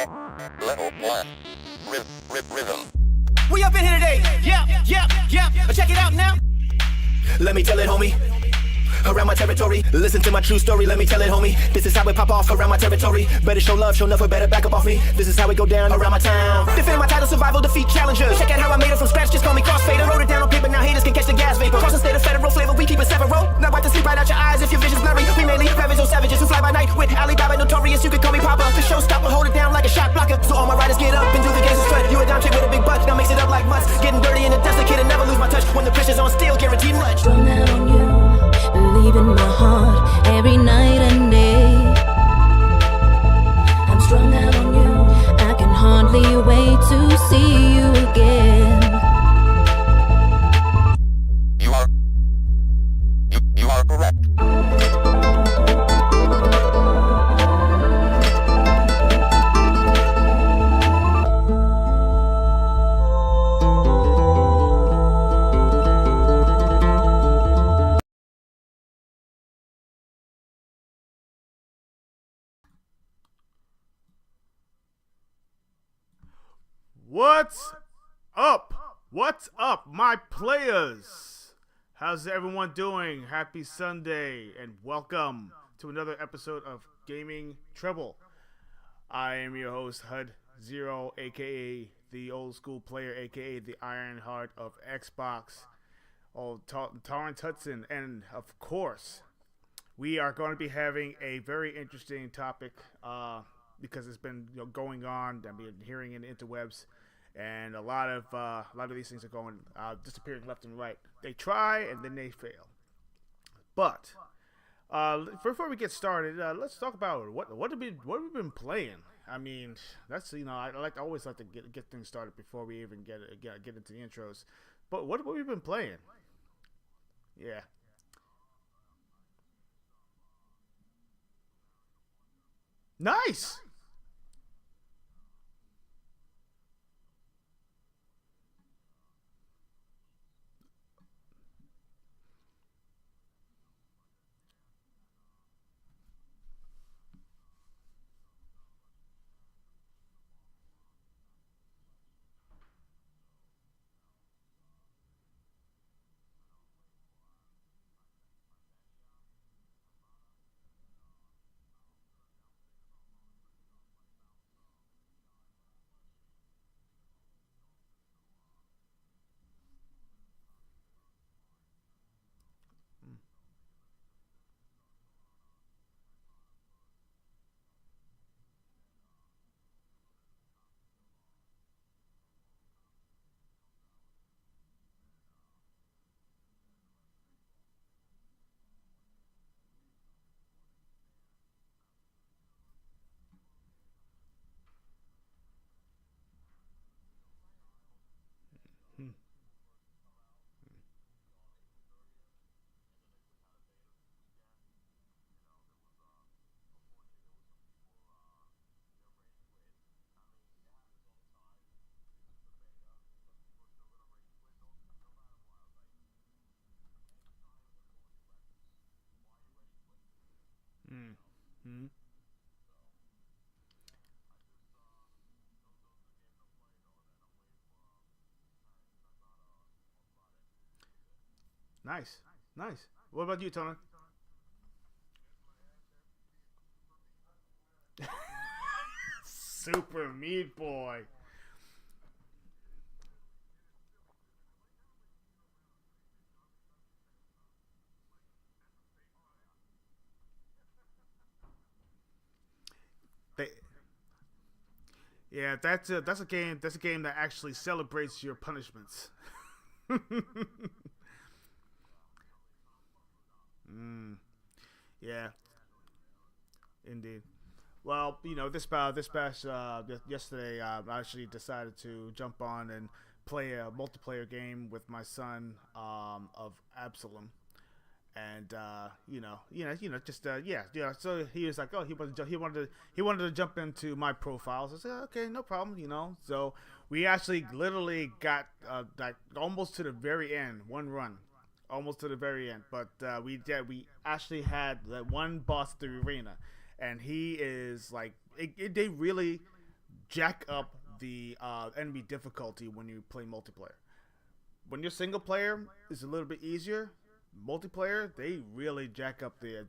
Level 1. Rhythm. We up in here today. Yeah. Check it out now. Let me tell it, homie. Around my territory, listen to my true story, let me tell it, homie. This is how it pop off around my territory. Better show love, show never better back up off me. This is how it go down around my town. Defend my title, survival, defeat challengers. Check out how I made it from scratch, just call me crossfader. Wrote it down on paper, now haters can catch the gas vapor. Cross the state of federal flavor, we keep it several. Now wipe the sleep right out your eyes if your vision's blurry. We may leave ravage or savages who fly by night. With Alibaba notorious, you can call me Papa. The showstopper, hold it down like a shot blocker. So all my riders get up and do the gangster strut. You a down chick with a big butt, now mix it up like mutts. Getting dirty in the dust, the kid and never lose my touch. When the pressure's on steel, guaranteed much. Strung out on you, believe in my heart every night and day. I'm strung out on you, I can hardly wait to see you again. You are correct. What's up? What's up, my players? How's everyone doing? Happy Sunday and welcome to another episode of Gaming Trouble. I am your host, HUD Zero, aka the old school player, aka the Iron Heart of Xbox, Torrance Hudson, and of course, we are going to be having a very interesting topic because it's been going on. I've been hearing in the interwebs. And a lot of these things are going disappearing left and right. They try and then they fail. But before we get started, let's talk about what have we been playing. I mean, that's I always like to get things started before we even get into the intros. But what have we been playing? Yeah. Nice. Mm-hmm. Nice. What about you, Tony? Super Meat Boy. They, yeah, that's a game. That's a game that actually celebrates your punishments. Yeah, indeed. Well, this past yesterday, I actually decided to jump on and play a multiplayer game with my son of Absalom, and just yeah. So he was like, oh, he wanted to jump into my profiles. I said, okay, no problem, So we actually literally got like almost to the very end, one run, almost to the very end. But we actually had that one boss at the arena, and he is like, they really jack up the enemy difficulty when you play multiplayer. When you're single player, it's a little bit easier. Multiplayer, they really jack up the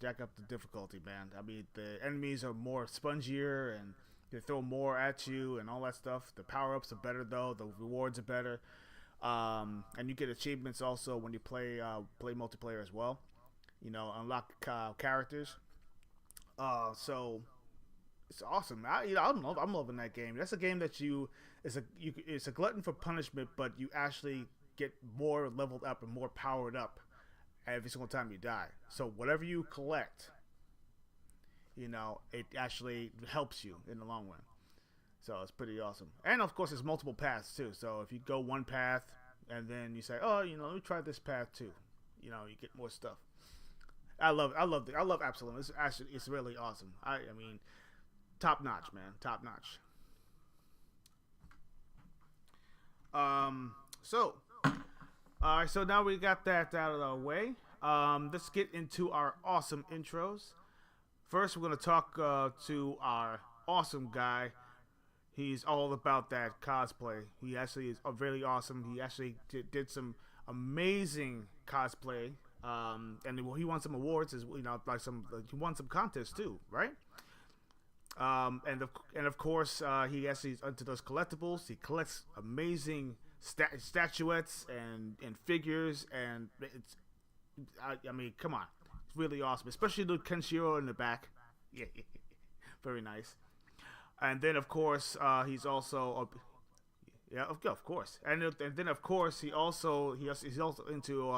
difficulty, man. I mean, the enemies are more spongier and they throw more at you and all that stuff. The power ups are better though. The rewards are better, and you get achievements also when you play multiplayer as well. You know, unlock characters. So it's awesome. I'm loving that game. That's a game that it's a glutton for punishment, but you actually get more leveled up and more powered up every single time you die. So whatever you collect, you know, it actually helps you in the long run. So it's pretty awesome. And of course, there's multiple paths too. So if you go one path and then you say, oh, you know, let me try this path too, you know, you get more stuff. I love Absalom. It's really awesome. I mean, top notch, man, top notch. So, all right. So now we got that out of the way. Let's get into our awesome intros. First, we're gonna talk to our awesome guy. He's all about that cosplay. He actually is really awesome. He actually did some amazing cosplay. And he won some awards, as you know, he won some contests too, right? And of course, he actually is into those collectibles. He collects amazing statuettes and figures, and I mean, come on, it's really awesome, especially the Kenshiro in the back. Yeah, very nice. And then of course, he's also of course, and then of course he's also into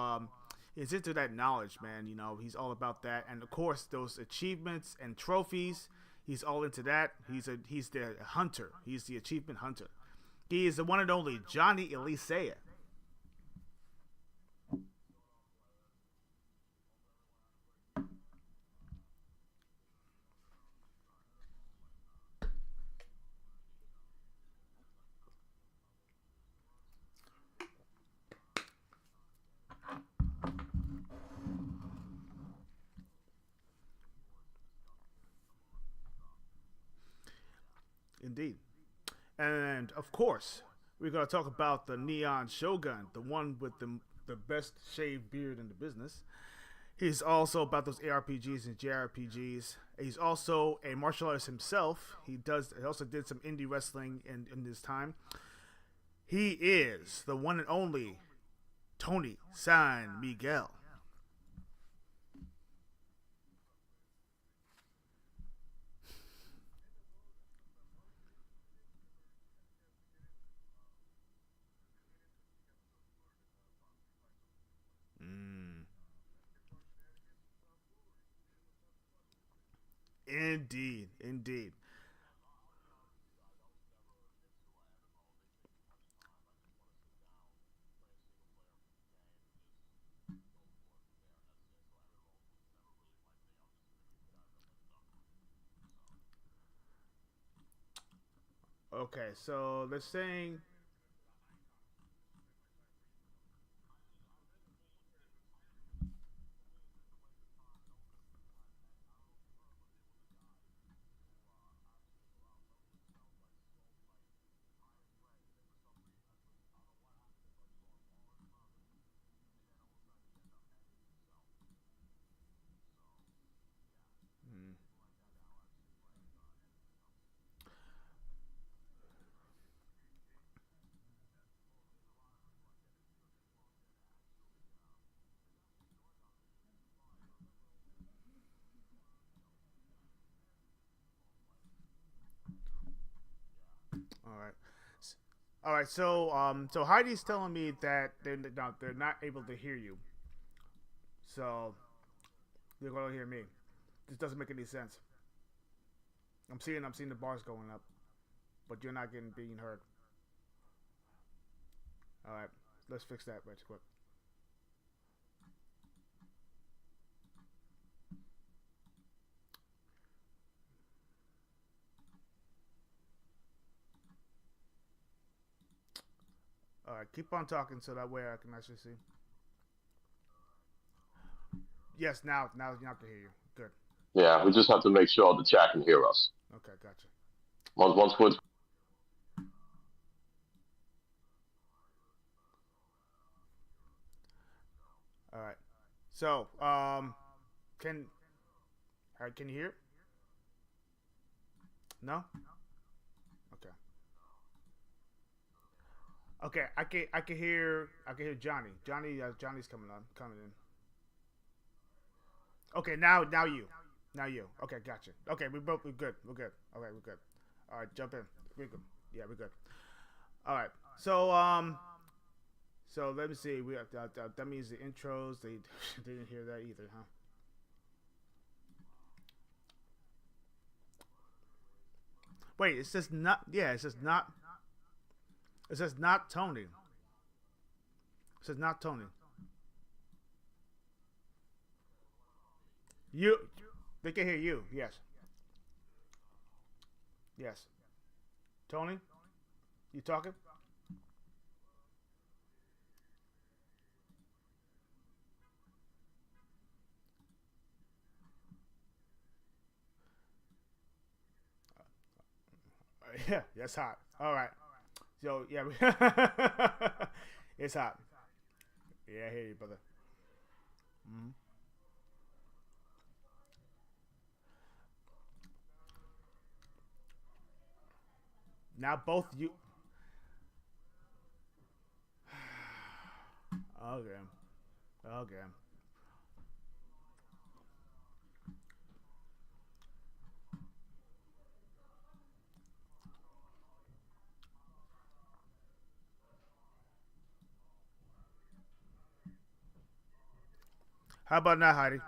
he's into that knowledge, man. You know, he's all about that, and of course those achievements and trophies. He's all into that. He's the hunter. He's the achievement hunter. He is the one and only Johnny Elisea. Indeed. And of course, we're going to talk about the Neon Shogun, the one with the best shaved beard in the business. He's also about those ARPGs and JRPGs. He's also a martial artist himself. He also did some indie wrestling in his time. He is the one and only Tony San Miguel. Indeed, indeed. Okay, so they're saying. All right. All right. So Heidi's telling me that they're not able to hear you. So they're going to hear me. This doesn't make any sense. I'm seeing the bars going up, but you're not being heard. All right. Let's fix that right quick. All right, keep on talking so that way I can actually see. Yes, now I can hear you. Good. Yeah, we just have to make sure the chat can hear us. Okay, gotcha. Once we're So, can you hear? No. Okay. Okay, I can hear Johnny. Johnny's coming in. Okay, now you. Okay, gotcha. Okay, we're good. We're good. Okay, we're good. All right, jump in. We're good. Yeah, we're good. All right. So let me see. We that means the intros. They didn't hear that either, huh? Wait, it says not. Yeah, it says not. It says not Tony. It says not Tony. You. They can hear you. Yes. Yes. Tony, you talking? Yeah, that's hot. All right. So yeah, it's hot. Yeah, I hear you, brother. Mm-hmm. Now both you. Okay. Okay. How about now, Heidi?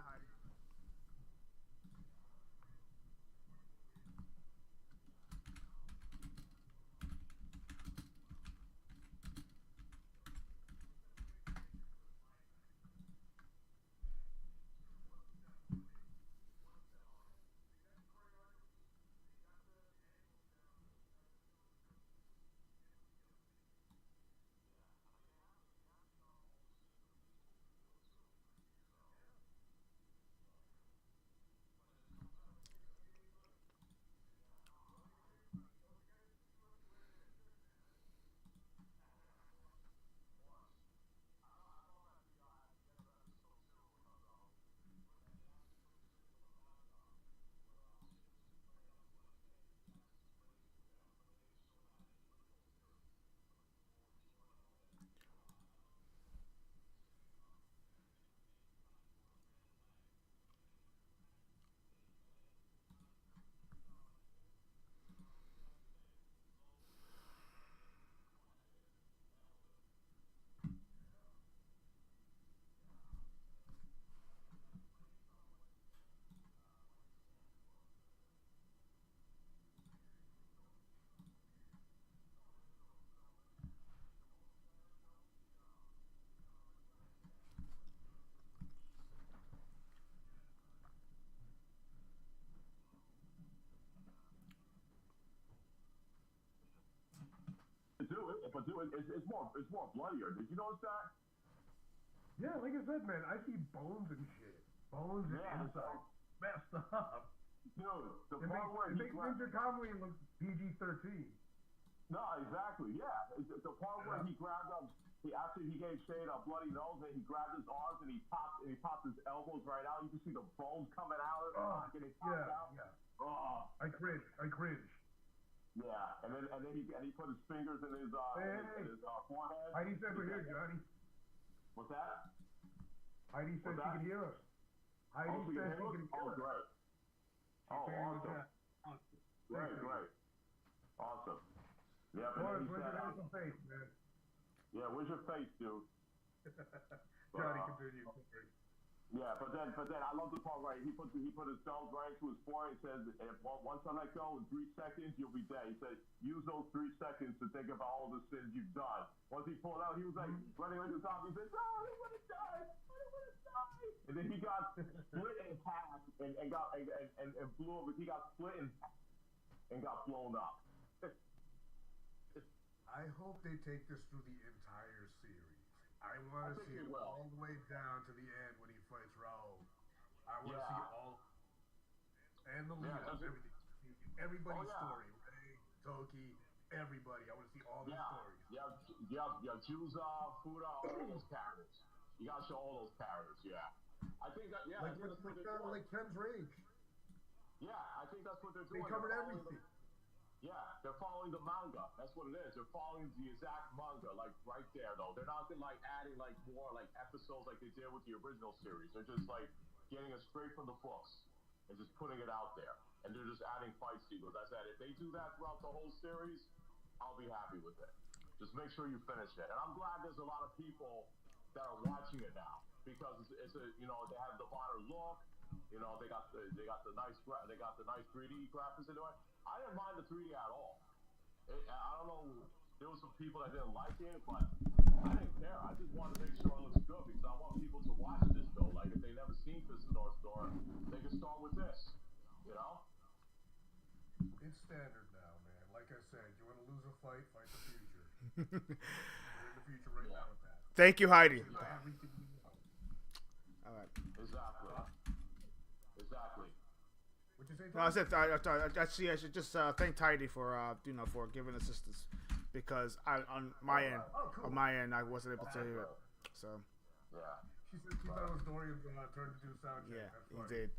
It's more bloodier. Did you notice that? Yeah, like I said, man, I see bones and shit. Bones and inside. Messed up. Dude, the It part where makes he grabbed... Ninja Kamui look PG-13. No, exactly, yeah. The part where he grabbed him, after he gave Shade a bloody nose, and he grabbed his arms and he popped his elbows right out. You can see the bones coming out and getting popped out. Yeah. Oh. I cringe. Yeah, and then he put his fingers in his forehead. Heidi said we're here, Johnny. What's that? Heidi said she can hear us. Heidi said she can hear us. Great. Great. Awesome. Yeah, Boris, where's your handsome face, man? Yeah, where's your face, dude? Johnny, continue. Yeah, but then I love the part where he put his thumb right into his forehead and says, once I let go in 3 seconds, you'll be dead. He said, use those 3 seconds to think about all the sins you've done. Once he pulled out, he was like running like a zombie. He said, no, I don't want to die. I don't want to die. And then he got split in half and blew up. He got split in half and got blown up. I hope they take this through the entire series. I want to see it all the way down to the end when he fights Raul. I want to see all and the lead up, everything. Everybody's story. Ray, Toki, everybody. I want to see all their stories. Yeah, Juza, Fuda, all those characters. You gotta show all those characters, yeah. I think that, yeah, Like I think that's what they're doing. like Ken's Rage. Yeah, I think that's what they're They doing. covered They're following everything. yeah, they're following the manga. That's what it is. They're following the exact manga, like right there though. They're not like adding like more like episodes like they did with the original series. They're just like getting it straight from the books and just putting it out there. And they're just adding fight sequences. I said if they do that throughout the whole series, I'll be happy with it. Just make sure you finish it. And I'm glad there's a lot of people that are watching it now because it's a you know they have the modern look. You know they got the nice 3D graphics into it. I didn't mind the 3D at all. I don't know. There were some people that didn't like it, but I didn't care. I just wanted to make sure it looks good because I want people to watch this show. Like if they never seen Fist of North Star, they can start with this. You know? It's standard now, man. Like I said, you want to lose a fight, fight the future. We're in the future right now with that. Thank you, Heidi. All right. Exactly. What'd you say? No, I said actually I should just thank Heidi for for giving assistance because on my end I wasn't able to hear it. So Yeah. She thought it was Dorian turned to do sound check. yeah,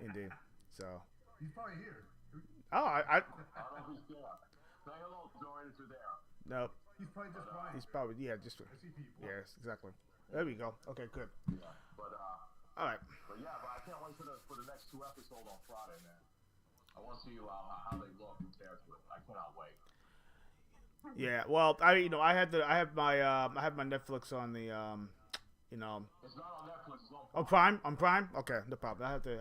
indeed. So He's probably here. oh I I don't know who's there. Say hello, Dorian, if you're there. no He's probably just fine. he's probably just I see people. yes exactly. There we go. Okay, good. Yeah. But All right. But I can't wait for the next 2 episodes on Friday, man. I want to see how they look compared to it. I cannot wait. Yeah. Well, I have my Netflix on the It's not on Netflix. It's on Prime. On Prime. Okay, no problem. I have to.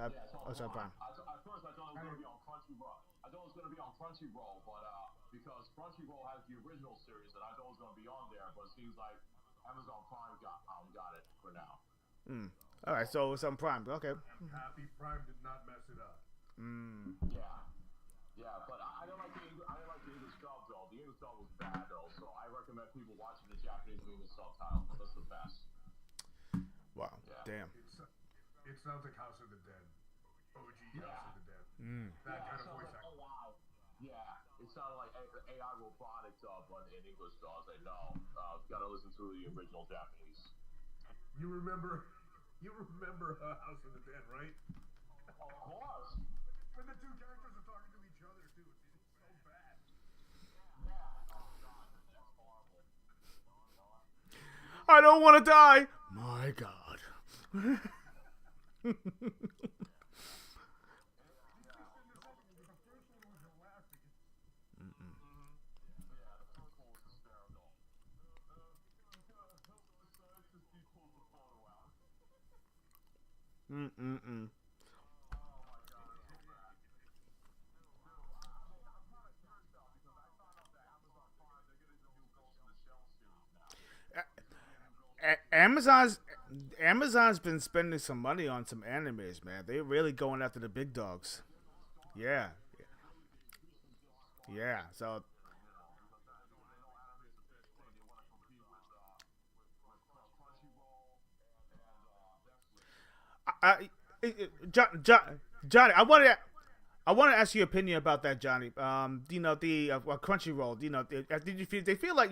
it's on Prime. At first, I thought it was going to be on Crunchyroll. I thought it was going to be on Crunchyroll, but because Crunchyroll has the original series, and I thought it was going to be on there, but it seems like Amazon Prime got it for now. All right, so it's on Prime. Okay. I'm happy Prime did not mess it up. Yeah, but I didn't like the English dub though. The English dub was bad though, so I recommend people watching the Japanese and English subtitle. That's the best. Wow. Yeah. Damn. It sounds like House of the Dead. OG House of the Dead. That kind of voice acting. Yeah, it sounded like AI robotic dub, but in English dub. I was like, no, gotta listen to the original Japanese. You remember House of the Dead, right? Of course. When the two characters are talking to each other too, it's so bad. Yeah. Oh god, that's horrible. I don't want to die. My God. Amazon's been spending some money on some animes, man. They're really going after the big dogs. Yeah. Yeah. So. Johnny, I want to ask your opinion about that, Johnny. The Crunchyroll. Did you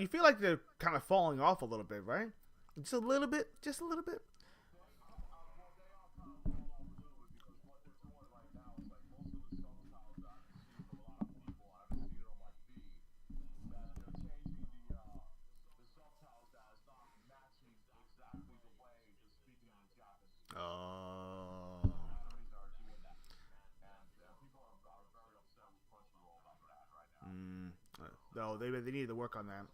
feel like they're kind of falling off a little bit, right? Just a little bit. No, they need to work on that.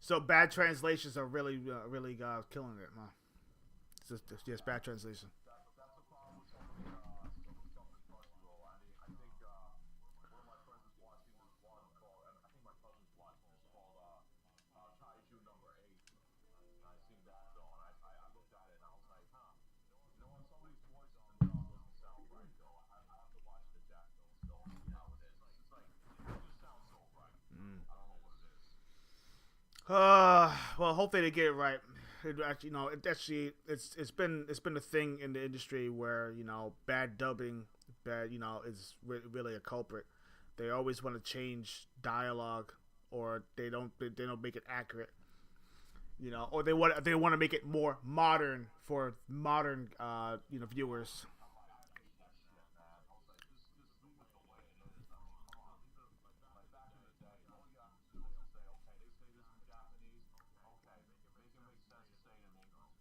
So bad translations are really killing it, man. It's just bad translation. Well, hopefully they get it right. It actually, it's been a thing in the industry where bad dubbing, is really a culprit. They always want to change dialogue, or they don't make it accurate. Or they want to make it more modern for modern viewers.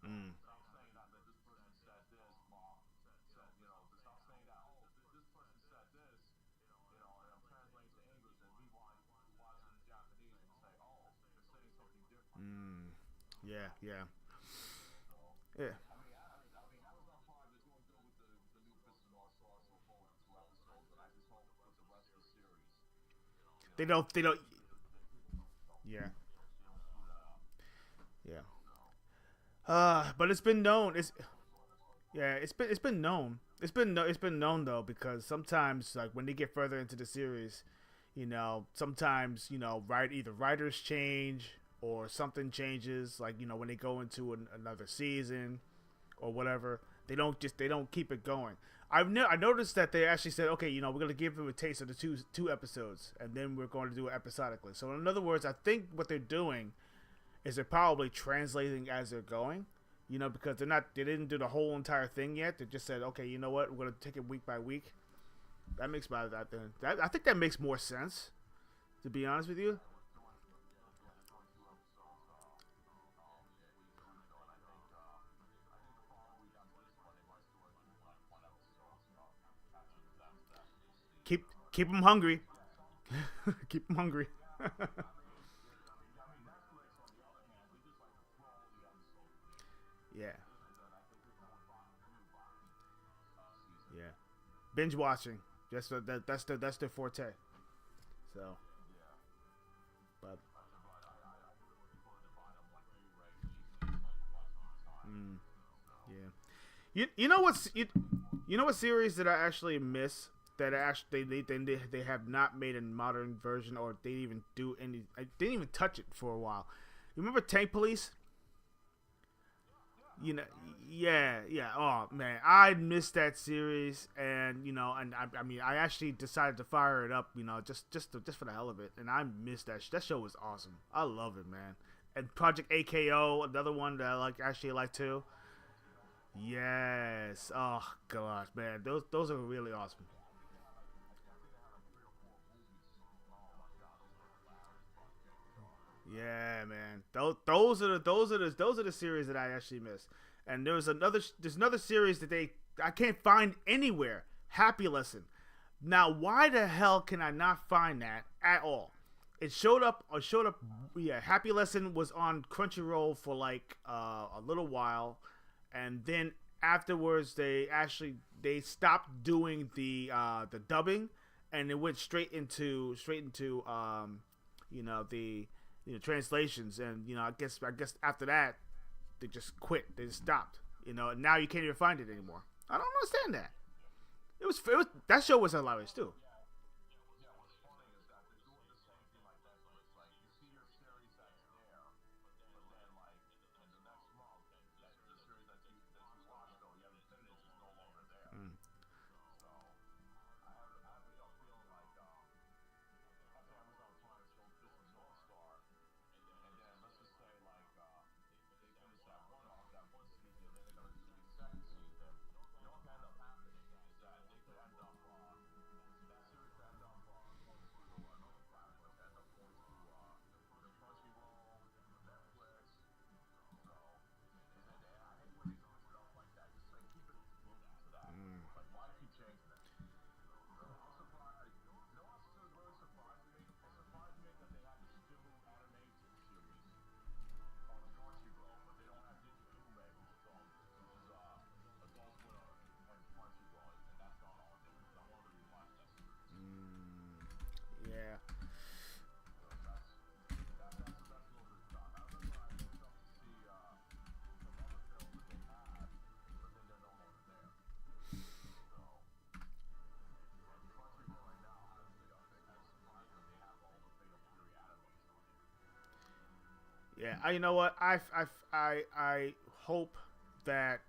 Mm. Mm. Yeah, yeah, yeah. They don't. They don't. Yeah, yeah. But it's been known. It's been known. It's been known though, because sometimes, like, when they get further into the series, sometimes either writers change or something changes. Like, when they go into another season or whatever, they don't keep it going. I noticed that they actually said, okay, we're gonna give them a taste of the two episodes, and then we're going to do it episodically. So in other words, I think what they're doing is they're probably translating as they're going. Because they didn't do the whole entire thing yet. They just said, okay, you know what, we're gonna take it week by week. That makes I think that makes more sense, to be honest with you. Keep keep them hungry. Keep them hungry. Yeah, yeah. Binge watching. That's their forte. So, but mm, yeah. You know what series that I actually miss, that actually they have not made a modern version, or they didn't even do any. I didn't even touch it for a while. You remember Tank Police? you know yeah, oh man, I missed that series. And I mean, I actually decided to fire it up, just for the hell of it. And I missed that show was awesome. I love it, man. And Project AKO, another one that I actually like too. Yes, oh gosh, man, those are really awesome. Yeah, man. Those are the series that I actually miss. And there's another series that I can't find anywhere. Happy Lesson. Now, why the hell can I not find that at all? It showed up. Yeah, Happy Lesson was on Crunchyroll for like a little while, and then afterwards they stopped doing the dubbing, and it went straight into the translations. And I guess after that they just quit. They just stopped. And now you can't even find it anymore. I don't understand that. It was that show was hilarious too. Mm. Yeah, you know what? I hope that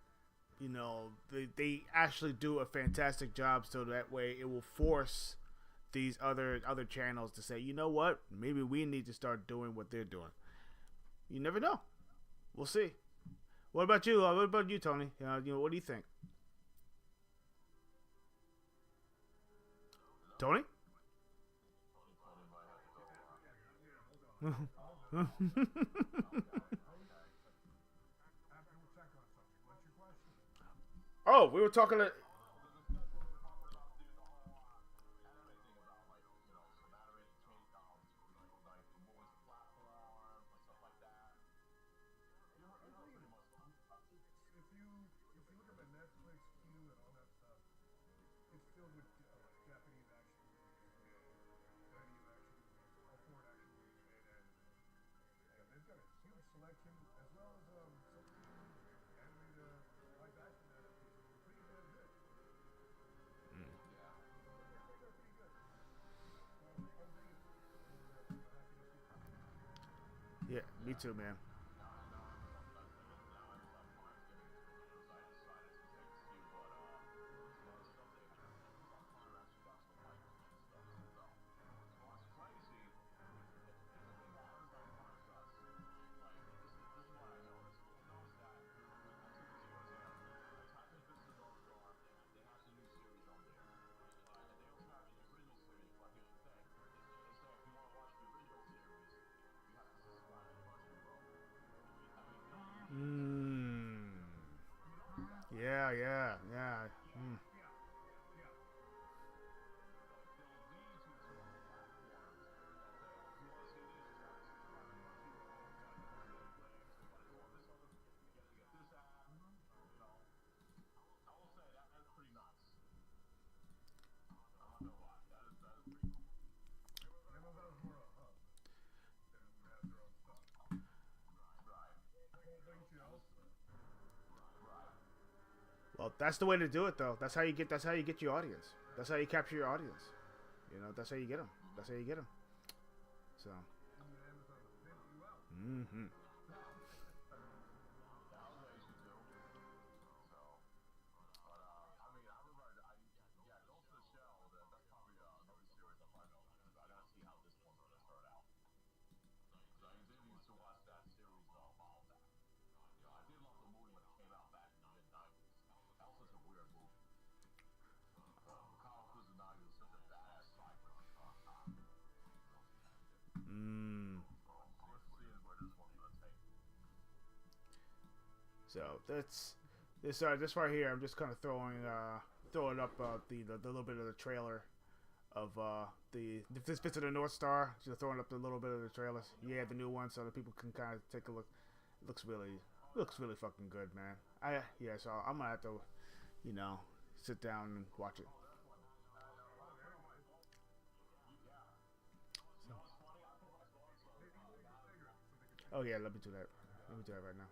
they actually do a fantastic job, so that way it will force these other channels to say, you know what, maybe we need to start doing what they're doing. You never know. We'll see. What about you? What about you, Tony? What do you think? Tony? Oh, we were talking to. If you look at my Netflix queue and all that stuff, it's filled with Japanese action movies and Chinese action movies, all foreign action movies and anime. And they've got a huge selection as well as some animated live action adaptations that are pretty damn good. They're pretty good. I'm digging it. I'm happy to see it. Yeah, me too, man. Yeah. Amazon's more a hub than who has their own stuff. Well, that's the way to do it, though. That's how you get your audience. That's how you capture your audience. That's how you get them. That's how you get them. So. Mm-hmm. So that's this right here. I'm just kind of throwing up the little bit of the trailer of this bit of the North Star. Just throwing up the little bit of the trailers. Yeah, the new one, so that people can kind of take a look. It looks really fucking good, man. So I'm gonna have to, sit down and watch it. So. Oh yeah, let me do that. Let me do that right now.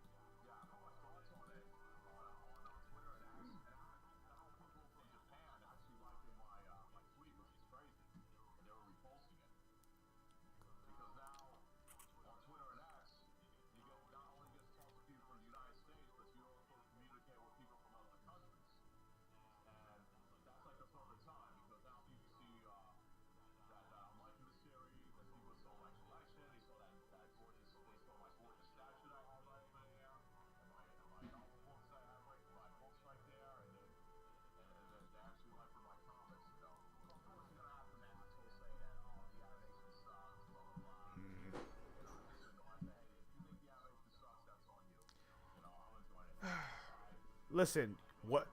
Listen, what?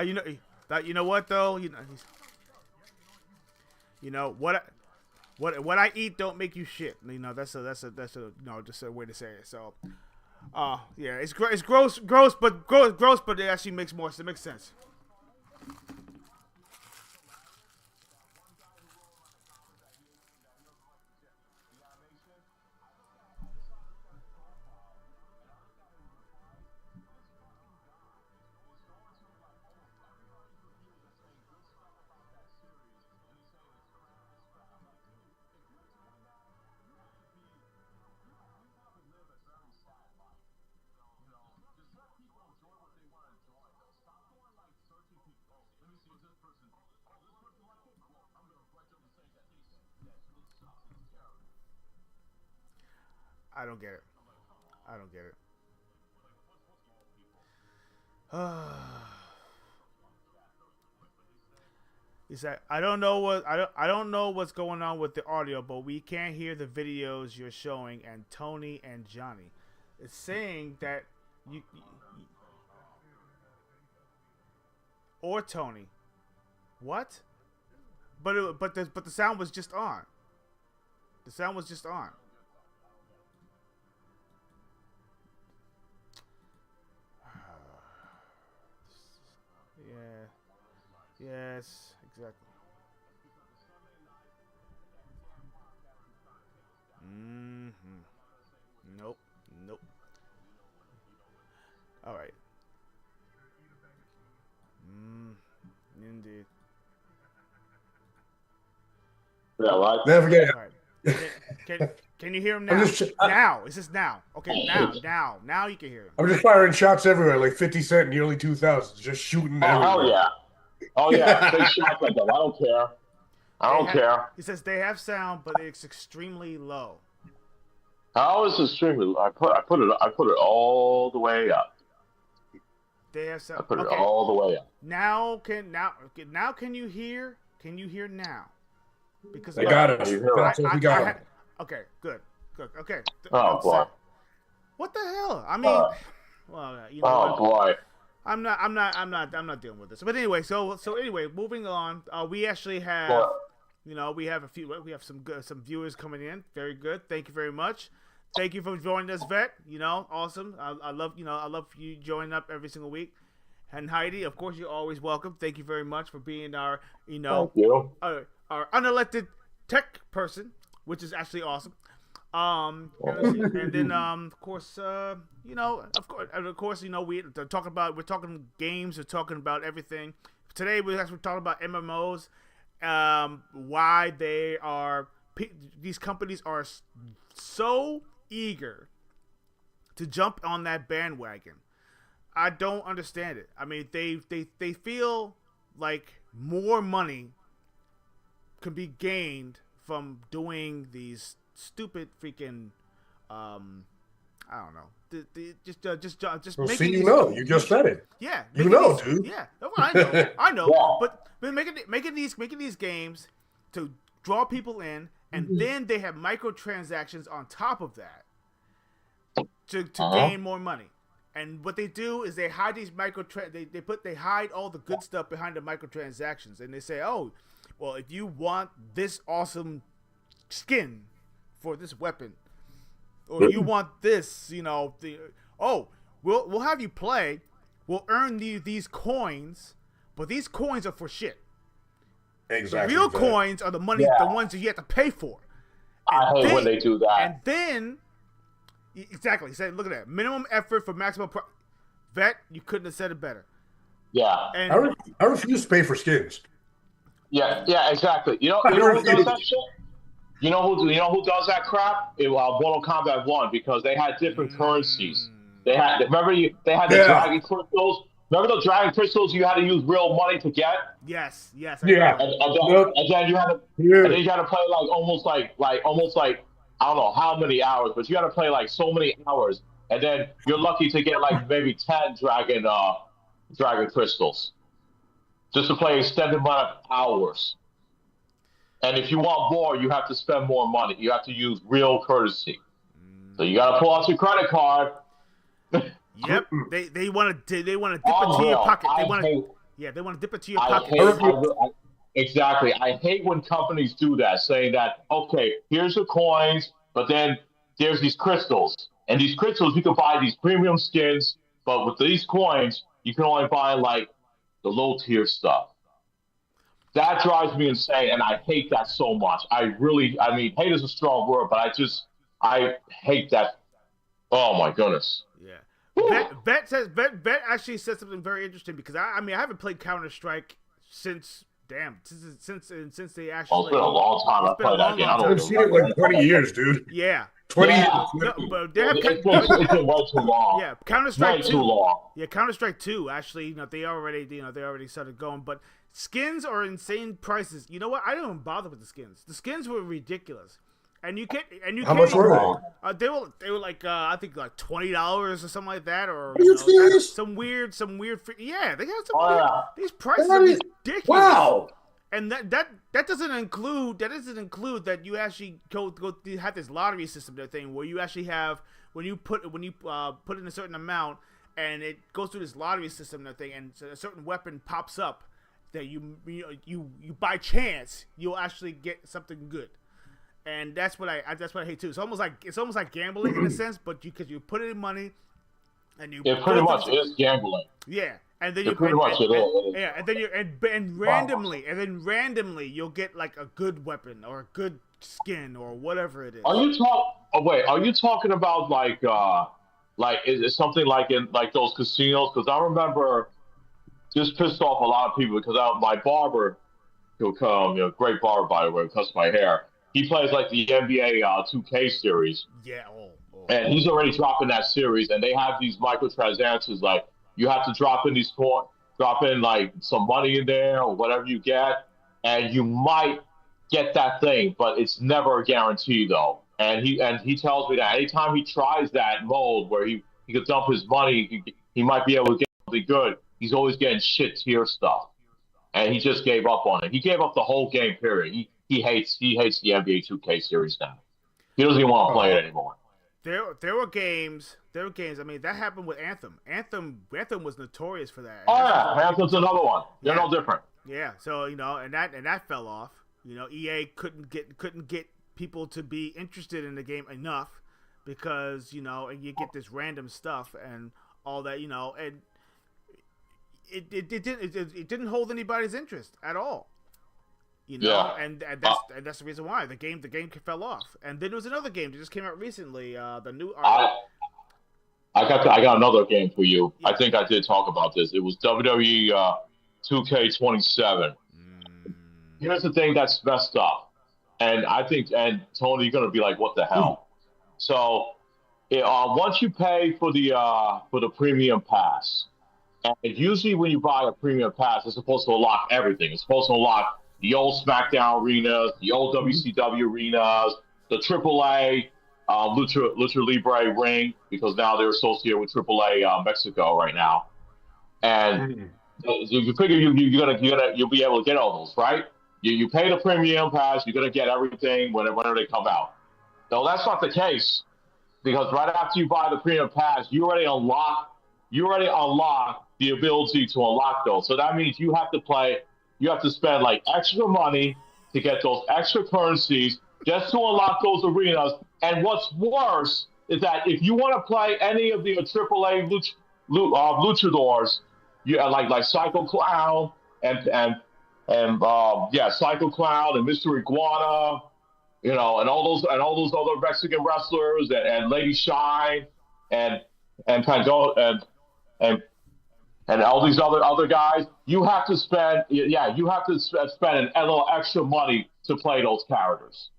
You know what though, what I eat don't make you shit. That's just a way to say it. So, yeah, it's gross, but it actually makes more. It makes sense. I don't get it. I don't get it. He said, I don't know what's going on with the audio, but we can't hear the videos you're showing and Tony and Johnny. It's saying that you or Tony. What? But the sound was just on. The sound was just on. Yeah. Yes, exactly. Nope. Nope. All right. Indeed. Yeah, right. Never forget it. All right. Can you hear him now? Now. Is this now? Okay, now you can hear him. I'm just firing shots everywhere, like 50 Cent in the early 2000s, just shooting everywhere. Hell yeah. Oh yeah, big shots like that. I don't care. I don't care. He says they have sound, but it's extremely low. How is extremely? I put it all the way up. They have sound. I put it all the way up. Now can you hear? Can you hear now? Because They got us. That's what we got. Okay, good. Okay. Oh boy. What the hell? I mean, well, you know. Oh boy. I'm not dealing with this. But anyway, so anyway, moving on. We actually have, we have some viewers coming in. Very good. Thank you very much. Thank you for joining us, Vet. Awesome. I love you joining up every single week. And Heidi, of course, you're always welcome. Thank you very much for being our, Thank you. our unelected tech person, which is actually awesome. And then of course, we're talking games, we're talking about everything. Today we're actually talking about MMOs, why these companies are so eager to jump on that bandwagon. I don't understand it. I mean, they feel like more money can be gained from doing these stupid freaking, I don't know. Just Well, making. see, you just said it. Yeah, Dude. Yeah, I know. Yeah. But making these games to draw people in, and then they have microtransactions on top of that to gain more money. And what they do is they hide these they hide all the good stuff behind the microtransactions, and they say, oh, well, if you want this awesome skin for this weapon, or you want this, we'll have you play. We'll earn these coins, but these coins are for shit. Exactly. The real coins are the money, the ones that you have to pay for. I hate when they do that. And then, exactly, say, look at that, minimum effort for maximum. Vet, you couldn't have said it better. Yeah. And I refuse to pay for skins. Yeah, exactly. You know who does that shit? You know who does that crap? Mortal Kombat 1, because they had different currencies. They had the dragon crystals. Remember the dragon crystals you had to use real money to get? Yes. And then you had to play almost like I don't know how many hours, but you had to play like so many hours, and then you're lucky to get like maybe 10 dragon crystals, just to play extended amount of hours. And if you want more, you have to spend more money. You have to use real currency. So you got to pull out your credit card. Yep. They want to dip into your pocket. They want to dip into your pocket. Exactly. I hate when companies do that, saying that, okay, here's the coins, but then there's these crystals. And these crystals, you can buy these premium skins, but with these coins, you can only buy like the low tier stuff. That drives me insane, and I hate that so much. Hate is a strong word, but I hate that. Oh my goodness. Yeah. Bet actually said something very interesting, because I haven't played Counter-Strike since they actually. It's been a long time. I played that game. I've seen it like 20 years, dude. Yeah. 20 years. No, but they have It's been way too long. Yeah, Counter-Strike 2. Way too long. Yeah, Counter-Strike 2. Actually, they already started going. But skins are insane prices. You know what? I didn't even bother with the skins. The skins were ridiculous. And you How much were they? They were like I think like $20 or something like that, or Are you serious? some weird yeah, they got some Oh, weird, yeah. these prices are ridiculous. Wow. And that doesn't include that you actually go you have this lottery system thing where you actually have when you put in a certain amount and it goes through this lottery system thing, and so a certain weapon pops up that you by chance you'll actually get something good. And that's what I hate too. It's almost like gambling in a sense, but because you put it in money, and you pretty much is gambling. Yeah, and then randomly you'll get like a good weapon or a good skin or whatever it is. Are you talking about like is it something like in like those casinos? Because I remember this pissed off a lot of people because my barber, he'll come, great barber by the way, cuts my hair. He plays like the NBA 2K series. Yeah. And he's already dropping that series, and they have these microtransactions. Like you have to drop in like some money in there or whatever you get, and you might get that thing, but it's never a guarantee though. And he tells me that anytime he tries that mode where he could dump his money, he might be able to get something good. He's always getting shit tier stuff, and he just gave up on it. He gave up the whole game period. He hates the NBA 2K series now. He doesn't even want to play it anymore. There were games. I mean, that happened with Anthem. Anthem was notorious for that. Oh yeah, Anthem's another one. They're no different. Yeah. So and that fell off. EA couldn't get people to be interested in the game enough because and you get this random stuff and all that and it didn't hold anybody's interest at all. Yeah. And that's the reason why the game fell off. And then there was another game that just came out recently. The new. I got another game for you. Yeah. I think I did talk about this. It was WWE 2K27. Here's the thing that's messed up, and I think Tony, you're gonna be like, what the hell? So, once you pay for the premium pass, and usually when you buy a premium pass, it's supposed to unlock everything. It's supposed to unlock the old SmackDown arenas, the old WCW arenas, the AAA Lucha Libre ring, because now they're associated with AAA Mexico right now. And you figure you'll be able to get all those, right? You pay the premium pass, you're gonna get everything whenever they come out. No, that's not the case, because right after you buy the premium pass, you already unlock the ability to unlock those. So that means you have to spend like extra money to get those extra currencies just to unlock those arenas. And what's worse is that if you want to play any of the AAA luchadors, like Psycho Clown and Psycho Clown and Mr. Iguana, and all those other Mexican wrestlers and Lady Shine and Pango and all these other guys, you have to spend a little extra money to play those characters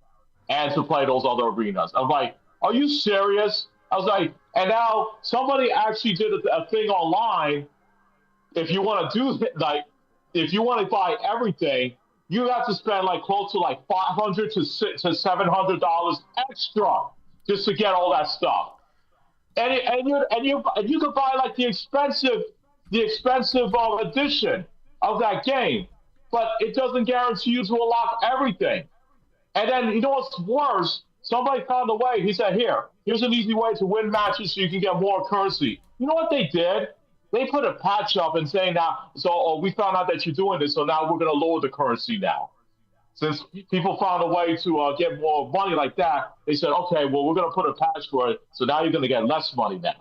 and to play those other arenas. I'm like, are you serious? I was like, and now somebody actually did a thing online. If you want to buy everything, you have to spend like close to like $500 to $700 extra just to get all that stuff. And you could buy like the expensive edition of that game, but it doesn't guarantee you to unlock everything. And then you know what's worse? Somebody found a way. He said, here's an easy way to win matches so you can get more currency. You know what they did? They put a patch up and saying now, we found out that you're doing this, so now we're going to lower the currency now. Since people found a way to get more money like that, they said, okay, well, we're going to put a patch for it, so now you're going to get less money now.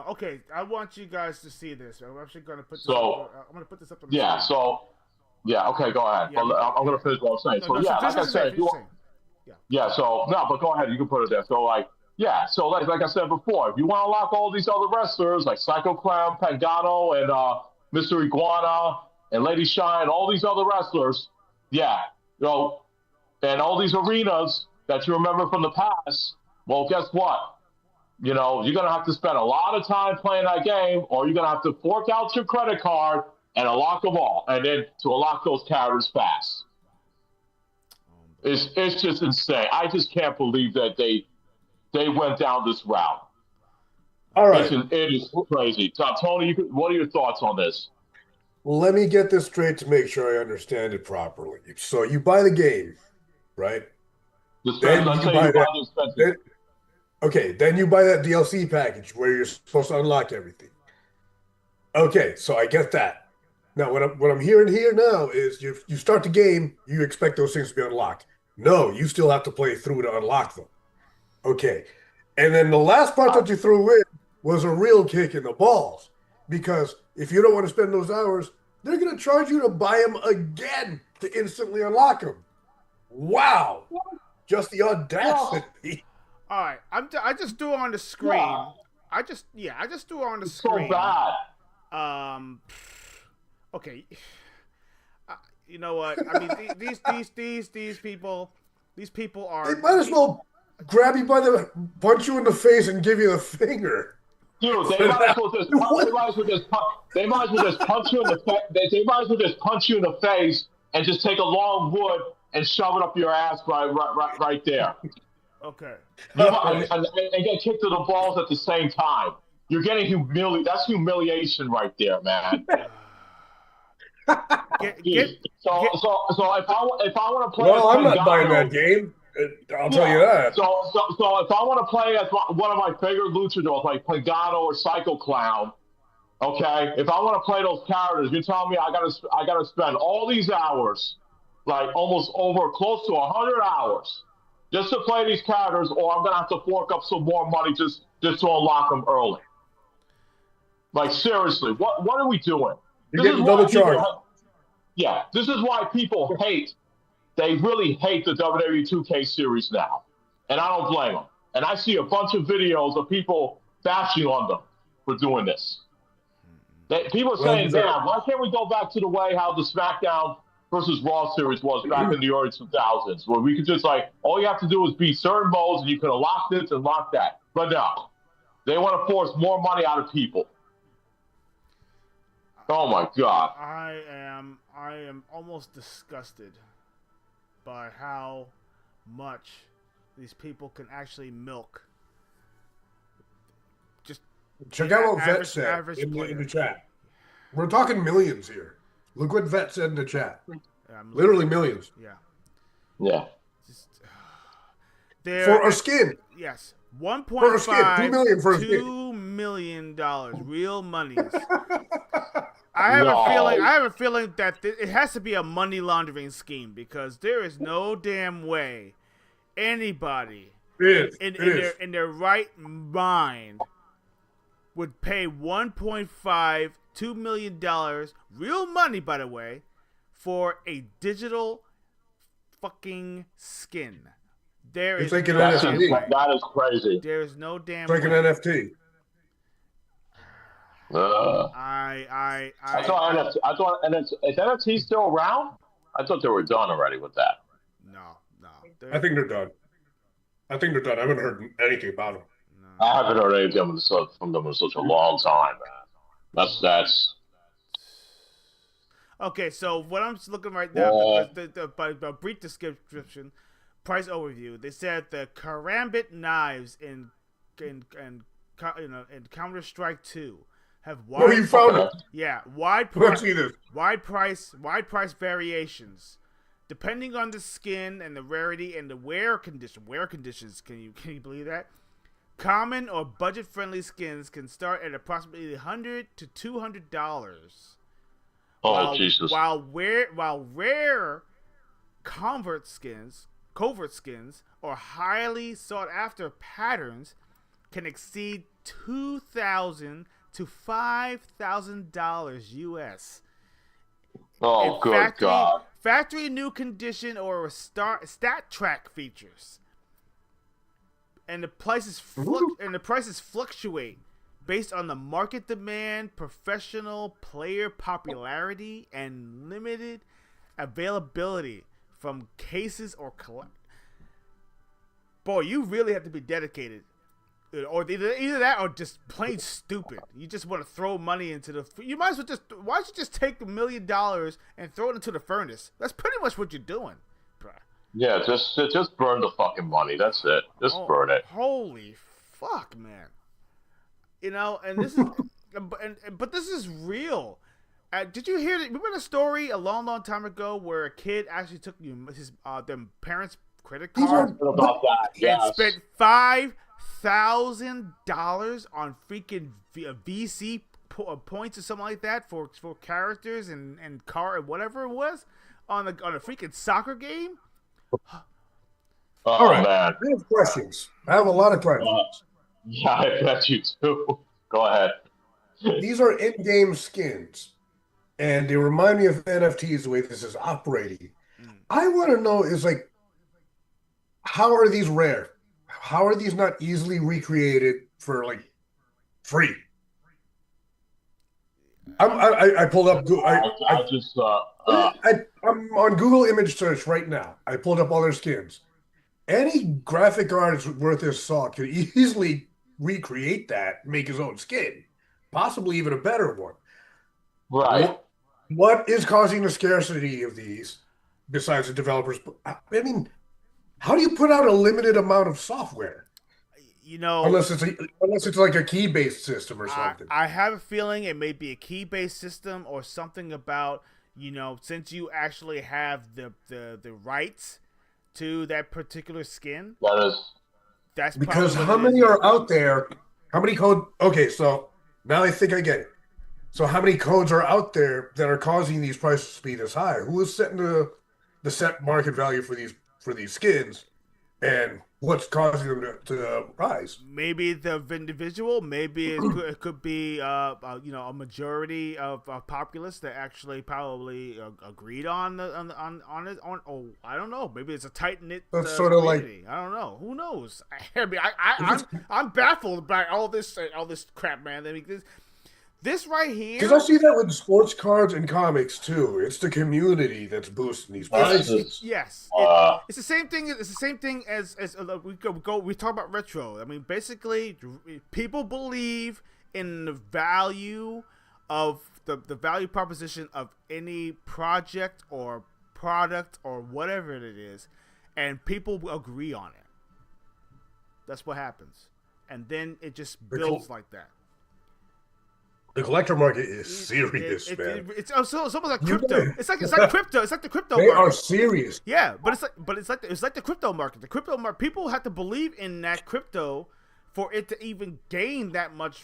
Okay, I want you guys to see this. I'm actually going to put this up. I'm going to put this up on the screen. Okay, go ahead. Yeah, I'm going to finish what I'm saying. Like I said, but go ahead. You can put it there. So, like I said before, if you want to unlock all these other wrestlers, like Psycho Clown, Pagano, and Mr. Iguana, and Lady Shine, all these other wrestlers, and all these arenas that you remember from the past, well, guess what? You're going to have to spend a lot of time playing that game, or you're going to have to fork out your credit card and unlock them all, and then to unlock those characters fast. It's just insane. I just can't believe that they went down this route. All right. It is crazy. Tony, what are your thoughts on this? Well, let me get this straight to make sure I understand it properly. So you buy the game, right? Then you buy that. Okay, then you buy that DLC package where you're supposed to unlock everything. Okay, so I get that. Now, what I'm hearing here now is you start the game, you expect those things to be unlocked. No, you still have to play through to unlock them. Okay, and then the last part that you threw in was a real kick in the balls, because if you don't want to spend those hours, they're going to charge you to buy them again to instantly unlock them. Wow, just the audacity. All right, I just threw it on the screen. Yeah. I just threw it on the It's screen. so bad. Okay. You know what? I mean, these people are. They might as well grab you punch you in the face and give you the finger. Dude, they might as well just punch you in the face. They might as well just punch you in the face and just take a long wood and shove it up your ass right there. Okay. And get kicked to the balls at the same time. You're getting humiliated. That's humiliation right there, man. So if I want to play, well, I'm not buying that game. I'll tell you that. So if I want to play as one of my favorite luchadors, like Pagano or Psycho Clown, okay. If I want to play those characters, you're telling me I gotta spend all these hours, like almost over close to 100 hours, just to play these characters, or I'm gonna have to fork up some more money just to unlock them early. Like seriously, what are we doing? You're getting double charged. Yeah, this is why people hate. They really hate the WWE 2K series now, and I don't blame them. And I see a bunch of videos of people bashing on them for doing this. People are saying, "Man, why can't we go back to the way how the SmackDown versus Raw series was back in the early 2000s, where we could just like all you have to do is beat certain modes and you can unlock this and unlock that." But no, they want to force more money out of people. Oh my God! I am almost disgusted by how much these people can actually milk. Just check out what Vet said in the chat. We're talking millions here. Look what Vet said in the chat. Literally millions. Yeah. Yeah. For a skin. Yes. 1.5 $2 million real monies. I have a feeling that it has to be a money laundering scheme, because there is no damn way anybody in their right mind would pay $1.5-2 million real money, by the way, for a digital fucking skin. There is no damn way. That is crazy. There is no damn way. It's like an NFT. I thought is NFT still around? I thought they were done already with that. No. I think they're done. I haven't heard anything about them. No. I haven't heard anything from them in such a long time, man. That's. Okay, so what I'm just looking right now, by brief description, price overview. They said the Karambit knives in Counter-Strike 2 have wide. Where you found it? Yeah, wide price variations, depending on the skin and the rarity and the wear conditions. Can you believe that? Common or budget-friendly skins can start at approximately $100 to $200. Jesus! While rare covert skins or highly sought-after patterns can exceed $2,000 to $5,000 US. Oh, good God! Factory new condition or stat track features, and the prices fluctuate based on the market demand, professional player popularity, and limited availability from cases or collect. Boy, you really have to be dedicated Or either that or just plain stupid. You just want to throw money into the. You might as well why don't you just take $1 million and throw it into the furnace? That's pretty much what you're doing, bruh. Yeah, just burn the fucking money. That's it. Just burn it. Holy fuck, man. And this is, but this is real. Did you hear? Remember the story a long, long time ago where a kid actually took his them parents' credit card about that. and spent $5,000 on freaking VC points or something like that for characters and car and whatever it was on a freaking soccer game. All right, man. I have questions. I have a lot of questions. Yeah, I bet you too. Go ahead. These are in-game skins, and they remind me of NFTs the way this is operating. I want to know is like, how are these rare? How are these not easily recreated for like free? I pulled up. I'm on Google image search right now. I pulled up all their skins. Any graphic artist worth his salt could easily recreate that, make his own skin, possibly even a better one. Right. What is causing the scarcity of these besides the developers? I mean, how do you put out a limited amount of software? Unless it's like a key-based system or something. I have a feeling it may be a key-based system or something about, since you actually have the rights to that particular skin. That's because how many are out there? How many code? Okay, so now I think I get it. So how many codes are out there that are causing these prices to be this high? Who is setting the set market value for these skins, and what's causing them to rise? Maybe the individual. Maybe it could be a majority of populace that actually probably agreed on it. I don't know. Maybe it's a tight knit. That's sort of community. I don't know. Who knows? I'm baffled by all this crap, man. I mean, this right here. Because I see that with sports cards and comics too. It's the community that's boosting these prices. Yes, it's the same thing. It's the same thing as we talk about retro. I mean, basically, people believe in the value of the value proposition of any project or product or whatever it is, and people agree on it. That's what happens, and then it just builds like that. The collector market is serious, man. It's almost like crypto. It's like crypto. It's like the crypto they market. Are serious. Yeah, but it's like the crypto market. The crypto market. People have to believe in that crypto for it to even gain that much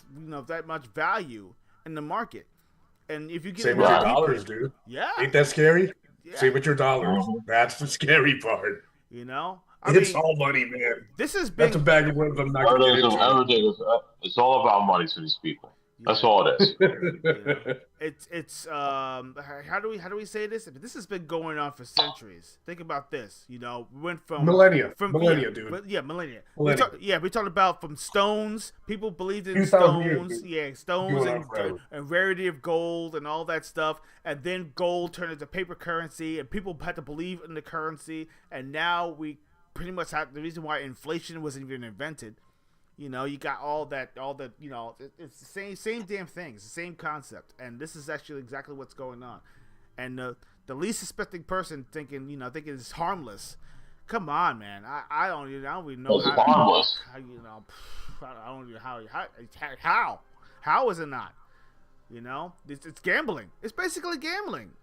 value in the market. And if you get same with your dollars, dude. Yeah, ain't that scary? Yeah. Same with your dollars. That's the scary part. It's all money, man. This is big. That's a bag of words I'm not going to get into. It's all about money to these people. That's all it is. It's how do we say this? This has been going on for centuries. Think about this. We went from millennia, dude. Yeah, millennia. We talked about from stones. People believed in stones. Stones and rarity of gold and all that stuff. And then gold turned into paper currency, and people had to believe in the currency. And now we pretty much have the reason why inflation wasn't even invented. You got all the it's the same damn thing. It's the same concept. And this is actually exactly what's going on. And the least suspecting person thinking it's harmless. Come on, man. I don't even know harmless. I don't even how is it not? It's gambling. It's basically gambling.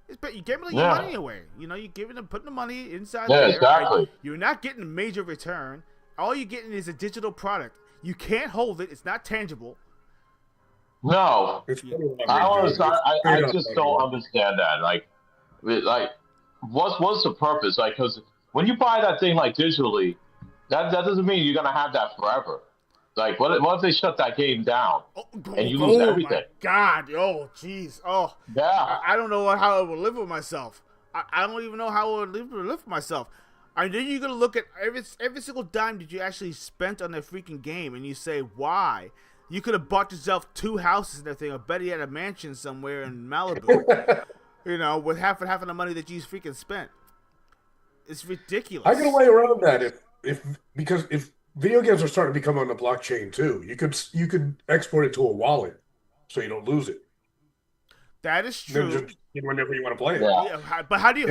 You're gambling your money away. You're putting the money inside there. Exactly. Right? You're not getting a major return. All you're getting is a digital product. You can't hold it. It's not tangible. No. I just don't understand that. Like, what's the purpose? Like, because when you buy that thing like digitally, that doesn't mean you're gonna have that forever. Like, what if they shut that game down and you lose everything? My God! Oh, jeez! Oh, yeah. I don't know how I would live with myself. I don't even know how I would live with myself. And then you're gonna look at every single dime that you actually spent on that freaking game, and you say, why? You could have bought yourself 2 houses and everything, or better yet, a mansion somewhere in Malibu. With half of the money that you freaking spent. It's ridiculous. I get a way around that because if video games are starting to become on the blockchain too. You could export it to a wallet, so you don't lose it. That is true. Then just whenever you want to play it. Yeah, but how do you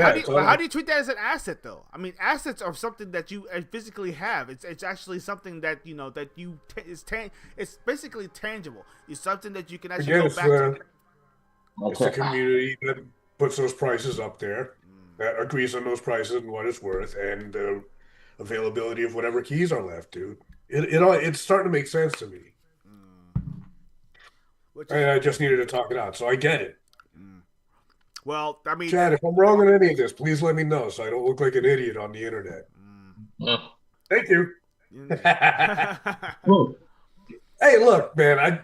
treat that as an asset though? I mean, assets are something that you physically have. It's actually something that it's basically tangible. It's something that you can actually go back to. It's the community that puts those prices up there, that agrees on those prices and what it's worth, and the availability of whatever keys are left, dude. It's starting to make sense to me. And I just needed to talk it out, so I get it. Well, I mean, Chad, if I'm wrong on any of this, please let me know so I don't look like an idiot on the internet. Thank you. Hey, look, man,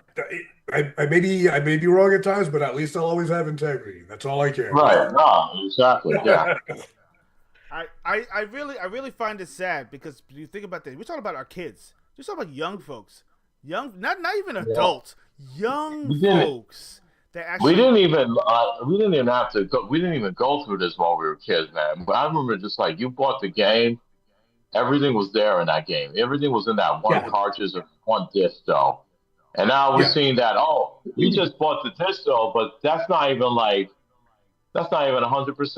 I may be wrong at times, but at least I'll always have integrity. That's all I care. Right? No, exactly. Yeah. I really find it sad because you think about this. We're talking about our kids. We're talking about young folks, not even adults, young folks. We didn't even have to go. We didn't even go through this while we were kids, man. But I remember just like you bought the game, everything was there in that game. Everything was in that one cartridge or one disc, though. And now we're seeing that. Oh, you just bought the disc, though, but that's not even 100%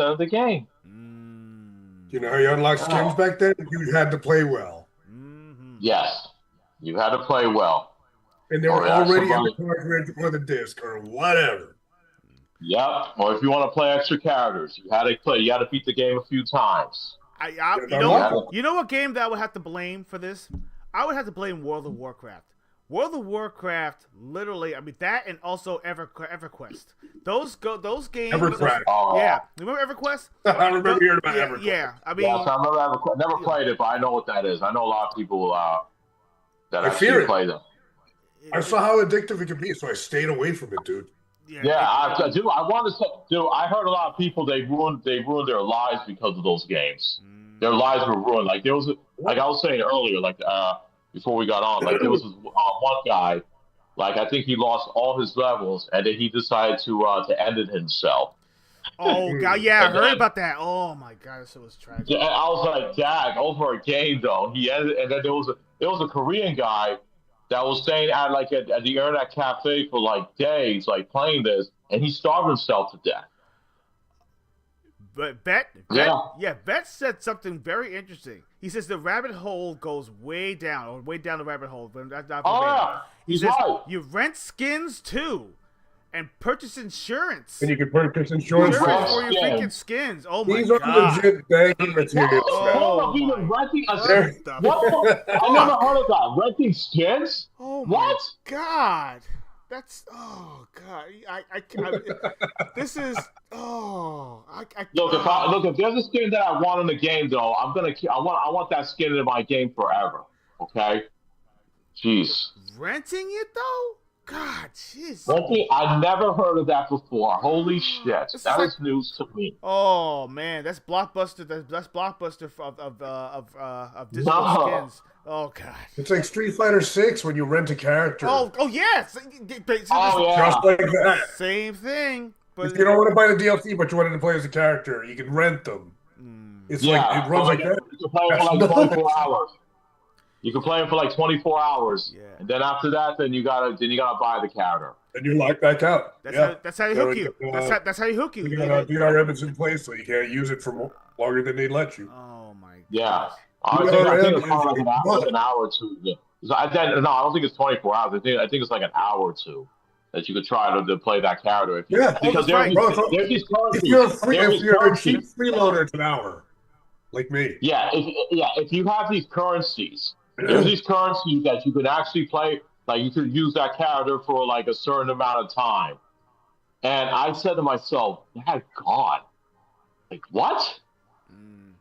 of the game. You know how you unlock skins back then? You had to play well. Yes, you had to play well. And they were already in the cartridge or the disc or whatever. Yep. Or if you want to play extra characters, you had to play. You had to beat the game a few times. You know what game that I would have to blame for this? I would have to blame World of Warcraft. World of Warcraft, literally, I mean that, and also EverQuest. Those games. EverQuest. Yeah, remember EverQuest? I remember hearing about EverQuest. Yeah, I mean, yes, I remember EverQuest. Never played it, but I know what that is. I know a lot of people that actually play them. I saw how addictive it could be, so I stayed away from it, dude. I do. I want to say, dude. I heard a lot of people they ruined their lives because of those games. Their lives were ruined. Like there was, like I was saying earlier, like before we got on, like there was this, one guy, like I think he lost all his levels, and then he decided to end it himself. Oh god, yeah, I heard about that. Oh my god, this was tragic. Yeah, I was like, "Dag, over a game though." He ended, and then there was a Korean guy that was staying at the internet cafe for like days, like playing this, and he starved himself to death. But Bet said something very interesting. He says the rabbit hole goes way down the rabbit hole. But that's not he's says right. You rent skins too, and purchase insurance. And you can purchase insurance for your freaking skins. Oh my god! These are legit banking materials. I never heard of that. Renting skins? Oh my god! That's god! This is Look, if there's a skin that I want in the game, though, I want that skin in my game forever. Okay? Jeez. Renting it though? God, jeez. Renting? I never heard of that before. Holy shit! That is news to me. Oh man, that's Blockbuster. That's Blockbuster of digital skins. Oh god. It's like Street Fighter 6 when you rent a character. Oh yes. Just like that. Same thing. But if you don't want to buy the DLC, but you wanted to play as a character, you can rent them. It's like it runs like that. You can play them for like 24 hours. You can play them for like 24 hours, and then after that, then you gotta buy the character. And you lock back out. That's how you hook you. That's how you hook you. You got DRMs in place, so you can't use it for longer than they let you. Oh my god. Yeah. I think it's probably like an hour or two. I don't think it's 24 hours. I think it's like an hour or two that you could try to play that character. Because there's these currencies. If you're a cheap freeloader, it's an hour. Like me. Yeah, if you have these currencies, there's these currencies that you could actually play. Like you could use that character for like a certain amount of time. And I said to myself, "My God, like what?"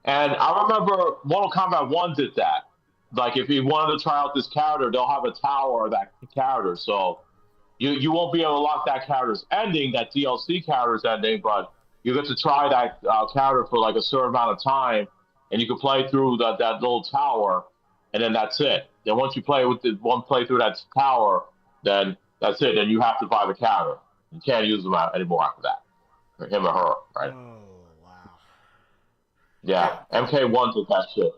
And I remember Mortal Kombat 1 did that. Like, if you wanted to try out this character, they'll have a tower of that character. So you won't be able to lock that character's ending, that DLC character's ending, but you get to try that character for like a certain amount of time, and you can play through that little tower, and then that's it. Then once you play with play through that tower, then that's it. Then you have to buy the character. You can't use them anymore after that. For him or her, right? Yeah, MK1 did that shit.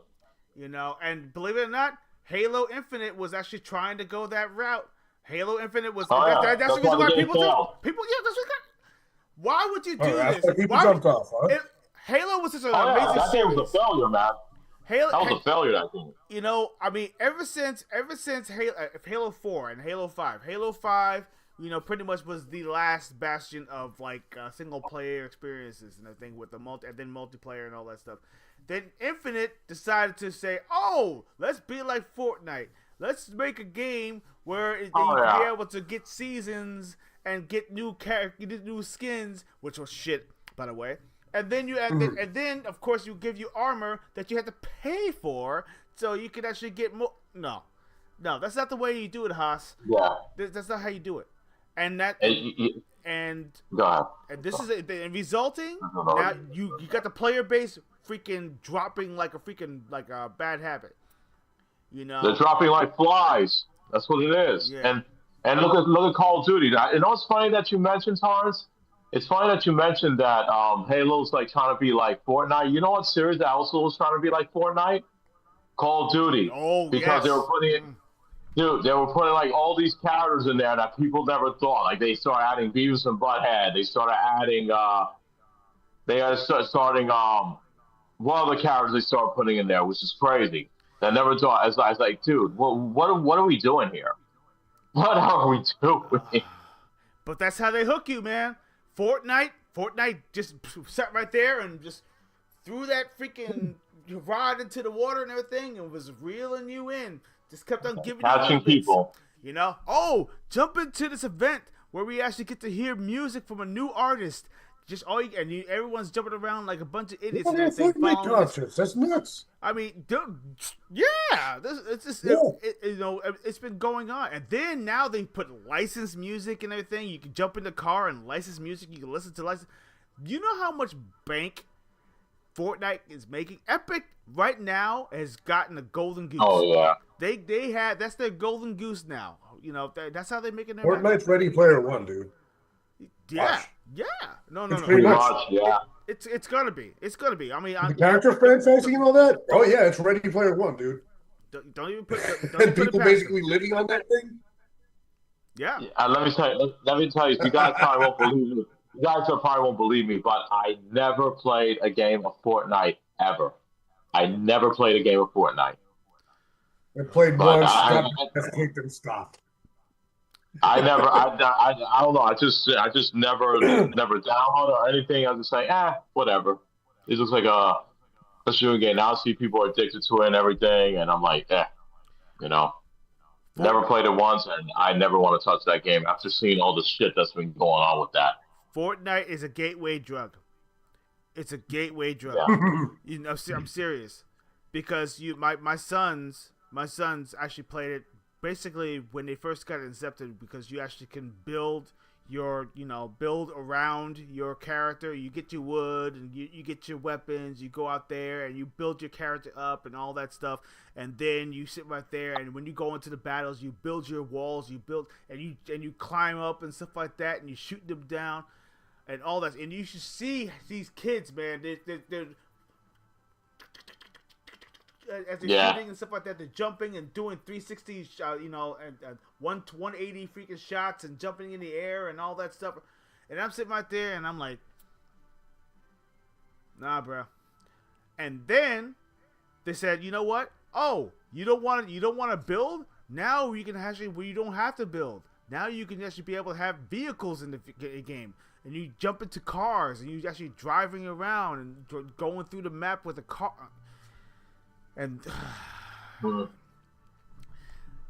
You know, and believe it or not, Halo Infinite was actually trying to go that route. Halo Infinite was That's the reason why people failed. that's what. Why would you do That's this? why people jumped off, huh? Halo was such an Oh, amazing that game series. was a failure, man. Halo, that was a failure, that game. You know, I mean, ever since Halo 4 and Halo 5, you know, pretty much was the last bastion of like single player experiences and everything with the multiplayer and all that stuff. Then Infinite decided to say, "Oh, let's be like Fortnite. Let's make a game where you can be able to get seasons and get new skins," which was shit, by the way. And then and then of course you give you armor that you have to pay for, so you can actually get more. No, that's not the way you do it, Haas. Yeah, that's not how you do it. And that and this is and resulting now you got the player base freaking dropping like a bad habit. You know, they're dropping like flies. That's what it is. Yeah. And look at Call of Duty. You know, it's funny that you mentioned, Torrance. It's funny that you mentioned that Halo's like trying to be like Fortnite. You know what series that also was trying to be like Fortnite? Call of Duty. Oh, because they were putting they were putting like all these characters in there that people never thought. Like they started adding Beavis and Butthead. They started adding one of the characters they started putting in there, which is crazy. I never thought. I was like, dude, what are we doing here? What are we doing? But that's how they hook you, man. Fortnite just sat right there and just threw that freaking rod into the water and everything and was reeling you in. Just kept on giving catching you people. You know? Oh, jump into this event where we actually get to hear music from a new artist. Just everyone's jumping around like a bunch of idiots and everything. That's nuts. I mean, yeah, it's been going on, and then now they put licensed music and everything. You can jump in the car and license music. You can listen to license. You know how much bank Fortnite is making? Epic right now has gotten a golden goose. Oh yeah, that's their golden goose now. You know, that's how they're making their Fortnite's Ready Player One, dude. Yeah, Watch. yeah. No. Pretty much. Yeah. It's gonna be. I mean, the character fantasy and all that. Oh yeah, it's Ready Player One, dude. Don't even put. And people basically living on that thing. Yeah. Let me tell you. You guys probably won't believe me. You guys probably won't believe me, but I never played a game of Fortnite ever. I never played a game of Fortnite. I played once. Got kicked and stopped. I don't know. I just never download or anything. I was just like, whatever. It's just like a shooting game. Now I see people are addicted to it and everything, and I'm like, you know. Never played it once, and I never want to touch that game after seeing all the shit that's been going on with that. Fortnite is a gateway drug. It's a gateway drug. Yeah. You know, I'm serious, because my sons actually played it. Basically, when they first got incepted, because you actually can build around your character. You get your wood and you get your weapons. You go out there and you build your character up and all that stuff. And then you sit right there, and when you go into the battles, you build your walls. You build and you climb up and stuff like that, and you shoot them down and all that. And you should see these kids, man. They're as they're shooting and stuff like that, they're jumping and doing 360, and 180 freaking shots and jumping in the air and all that stuff. And I'm sitting right there and I'm like, nah, bro. And then they said, you know what? Oh, you don't want to build? Now you can actually, you don't have to build. Now you can actually be able to have vehicles in the game. And you jump into cars and you actually driving around and going through the map with a car. And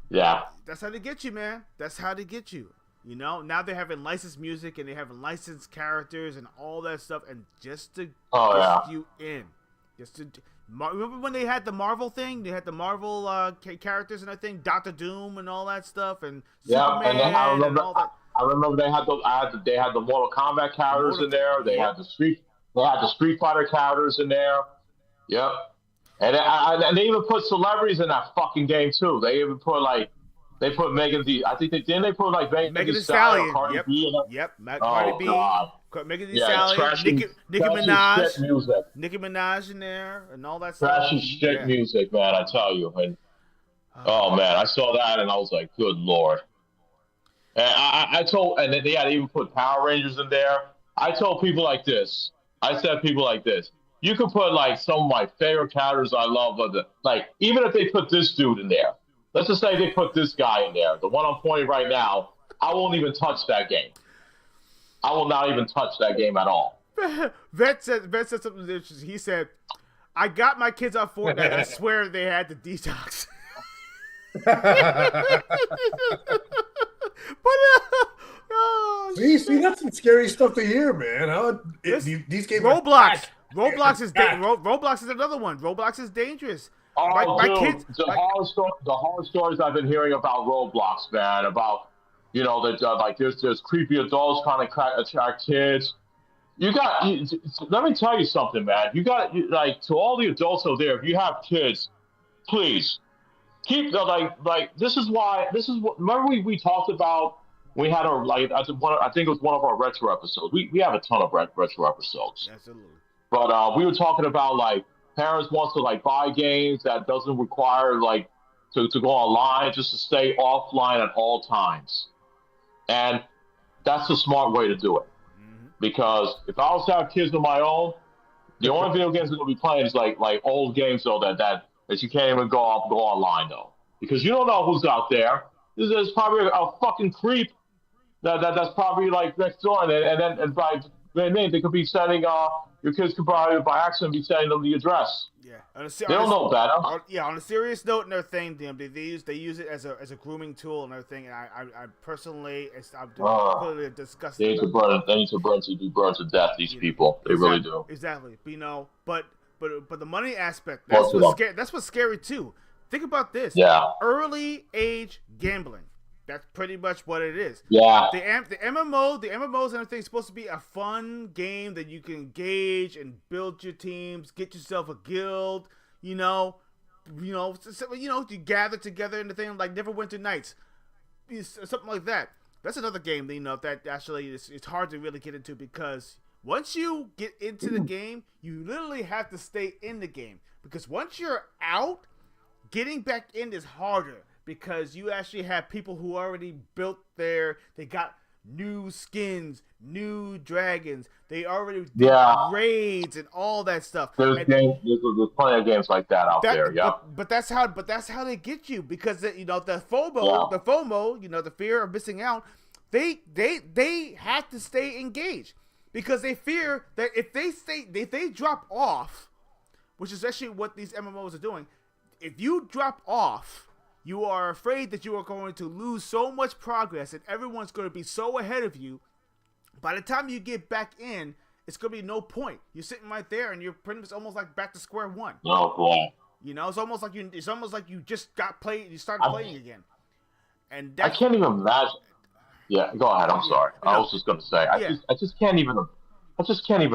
yeah, that's how they get you, man. That's how they get you. You know, now they're having licensed music and they having licensed characters and all that stuff, and just to get you in, remember when they had the Marvel thing? They had the Marvel characters and everything, Doctor Doom and all that stuff, and Superman and then I remember, and all that. I remember they had the Mortal Kombat characters in there. They had the Street Fighter characters in there. Yep. And they even put celebrities in that fucking game too. They even put Megan Thee. I think they put like Megan Thee Stallion, Cardi B. Cardi B, Megan Thee Stallion, Nicki Minaj, Nicki Minaj in there, and all that stuff. Trashy shit music, man. I tell you. And Oh man, I saw that and I was like, good lord. And I told, and they had even put Power Rangers in there. I told people like this. I said people like this. You could put like some of my favorite characters I love, but like even if they put this dude in there, let's just say they put this guy in there, the one I'm pointing right now, I won't even touch that game. I will not even touch that game at all. Vet said something interesting. He said, "I got my kids on Fortnite. I swear they had the detox." See, that's some scary stuff to hear, man. These games. Roblox is Roblox is another one. Roblox is dangerous. Oh, my kids. The horror stories I've been hearing about Roblox, man. About that like there's creepy adults trying to attract kids. Let me tell you something, man. Like to all the adults out there, if you have kids, please keep this is what remember we talked about. We had our I think it was one of our retro episodes. We have a ton of retro episodes. Absolutely. But we were talking about like parents want to like buy games that doesn't require like to go online, just to stay offline at all times. And that's the smart way to do it. Mm-hmm. Because if I was to have kids of my own, the only video games I'm gonna be playing is like old games though that you can't even go online though. Because you don't know who's out there. There's probably a fucking creep that's probably like next door, and by they could be sending your kids could probably by accident be sending them the address. Yeah, they don't know better. On a serious note and everything, they use it as a grooming tool and everything. And I personally, I'm completely disgusted. They need to be burned to death. These people, they really do. Exactly, but the money aspect, that's what's scary too. Think about this. Yeah. Early age gambling. That's pretty much what it is. Yeah. The MMOs and everything is supposed to be a fun game that you can engage and build your teams, get yourself a guild, you gather together in the thing like Neverwinter Nights, something like that. That's another game that actually it's hard to really get into because once you get into the game, you literally have to stay in the game because once you're out, getting back in is harder. Because you actually have people who already built they got new skins, new dragons. They already did raids and all that stuff. There's plenty of games like that out there. Yeah. But that's how they get you because the FOMO, the fear of missing out. They have to stay engaged because they fear that if they drop off, which is actually what these MMOs are doing. If you drop off, you are afraid that you are going to lose so much progress and everyone's going to be so ahead of you. By the time you get back in, it's going to be no point. You're sitting right there and you're pretty much almost like back to square one. Oh, boy. It's almost like you just started playing again. And I can't even imagine. Yeah, go ahead. I'm sorry. I was just going to say, I just can't even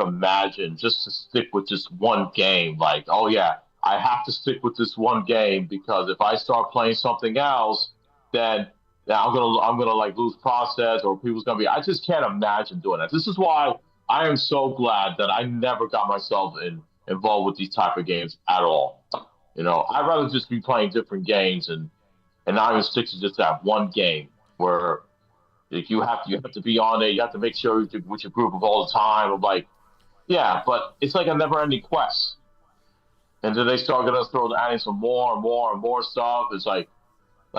imagine just to stick with just one game. Like, oh yeah, I have to stick with this one game because if I start playing something else, then I'm gonna like lose process or people's gonna be. I just can't imagine doing that. This is why I am so glad that I never got myself involved with these type of games at all. I'd rather just be playing different games and not even stick to just that one game where you have to be on it. You have to make sure you're with your group of all the time. I'm like, yeah, but it's like a never-ending quest. And then they start going to adding some more and more and more stuff. It's like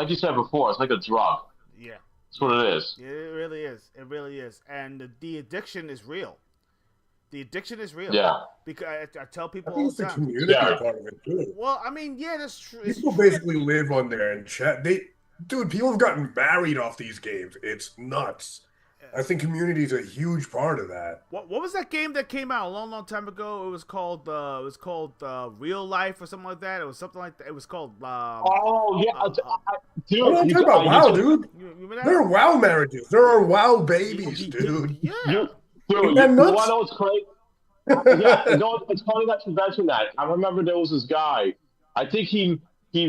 you said before, it's like a drug. Yeah. That's what it is. It really is. It really is. And the addiction is real. Yeah. Because I tell people I think all it's the the time. community part of it too. Well, I mean, yeah, that's true. People basically live on there and chat. People have gotten married off these games. It's nuts. I think community is a huge part of that. What was that game that came out a long, long time ago? It was called Real Life or something like that. It was something like that. It was called. Dude, I'm talking about WoW, dude. There are WoW marriages. There are WoW babies, dude. Yeah. Dude, you want to know what's crazy? It's funny that you mentioned that. I remember there was this guy. I think he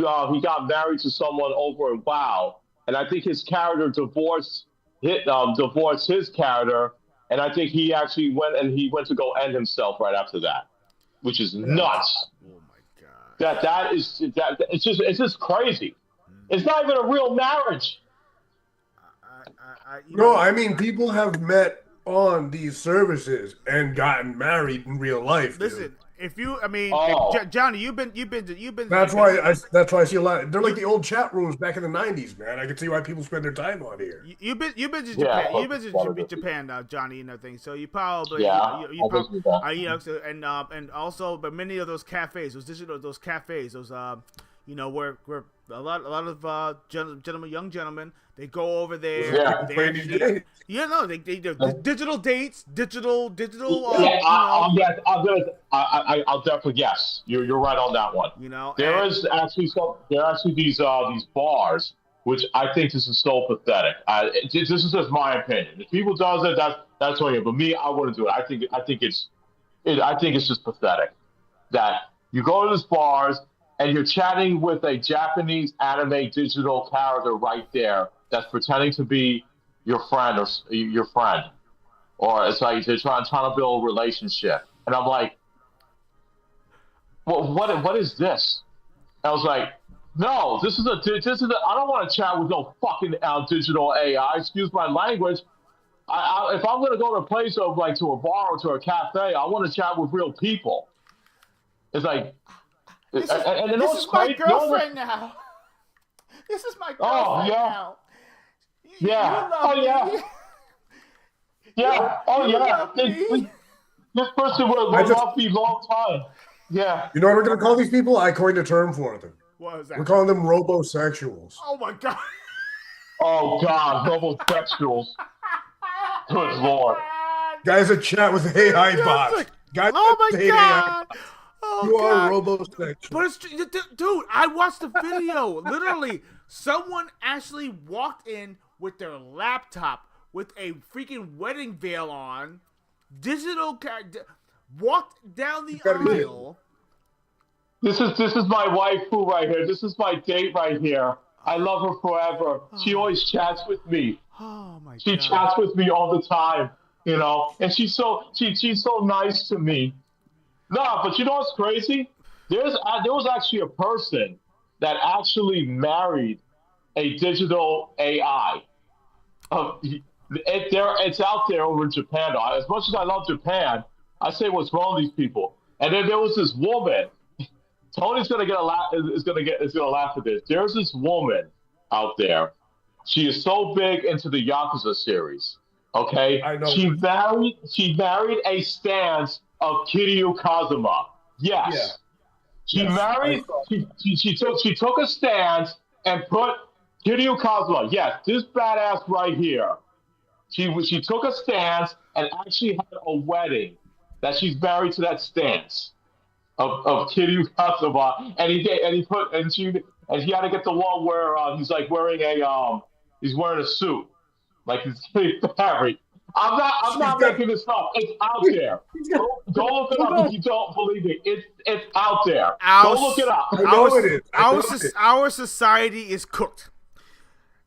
got married to someone over in WoW, and I think his character divorced his character, and I think he actually went to go end himself right after that, which is nuts. Oh my god. It's just crazy. It's not even a real marriage. No, I mean people have met on these services and gotten married in real life. Listen, dude. if you, I mean, Oh. Johnny, you've been. That's why I see a lot. They're like the old chat rooms back in the '90s, man. I can see why people spend their time on here. You've been to Yeah, Japan. You've been to Japan now, Johnny, and everything. So you probably Yeah, you I've been to that. you know, so, and also, but many of those cafes, those cafes, those you know, where a lot of gentlemen, young gentlemen, they go over there. Yeah. they actually, they do digital dates, digital. Yeah, I'll definitely yes. You're right on that one. You know, there are actually these bars, which I think this is so pathetic. This is just my opinion. If people does it, that's on you. But me, I wouldn't do it. I think it's just pathetic that you go to these bars and you're chatting with a Japanese anime digital character right there that's pretending to be your friend or it's like they're trying to build a relationship. And I'm like, well, what is this? And I was like, no, this is a. I don't want to chat with no fucking digital AI. Excuse my language. If I'm gonna go to a place of like to a bar or to a cafe, I want to chat with real people. It's like, this is my girlfriend now. This is my girlfriend now. Yeah. Yeah. Oh yeah. This person will love me long time. Yeah. You know what we're gonna call these people? I coined a term for them. What is that? We're calling them robosexuals. Oh my god. Oh god, homosexuals. Good lord. Guys that chat with AI bots. Guys oh my god. Oh, you are robosexual. But it's dude, I watched the video. Literally, someone actually walked in with their laptop with a freaking wedding veil on, digital walked down the aisle. This is my waifu right here. This is my date right here. I love her forever. She always chats with me. Oh my god. She chats with me all the time, you know, and she's so nice to me. No, but you know what's crazy? There was actually a person that actually married a digital AI. It's out there over in Japan. Though. As much as I love Japan, I say what's wrong with these people. And then there was this woman. Tony's gonna laugh at this. There's this woman out there. She is so big into the Yakuza series. Okay, I know. She married a stance of Kiryu Kazuma. Yes. Yeah. She took a stance and put Kiryu Kazuma. Yes, this badass right here. She took a stance and actually had a wedding that she's married to that stance of Kiryu Kazuma, and he had to get the one where he's like wearing a suit, like he's getting married. I'm not making this up. It's out there. Go look it up if you don't believe it. It's out there. Go look it up. Our society is cooked.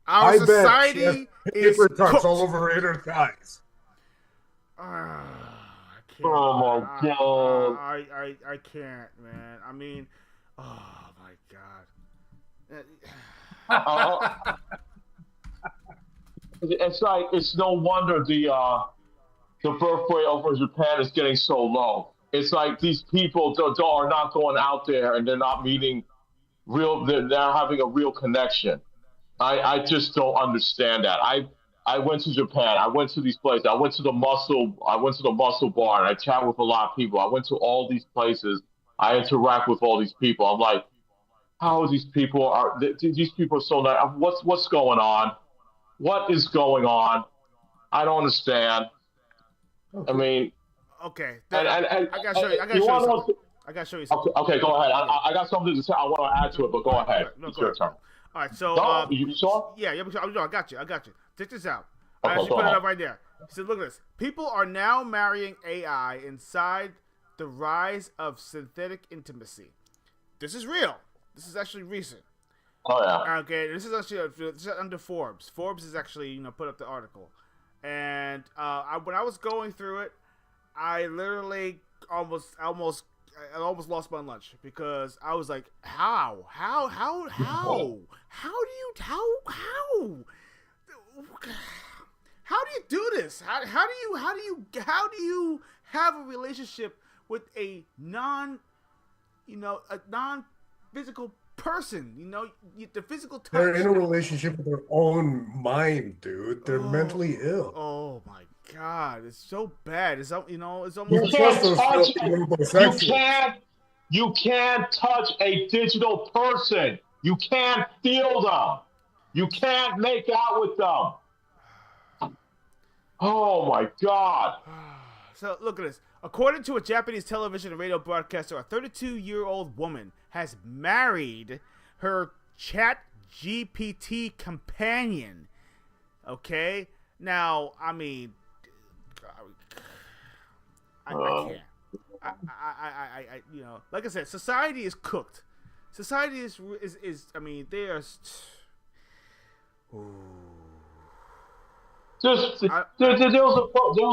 Our society is cooked. all over her inner thighs. Oh my god! I can't, man. I mean, oh my god. It's like it's no wonder the birth rate over Japan is getting so low. It's like these people are not going out there and they're not meeting real. They're not having a real connection. I just don't understand that. I went to Japan. I went to these places. I went to the muscle bar and I chat with a lot of people. I went to all these places. I interact with all these people. I'm like, how are these people? These people are so nice. What's going on? What is going on? I don't understand. I mean, okay. I gotta show you. I gotta show you something. Okay, go ahead. I got something to say. I want to add to it, but go ahead. No, it's go your ahead. turn. All right, so you saw? Yeah, I got you. Check this out. Okay, I actually go put it ahead. up right there. He said, "Look at this. People are now marrying AI inside the rise of synthetic intimacy. This is real. This is actually recent. Oh yeah. Okay, this is under Forbes. Forbes is actually put up the article, and when I was going through it, I literally almost lost my lunch because I was like, how do How do you do this? How do you have a relationship with a non-physical person? The physical touch. They're in a relationship with their own mind, dude. They're mentally ill. Oh my God, it's so bad. It's almost. You can't touch a digital person. You can't feel them. You can't make out with them. Oh my God. So look at this. According to a Japanese television and radio broadcaster, a 32-year-old woman has married her Chat GPT companion. Okay? Now, I mean, I can't. Like I said, society is cooked. Society is I mean, they are. There was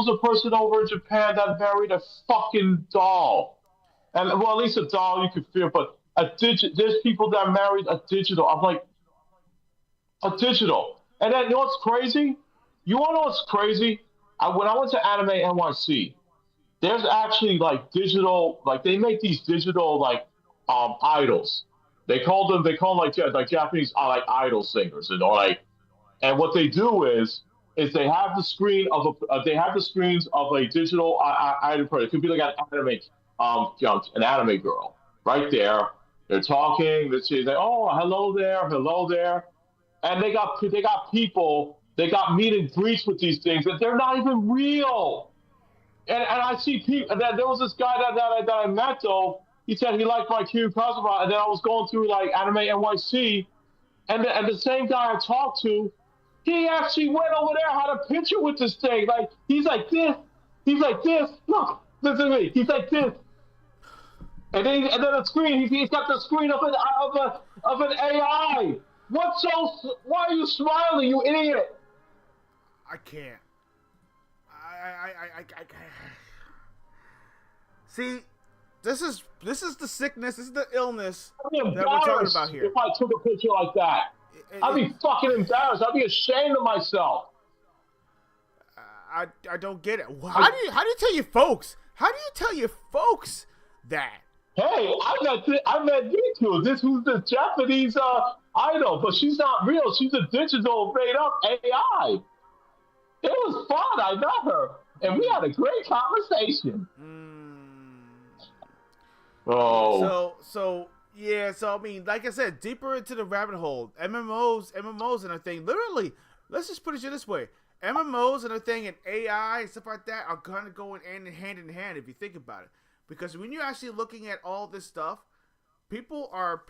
a person over in Japan that married a fucking doll, and well, at least a doll you could feel, but there's people that married a digital. I'm like, a digital, and then you know what's crazy? You wanna know what's crazy? When I went to Anime NYC, there's actually like digital, like they make these digital like idols. They call them like Japanese like idol singers, and what they do is they have the screens of a digital idol person. It could be like an anime girl right there. They're talking. They're saying, "Oh, hello there," and they got people. They got meet and greets with these things, and they're not even real. And I see people. And then there was this guy that I met though. He said he liked my Kiryu Kazuma, and then I was going through like Anime NYC, and the same guy I talked to, he actually went over there, had a picture with this thing. Like he's like this. Look, listen to me. He's like this. And then the screen. He's got the screen of an AI. Why are you smiling, you idiot? I can't. I see. This is the sickness. This is the illness that we're talking about here. If I took a picture like that, I'd be fucking embarrassed. I'd be ashamed of myself. I don't get it. How do you tell your folks? How do you tell your folks that? Hey, I met Riku. Who's the Japanese idol, but she's not real. She's a digital made up AI. It was fun. I met her, and we had a great conversation. Oh. So I mean, like I said, deeper into the rabbit hole, MMOs and a thing. Literally, let's just put it this way: MMOs and a thing, and AI and stuff like that are gonna go hand in hand if you think about it. Because when you're actually looking at all this stuff, people are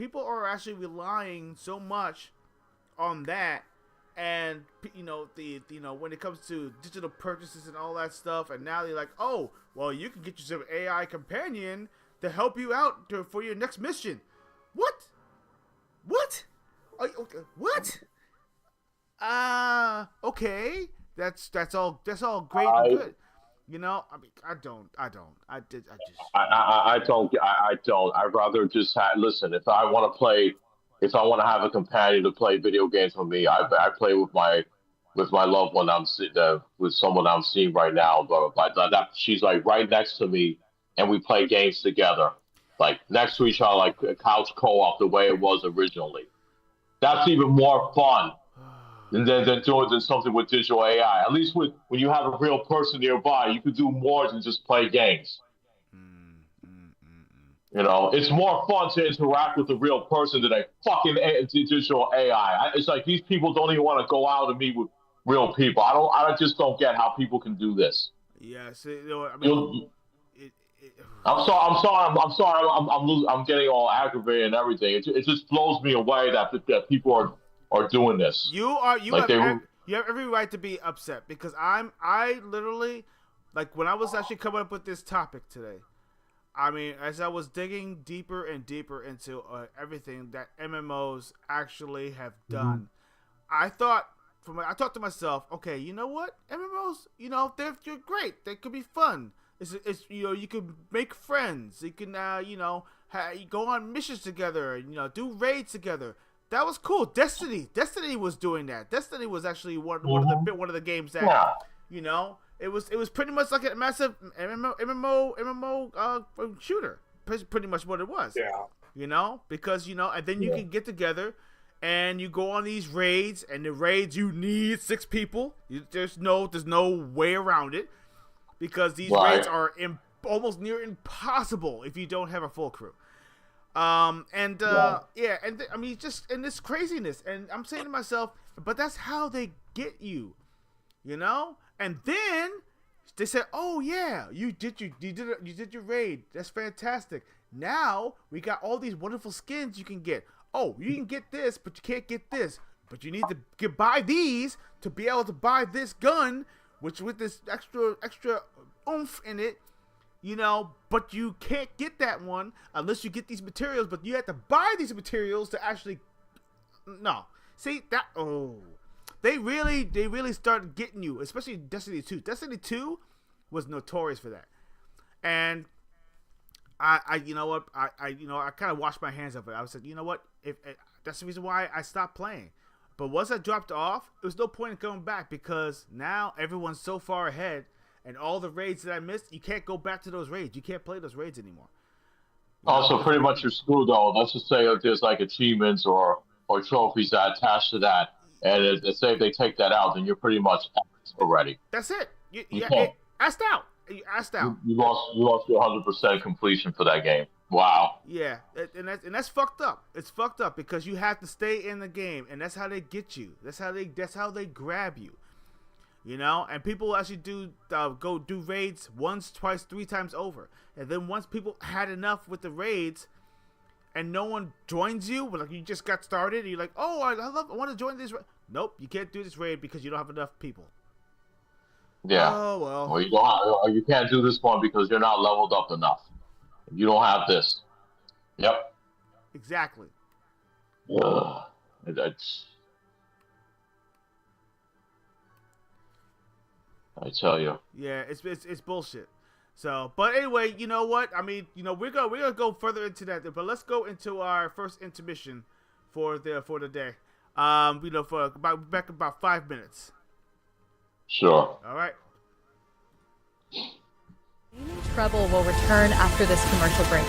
actually relying so much on that, and when it comes to digital purchases and all that stuff, and now they're like, oh, well, you can get yourself an AI companion to help you out for your next mission. What? What? What? Okay. That's all great and good. I mean, I don't. I'd rather just listen. If I want to have a companion to play video games with me, I play with my loved one. With someone I'm seeing right now, but she's like right next to me, and we play games together, like next to each other, like a couch co-op, the way it was originally. That's even more fun than doing something with digital AI. At least when you have a real person nearby, you can do more than just play games. It's more fun to interact with a real person than a fucking digital AI. It's like these people don't even want to go out and meet with real people. I just don't get how people can do this. Yes, I mean, I'm sorry. I'm getting all aggravated and everything. It just blows me away that people are doing this. You have every right to be upset, because I literally, like, when I was actually coming up with this topic today, I mean, as I was digging deeper and deeper into everything that MMOs actually have done, I thought to myself, okay, you know what? MMOs, they're great. They could be fun. It's you can make friends. You can you go on missions together. Do raids together. That was cool. Destiny was doing that. Destiny was actually one of the games that you know, it was pretty much like a massive MMO shooter. Pretty much what it was. Yeah. You know, because you know, and then you can get together and you go on these raids, and the raids you need 6 people. There's no way around it, because these raids are almost near impossible if you don't have a full crew. I mean, just in this craziness, and I'm saying to myself, but that's how they get you, you know. And then they said, "Oh yeah, you did your raid. That's fantastic. Now we got all these wonderful skins you can get. Oh, you can get this, but you can't get this. But you need to buy these to be able to buy this gun, which with this extra oomph in it." You know, but you can't get that one unless you get these materials, but you have to buy these materials to actually... No. See, that... Oh. They really started getting you, especially Destiny 2. Destiny 2 was notorious for that. And I you know what? I kind of washed my hands of it. I was like, you know what? That's the reason why I stopped playing. But once I dropped off, there was no point in going back, because now everyone's so far ahead. And all the raids that I missed, you can't go back to those raids. You can't play those raids anymore. Also, pretty much you're screwed, though. Let's just say if there's like achievements or trophies that attach to that, and say if they take that out, then you're pretty much out already. That's it. You asked out. You asked out. You lost your 100% completion for that game. Wow. Yeah, and that's fucked up. It's fucked up because you have to stay in the game, and that's how they get you. That's how they grab you. You know, and people actually go do raids once, twice, 3 times over. And then once people had enough with the raids and no one joins you, like you just got started, and you're like, oh, I want to join this raid. Nope, you can't do this raid because you don't have enough people. Yeah. Oh, well. Or you can't do this one because you're not leveled up enough. You don't have this. Yep. Exactly. I tell you. Yeah, it's bullshit. So, but anyway, you know what? I mean, you know, we're gonna go further into that, but let's go into our first intermission for the day. You know, for about 5 minutes. Sure. All right. Trouble will return after this commercial break.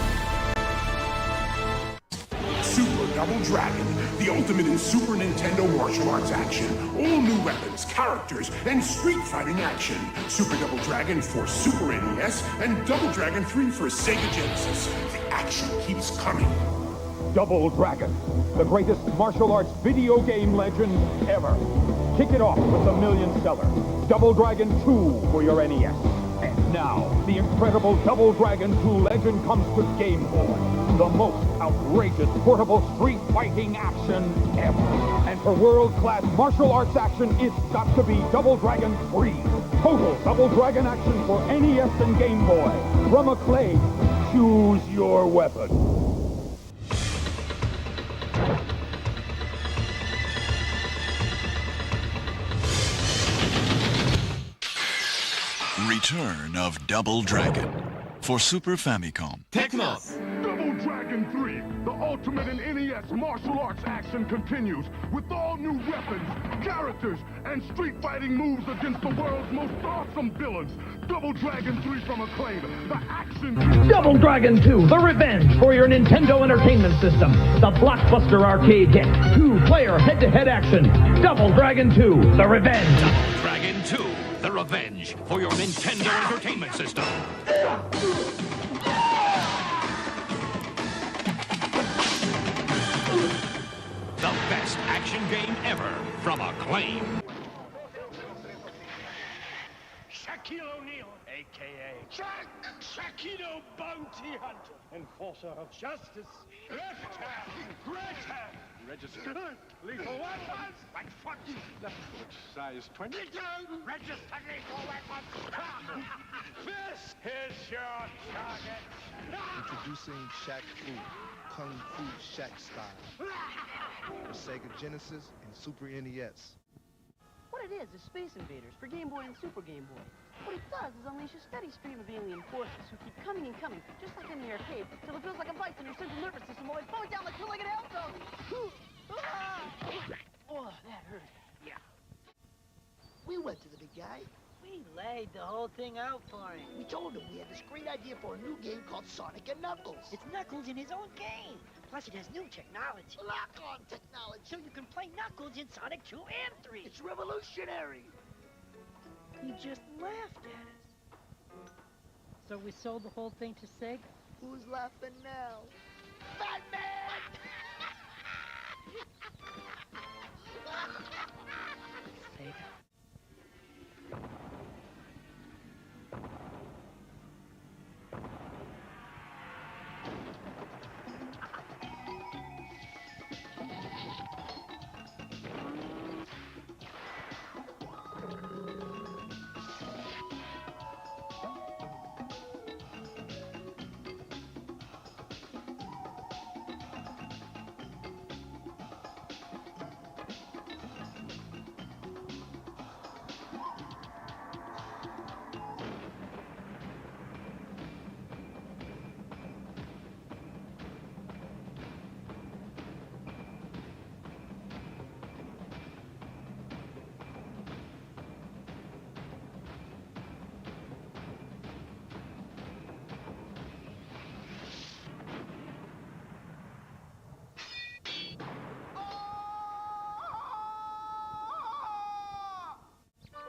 Super Double Dragon, the ultimate in Super Nintendo martial arts action. All new weapons, characters, and street fighting action. Super Double Dragon for Super NES and Double Dragon 3 for Sega Genesis. The action keeps coming. Double Dragon, the greatest martial arts video game legend ever. Kick it off with the million-seller Double Dragon 2 for your NES. And now, the incredible Double Dragon 2 Legend comes to Game Boy. The most outrageous portable street fighting action ever. And for world-class martial arts action, it's got to be Double Dragon 3. Total Double Dragon action for NES and Game Boy. From Acclaim, choose your weapon. Return of Double Dragon for Super Famicom. Technos! Double Dragon 3, the ultimate in NES martial arts action continues with all new weapons, characters, and street fighting moves against the world's most awesome villains. Double Dragon 3 from Acclaim, the action... Double Dragon 2, the revenge for your Nintendo Entertainment System. The blockbuster arcade hit. 2-player head-to-head action. Double Dragon 2, the revenge. Double Dragon 2. The revenge for your Nintendo Entertainment System. The best action game ever from Acclaim. Shaquille O'Neal, a.k.a. Shaquito Bounty Hunter, enforcer of justice. Left hand, right hand, register, lethal weapons, right foot, left foot, size 20. Register lethal weapons. This is your target. Introducing Shaq Fu, Kung Fu Shaq style. For Sega Genesis and Super NES. What it is Space Invaders for Game Boy and Super Game Boy. What it does is unleash a steady stream of alien forces who keep coming and coming, just like in the arcade, till it feels like a vice in your central nervous system while they fall down like two-legged hailstones. Oh, that hurt. Yeah. We went to the big guy. We laid the whole thing out for him. We told him we had this great idea for a new game called Sonic and Knuckles. It's Knuckles in his own game. Plus, it has new technology. Lock-on technology. So you can play Knuckles in Sonic 2 and 3. It's revolutionary. He just laughed at us. So we sold the whole thing to Sega? Who's laughing now? Batman! Sega.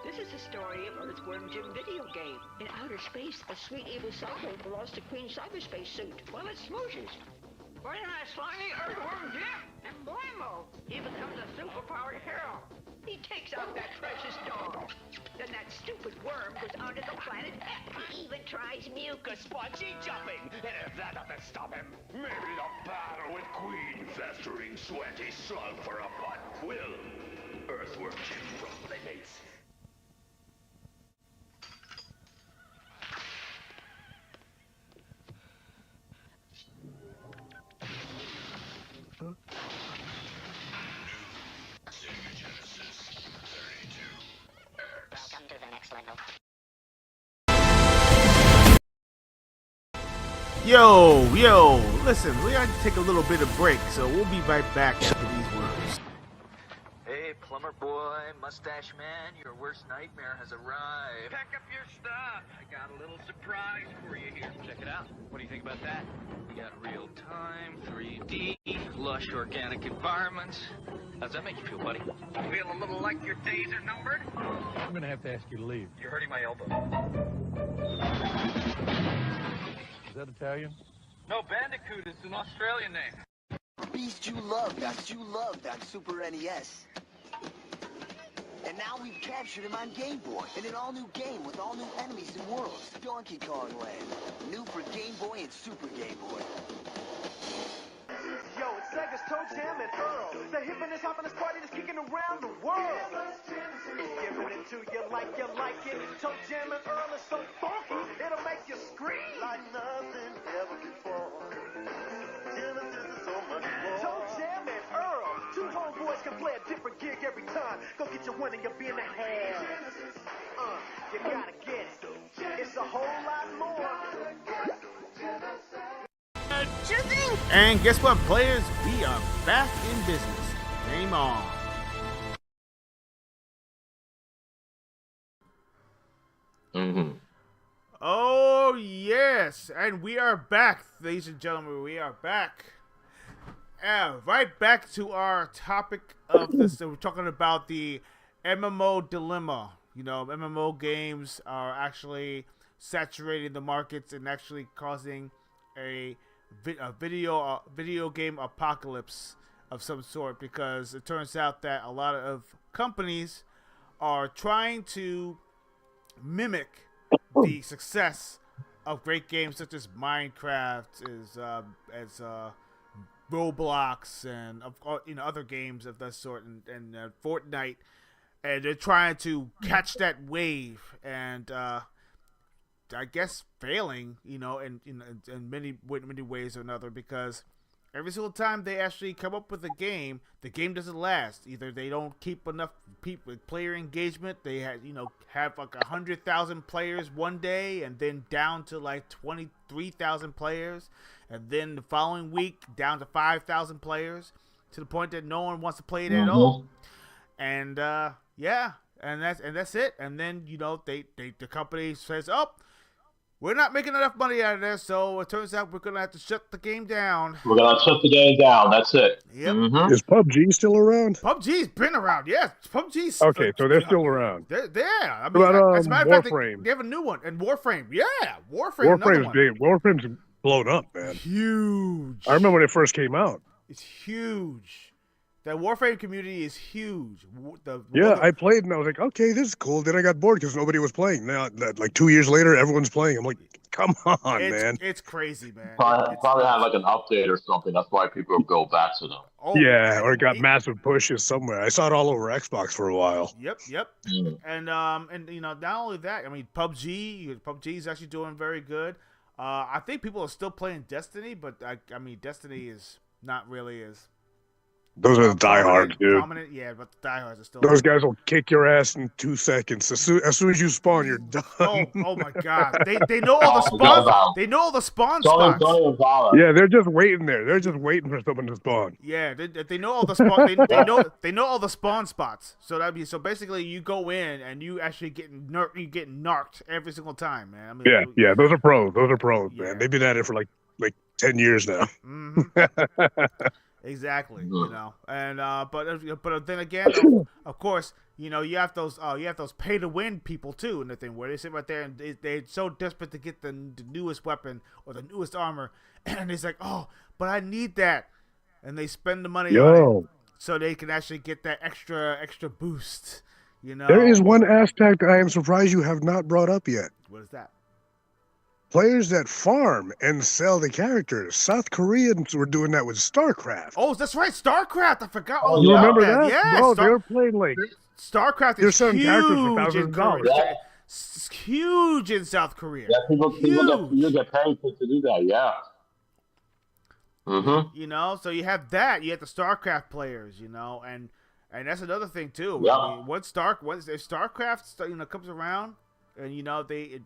This is the story of Earthworm Jim video game. In outer space, a sweet evil cyborg belongs to Queen Cyberspace suit while it smooshes. When I slimy Earthworm Jim, and blammo, he becomes a superpowered hero. He takes out that precious dog. Then that stupid worm goes onto the planet X. He even tries mucus spongy jumping. And if that doesn't stop him, maybe the battle with Queen festering sweaty slug for a butt will. Earthworm Jim from Playmates. Welcome to the next level. Yo, listen, we gotta take a little bit of break, so we'll be right back after these words. Hey, plumber boy, mustache man, your worst nightmare has arrived. Pack up your stuff. I got a little surprise for you here. Check it out. What do you think about that? We got real-time, 3D, lush organic environments. How's that make you feel, buddy? Feel a little like your days are numbered? I'm gonna have to ask you to leave. You're hurting my elbow. Is that Italian? No, Bandicoot is an Australian name. Beast you loved on Super NES. And now we've captured him on Game Boy in an all-new game with all new enemies and worlds. Donkey Kong Land. New for Game Boy and Super Game Boy. Yo, it's Sega's Toe Jam and Earl. The hippiness, hoppiness party that's kicking around the world. It's giving it to you like it. Toe Jam and Earl is so funky, it'll make you scream like nothing ever before. Genesis is so much more. Toe Jam and Earl, two homeboys can play a different gig every time. Go get your one and you'll be in the hell. You gotta get it. It's a whole lot more. And guess what, players? We are back in business. Game on. Oh, yes. And we are back, ladies and gentlemen. We are back. Right back to our topic of this. We're talking about the MMO dilemma. You know, MMO games are actually saturating the markets and actually causing a video game apocalypse of some sort, because it turns out that a lot of companies are trying to mimic the success of great games such as Minecraft, as Roblox, and other games of that sort, and Fortnite, and they're trying to catch that wave, and I guess failing, in many ways or another, because every single time they actually come up with a game, the game doesn't last. Either they don't keep enough player engagement. They have like 100,000 players one day, and then down to like 23,000 players, and then the following week down to 5,000 players, to the point that no one wants to play it at all. And yeah, and that's it. And then the company says, "Oh, we're not making enough money out of this, so it turns out we're gonna have to shut the game down." We're gonna shut the game down. That's it. Yep. Is PUBG still around? PUBG's been around. Yes, PUBG's okay. So they're still around. They're there. I mean, as a matter of fact, they have a new one. And Warframe, yeah, Warframe's big. Warframe's blown up, man. Huge. I remember when it first came out. It's huge. The Warframe community is huge. I played and I was like, okay, this is cool. Then I got bored because nobody was playing. Now, like 2 years later, everyone's playing. I'm like, come on, man. It's crazy, man. Probably had like an update or something. That's why people go back to them. Oh, yeah, or it got massive pushes somewhere. I saw it all over Xbox for a while. Yep. And not only that, I mean, PUBG is actually doing very good. I think people are still playing Destiny, but I mean, Destiny is not really as. Those are the diehards, dude. Prominent, yeah, but the diehards are still. Those guys will kick your ass in 2 seconds. As soon as you spawn, you're done. Oh my god! They know all the spawns. They know all the spawn spots. Yeah, they're just waiting there. They're just waiting for someone to spawn. Yeah, they know all the spawn. they know all the spawn spots. So basically you go in and you actually get narked every single time, man. I mean, yeah. Those are pros. Man. They've been at it for like 10 years now. Mm-hmm. Exactly, and but then again, of course, you have those pay to win people too, and the thing where they sit right there and they're so desperate to get the newest weapon or the newest armor, and it's like, oh, but I need that, and they spend the money on it so they can actually get that extra boost. There is one aspect I am surprised you have not brought up yet. What is that? Players that farm and sell the characters. South Koreans were doing that with StarCraft. Oh, that's right, StarCraft. I forgot. You remember that? Yeah, bro, they were playing like StarCraft they're is selling characters for thousands of dollars. It's huge in South Korea. Yeah, people get paid to do that. Yeah. Mm-hmm. So you have that. You have the StarCraft players. And that's another thing too. Yeah. I mean, if StarCraft comes around, and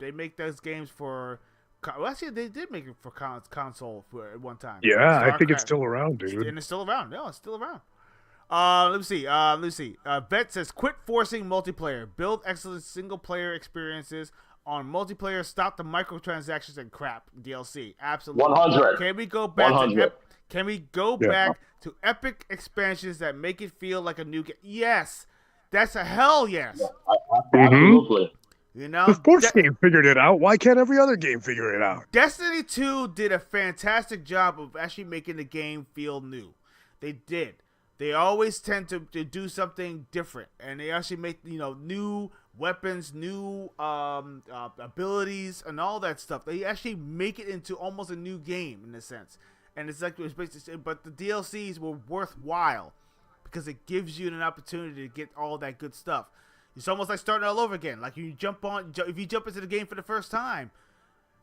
they make those games for. Well, actually, they did make it for console at one time. Yeah, I think it's still around, dude. And it's still around. No, it's still around. Let me see. Vet says, quit forcing multiplayer. Build excellent single-player experiences on multiplayer. Stop the microtransactions and crap. DLC. Absolutely. 100. Can we go back 100. Can we go back to epic expansions that make it feel like a new game? Yes. That's a hell yes. Absolutely. The sports game figured it out. Why can't every other game figure it out? Destiny 2 did a fantastic job of actually making the game feel new. They did. They always tend to do something different, and they actually make new weapons, new abilities, and all that stuff. They actually make it into almost a new game in a sense. And it's like but the DLCs were worthwhile because it gives you an opportunity to get all that good stuff. It's almost like starting all over again. Like if you jump into the game for the first time,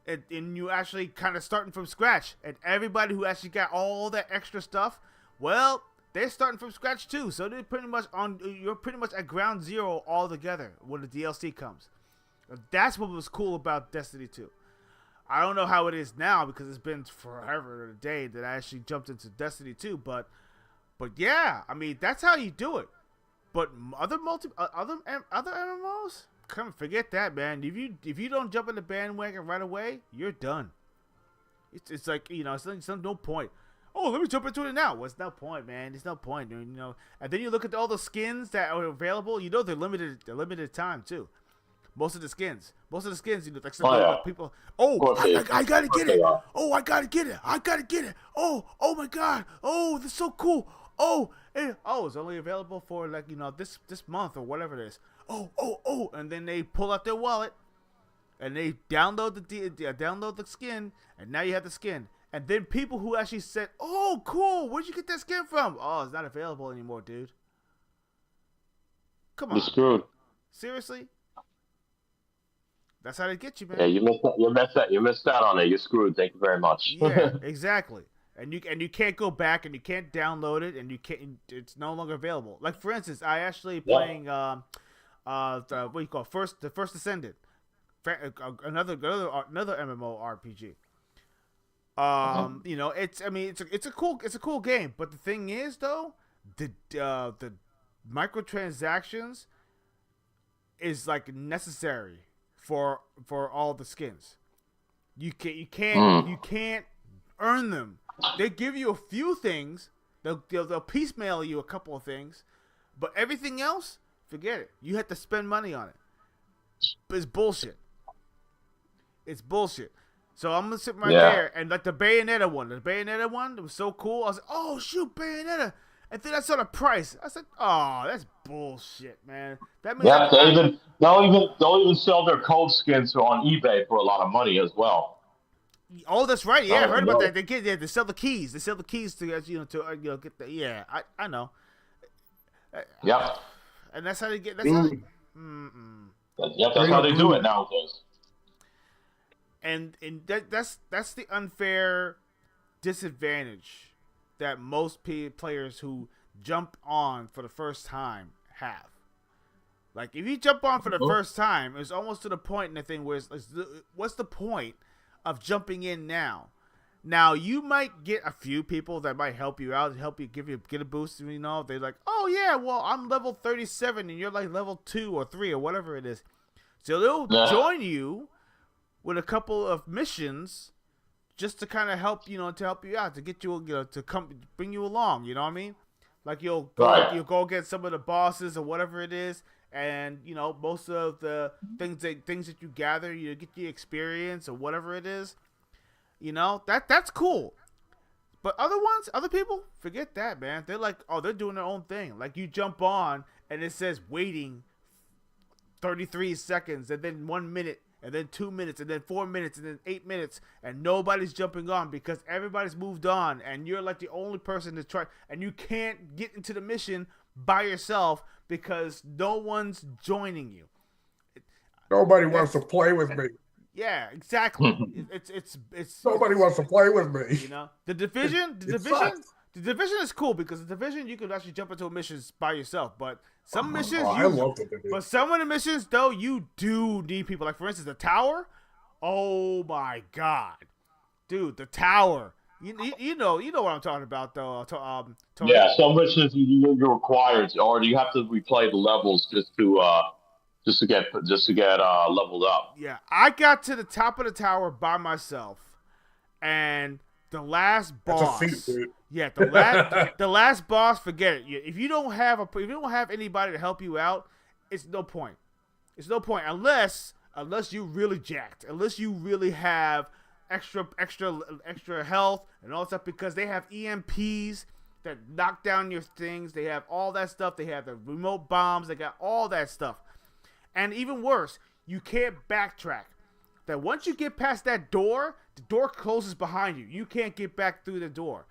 and you actually kind of starting from scratch, and everybody who actually got all that extra stuff, well, they're starting from scratch too. So you're pretty much at ground zero all together when the DLC comes. That's what was cool about Destiny 2. I don't know how it is now because it's been forever a day that I actually jumped into Destiny 2, but yeah, I mean that's how you do it. But other MMOs, forget that, man. If you don't jump in the bandwagon right away, you're done. It's like it's no point. Oh, let me jump into it now. What's no point, man? There's no point, dude, And then you look at all the skins that are available. They're limited time too. Most of the skins, like people. Oh, I gotta get it. Oh, I gotta get it. Oh my god. Oh, this is so cool. Oh, it's only available for this month or whatever it is. Oh, and then they pull out their wallet and they download the skin, and now you have the skin. And then people who actually said, "Oh, cool, where'd you get that skin from?" Oh, it's not available anymore, dude. Come on, you're screwed. Seriously? That's how they get you, man. Yeah, you missed out on it. You're screwed. Thank you very much. Yeah, exactly. And you can't go back and you can't download it and it's no longer available. Like for instance, I actually playing what do you call it? the First Descendant, another MMO RPG. You know, it's a cool game. But the thing is, though, the microtransactions is like necessary for all the skins. You can't earn them. They give you a few things. They'll piecemeal you a couple of things, but everything else, forget it. You have to spend money on it. It's bullshit. It's bullshit. So I'm gonna sit right there and like the Bayonetta one. The Bayonetta one, it was so cool. I was like, oh shoot, Bayonetta. And then I saw the price. I said, oh, that's bullshit, man. That means they'll even sell their code skins on eBay for a lot of money as well. Oh, that's right. Yeah, I heard about that. They sell the keys. They sell the keys to get the. Yeah, I know. Yep. And that's how they get. That's how they do it nowadays. And that's the unfair disadvantage that most players who jump on for the first time have. Like if you jump on for the first time, it's almost to the point in the thing where what's the point of jumping in now? Now you might get a few people that might help you out, get a boost. You know, they're like, oh yeah, well I'm level 37 and you're like level 2 or 3 or whatever it is. So they'll join you with a couple of missions just to kind of help you out, to get you, to come bring you along. You know what I mean? Like you'll go get some of the bosses or whatever it is. And most of the things that you gather, you get the experience or whatever it is, that's cool. But other people, forget that, man. They're like, oh, they're doing their own thing. Like you jump on and it says waiting 33 seconds, and then 1 minute, and then 2 minutes, and then 4 minutes, and then 8 minutes, and nobody's jumping on because everybody's moved on, and you're like the only person to try, and you can't get into the mission by yourself because no one's joining you. Nobody wants to play with me. Yeah, exactly. it's nobody wants to play with me. The division is cool because the division you can actually jump into a mission by yourself, but some missions I love the division. But some of the missions though you do need people. Like for instance, the tower. Oh my god, dude, the tower. You know what I'm talking about though. Tony. Yeah, some missions you're required, or you have to replay the levels just to get leveled up. Yeah, I got to the top of the tower by myself, and the last boss. That's a feat, dude. Yeah, the last boss. Forget it. If you don't have anybody to help you out, it's no point. It's no point unless you really jacked, unless you really have extra health and all that stuff, because they have EMPs that knock down your things. They have all that stuff. They have the remote bombs. They got all that stuff. And even worse, you can't backtrack. That once you get past that door, the door closes behind you. You can't get back through the door.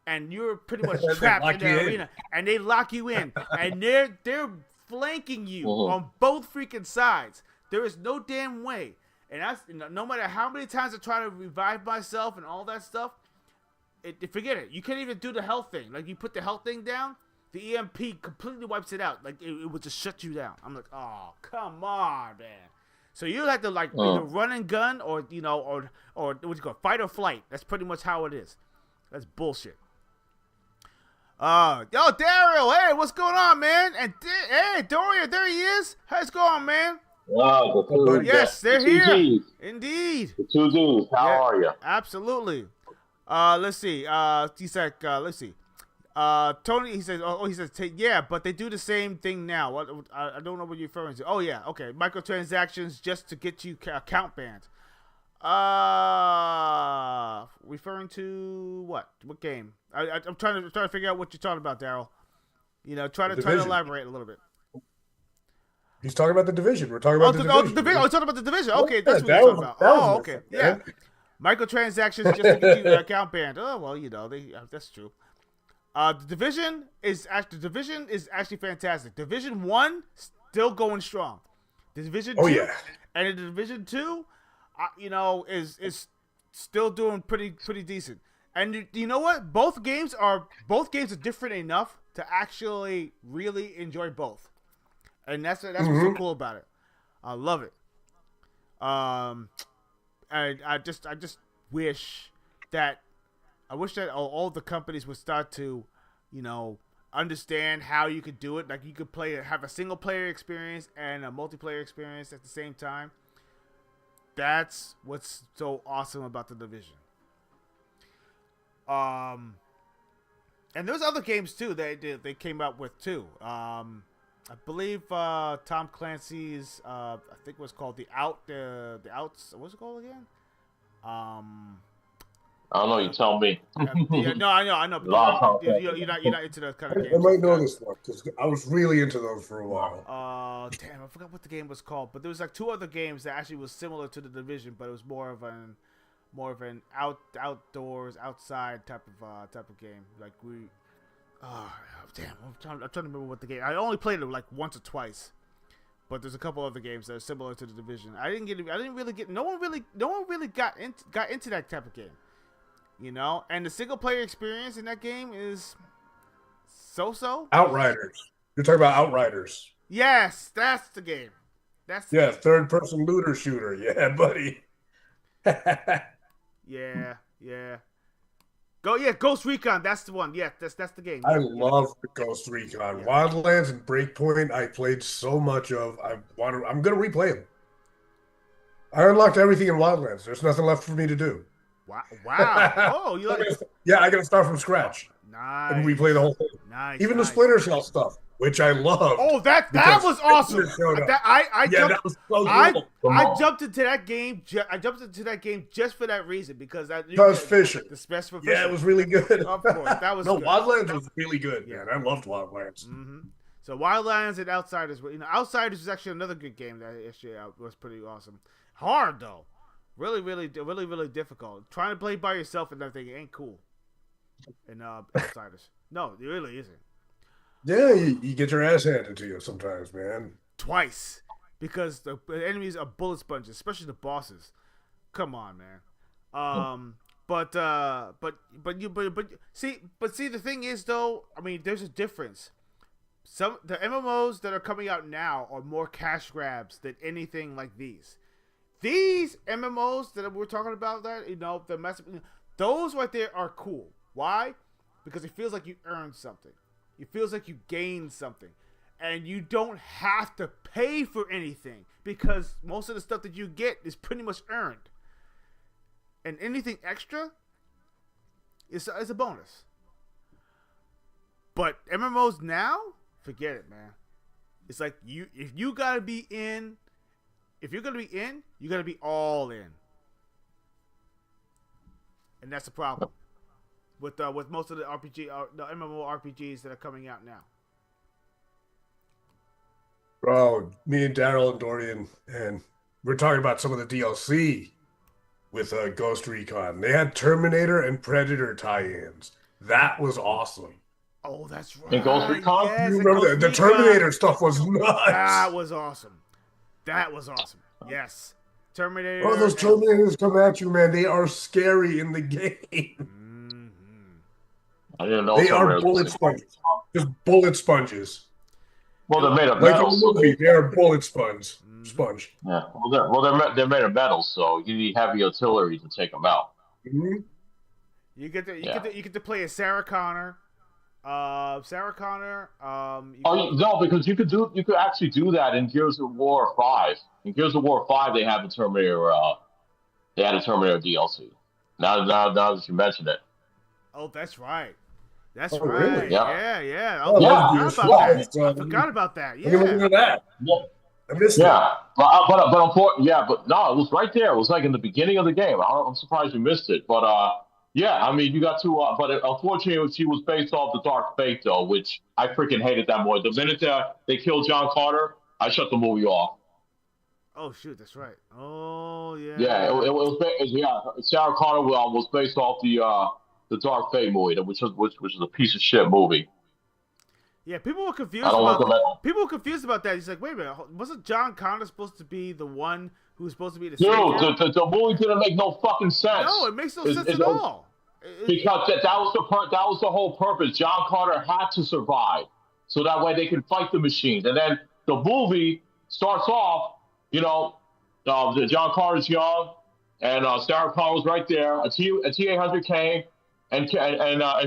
And you're pretty much trapped in that arena. And they lock you in. And they're flanking you on both freaking sides. There is no damn way. And that's no matter how many times I try to revive myself and all that stuff, forget it. You can't even do the health thing. Like you put the health thing down, the EMP completely wipes it out. Like it would just shut you down. I'm like, oh, come on, man. So you have to either run and gun or what you call fight or flight. That's pretty much how it is. That's bullshit. Yo, Daryl, hey, what's going on, man? And hey, Doria, there he is. How's it going, man? Wow, yes, they're here. Gs. Indeed. The two dudes. How are you? Absolutely. Let's see. He said, let's see. Tony, he says, yeah, but they do the same thing now. I don't know what you're referring to. Oh, yeah, okay. Microtransactions just to get you account banned. Referring to what? What game? I'm trying to figure out what you're talking about, Daryl. Try to elaborate a little bit. He's talking about the division. We're talking about the division. Oh, talking about the division. Okay, that's what you're talking about. Oh, okay, yeah. Microtransactions just to get you account banned. Oh, well, that's true. The division is actually fantastic. Division 1 still going strong. The Division 2, and the Division 2, is still doing pretty decent. And you know what? Both games are different enough to actually really enjoy both. And that's what's so cool about it. I love it. And I just wish that I wish that all the companies would start to, understand how you could do it. Like you could have a single player experience and a multiplayer experience at the same time. That's what's so awesome about the Division. And there's other games too they came out with too. I believe Tom Clancy's I think it was called the Outs. What's it called again? I don't know. You tell me. No, I know. But you're not into those kind of games. I might know this one because I was really into those for a while. Damn, I forgot what the game was called. But there was like 2 other games that actually was similar to the Division, but it was more of an outdoors, outside type of game. Like damn, I'm trying to remember what the game. I only played it like once or twice. But there's a couple other games that are similar to the Division. I didn't really get. No one really got into that type of game. And the single player experience in that game is so. Outriders. You're talking about Outriders. Yes, that's the game. Third person looter shooter. Yeah, buddy. yeah. Ghost Recon. That's the one. Yeah, that's the game. I love Ghost Recon. Yeah. Wildlands and Breakpoint. I played so much of. I'm gonna replay them. I unlocked everything in Wildlands. There's nothing left for me to do. Wow. Oh, you like? Yeah, I gotta start from scratch. Nice. And replay the whole thing. Nice. Even the Splinter Cell stuff, which I love. Oh, that was awesome. That was so cool. I jumped into that game. I jumped into that game just for that reason because Fisher. The special for Fisher. Yeah, it was really good. Of course, that was good. Wildlands was really good, man. I loved Wildlands. Mm-hmm. So Wildlands and Outsiders, Outsiders was actually another good game that actually was pretty awesome. Hard though. Really, really, really, really difficult. Trying to play by yourself and everything ain't cool. In Outsiders. No, it really isn't. Yeah, you get your ass handed to you sometimes, man. Twice. Because the enemies are bullet sponges, especially the bosses. Come on, man. But see, the thing is though, I mean, there's a difference. The MMOs that are coming out now are more cash grabs than anything like these. These MMOs that we're talking about, those right there are cool. Why? Because it feels like you earned something. It feels like you gained something. And you don't have to pay for anything because most of the stuff that you get is pretty much earned. And anything extra is a bonus. But MMOs now, forget it, man. It's like if you're gonna be in, you gotta be all in. And that's the problem with most of the the MMO RPGs that are coming out now. Bro, me and Daryl and Dorian, and we're talking about some of the DLC with Ghost Recon. They had Terminator and Predator tie-ins. That was awesome. Oh, that's right. In Ghost Recon? Yes, you remember the Terminator stuff was nuts. That was awesome. Yes. Terminator. Oh, those Terminators come at you, man. They are scary in the game. I didn't know they are bullet sponges. Just bullet sponges. Well, they're made of like metal. Like a movie, they are bullet sponge. Yeah. They're made of metal, so you need heavy artillery to take them out. Mm-hmm. You get to play as Sarah Connor. Sarah Connor. No, because you could actually do that in Gears of War 5. In Gears of War 5, they have the Terminator. They had a Terminator DLC. Now that you mention it. Oh, that's right. That's right. Really? Yeah. I forgot about that. Yeah. Look at that. I missed it. But unfortunately, but no, it was right there. It was like in the beginning of the game. I'm surprised you missed it. But yeah, I mean, you got to. But unfortunately, she was based off the Dark Fate, though, which I freaking hated that movie. The minute they killed John Carter, I shut the movie off. Oh shoot, that's right. Oh yeah. Yeah, it was. Sarah Connor was based off the Dark Fate movie, which is a piece of shit movie. Yeah, people were confused about that. He's like, wait a minute, wasn't John Connor supposed to be the one who was supposed to be the savior? Dude, the movie didn't make no fucking sense. No, it makes no sense at all. Because that was the whole purpose. John Carter had to survive, so that way they can fight the machines. And then the movie starts off, John Carter's young, and Sarah Connor was right there. A T-800 came and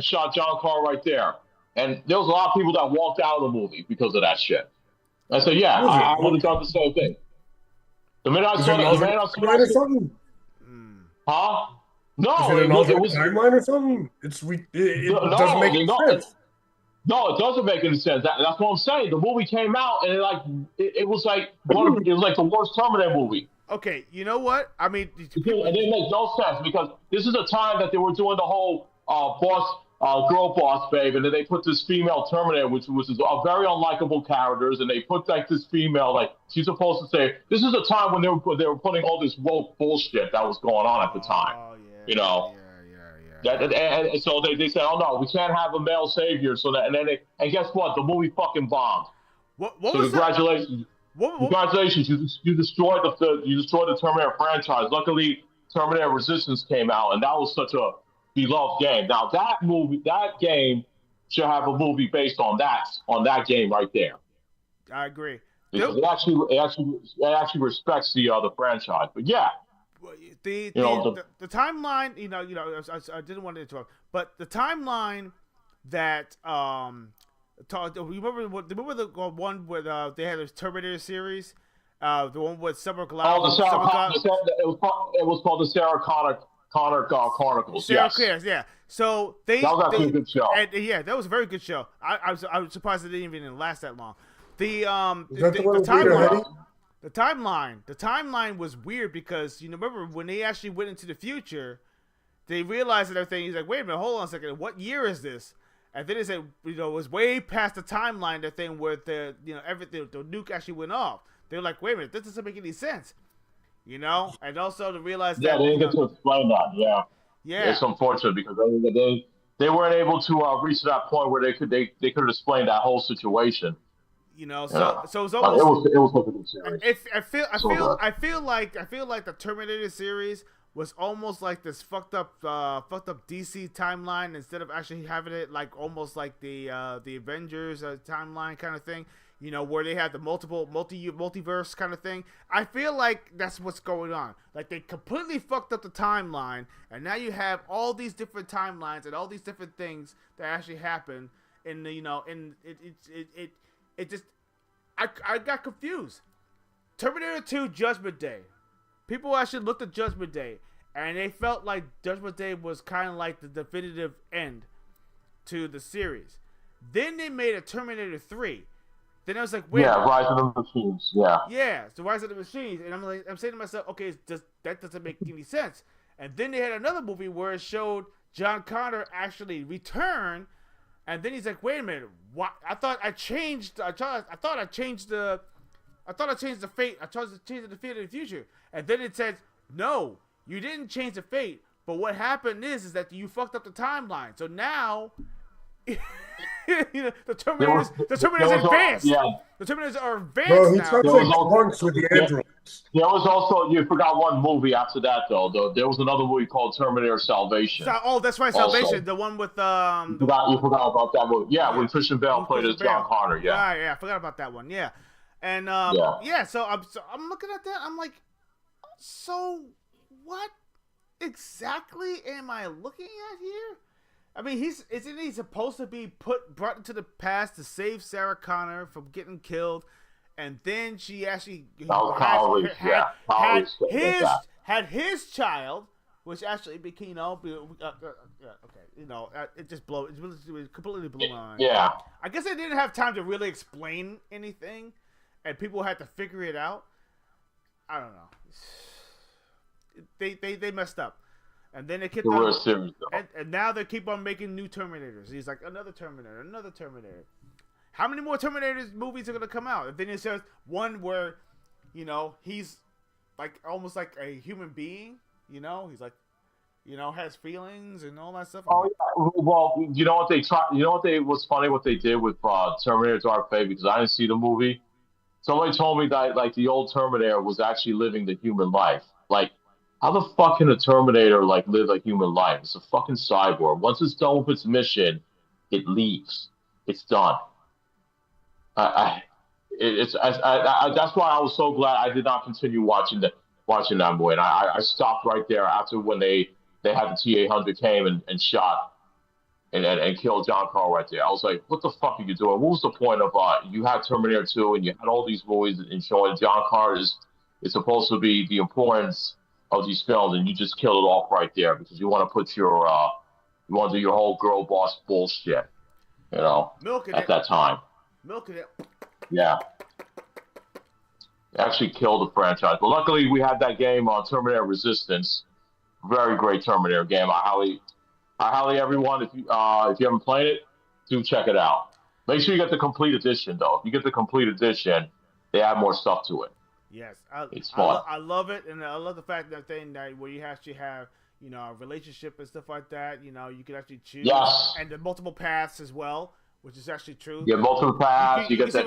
shot John Connor right there. And there was a lot of people that walked out of the movie because of that shit. I said, yeah, I would have done the same thing. The minute I saw that, or something? Huh? No, Is it an alternate timeline or something? It doesn't make any sense. No, it doesn't make any sense. That's what I'm saying. The movie came out and it was like the worst Terminator movie. Okay, you know what? I mean, it didn't make no sense because this is a time that they were doing the whole girl boss babe, and then they put this female Terminator, which was a very unlikable characters, and they put like this female, like she's supposed to say. This is a time when they were putting all this woke bullshit that was going on at the time. You know. And so they said, "Oh no, we can't have a male savior." So that, and guess what? The movie fucking bombed. What so was congratulations, congratulations! You destroyed the Terminator franchise. Luckily, Terminator Resistance came out, and that was such a beloved game. Now that game should have a movie based on that game right there. I agree. Because it actually respects the franchise. But yeah. The timeline, I didn't want to interrupt, but the timeline that remember the one with they had this Terminator series, the one with Summer Glau. Oh, it was called the Sarah Connor Chronicles. Sarah Connor, yeah. So that was actually a good show. And, yeah, that was a very good show. I was surprised it didn't even last that long. The timeline was weird because remember when they actually went into the future, they realized that everything. He's like, wait a minute, hold on a second, what year is this? And then they said, it was way past the timeline, that thing where everything, the nuke actually went off. They were like, wait a minute, this doesn't make any sense, and also to realize that they didn't get to explain that. Yeah, it's unfortunate because they weren't able to reach that point where they could have explained that whole situation. So it's almost. It was like a good series. I feel like the Terminator series was almost like this fucked up DC timeline instead of actually having it like almost like the Avengers timeline kind of thing. Where they had the multiverse kind of thing. I feel like that's what's going on. Like they completely fucked up the timeline, and now you have all these different timelines and all these different things that actually happen. And it just, I got confused. Terminator 2 Judgment Day. People actually looked at Judgment Day, and they felt like Judgment Day was kind of like the definitive end to the series. Then they made a Terminator 3. Then I was like, wait. Yeah, Rise of the Machines. Yeah. Yeah, so Rise of the Machines, and I'm saying to myself, okay, that doesn't make any sense. And then they had another movie where it showed John Connor actually return. And then he's like, "Wait a minute! What? I thought I changed. I thought I changed the fate. I tried to change the fate of the future." And then it says, "No, you didn't change the fate. But what happened is that you fucked up the timeline. So now, the Terminators advanced. Yeah. The Terminators are advanced Bro, he now." talks like punks with the androids. There was also, you forgot one movie after that though. There was another movie called Terminator Salvation. That's right, Salvation. Also. The one with You forgot about that movie. Yeah, when Christian Bale played as John Connor. Yeah. Yeah, I forgot about that one. Yeah, and so I'm looking at that. I'm like, so what exactly am I looking at here? I mean, isn't he supposed to be brought into the past to save Sarah Connor from getting killed? And then she actually had his child, which actually became, it just blew. It completely blew on. Yeah. I guess they didn't have time to really explain anything, and people had to figure it out. I don't know. They messed up, and then they kept on, and now they keep on making new Terminators. He's like another Terminator. How many more Terminator movies are going to come out? And then it says one where, he's like almost like a human being. He's like, has feelings and all that stuff. Oh, yeah. Well, was funny what they did with Terminator Dark Fate, because I didn't see the movie. Somebody told me that like the old Terminator was actually living the human life. Like, how the fuck can a Terminator like live a human life? It's a fucking cyborg. Once it's done with its mission, it leaves. It's done. That's why I was so glad I did not continue watching watching that movie, and I stopped right there after when they had the T-800 came and shot and killed John Carl right there. I was like, what the fuck are you doing? What was the point of you had Terminator 2 and you had all these movies and showing John Carl is supposed to be the importance of these films, and you just killed it off right there because you want to put your you want to do your whole girl boss bullshit, you know, at that time. Milking it. Yeah. Actually killed the franchise. But luckily we had that game on Terminator Resistance. Very great Terminator game. I highly everyone, if you haven't played it, do check it out. Make sure you get the complete edition though. If you get the complete edition, they add more stuff to it. Yes, it's fun. I love it, and I love the fact that where you actually have a relationship and stuff like that. You can actually choose, and the multiple paths as well, which is actually true. You get multiple paths. You get that.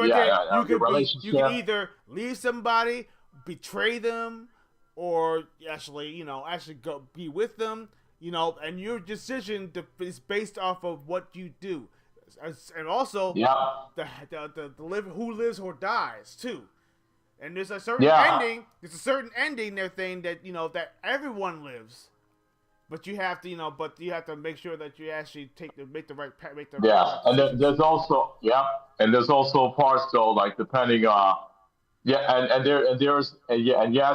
Your relationship. You can either leave somebody, betray them, or actually go be with them. And your decision is based off of what you do, and also the who lives or dies too. And there's a certain ending. There's a certain ending there thing that that everyone lives, but you have to make sure that you actually make the right. And there's also and there's also parts though, like depending yes,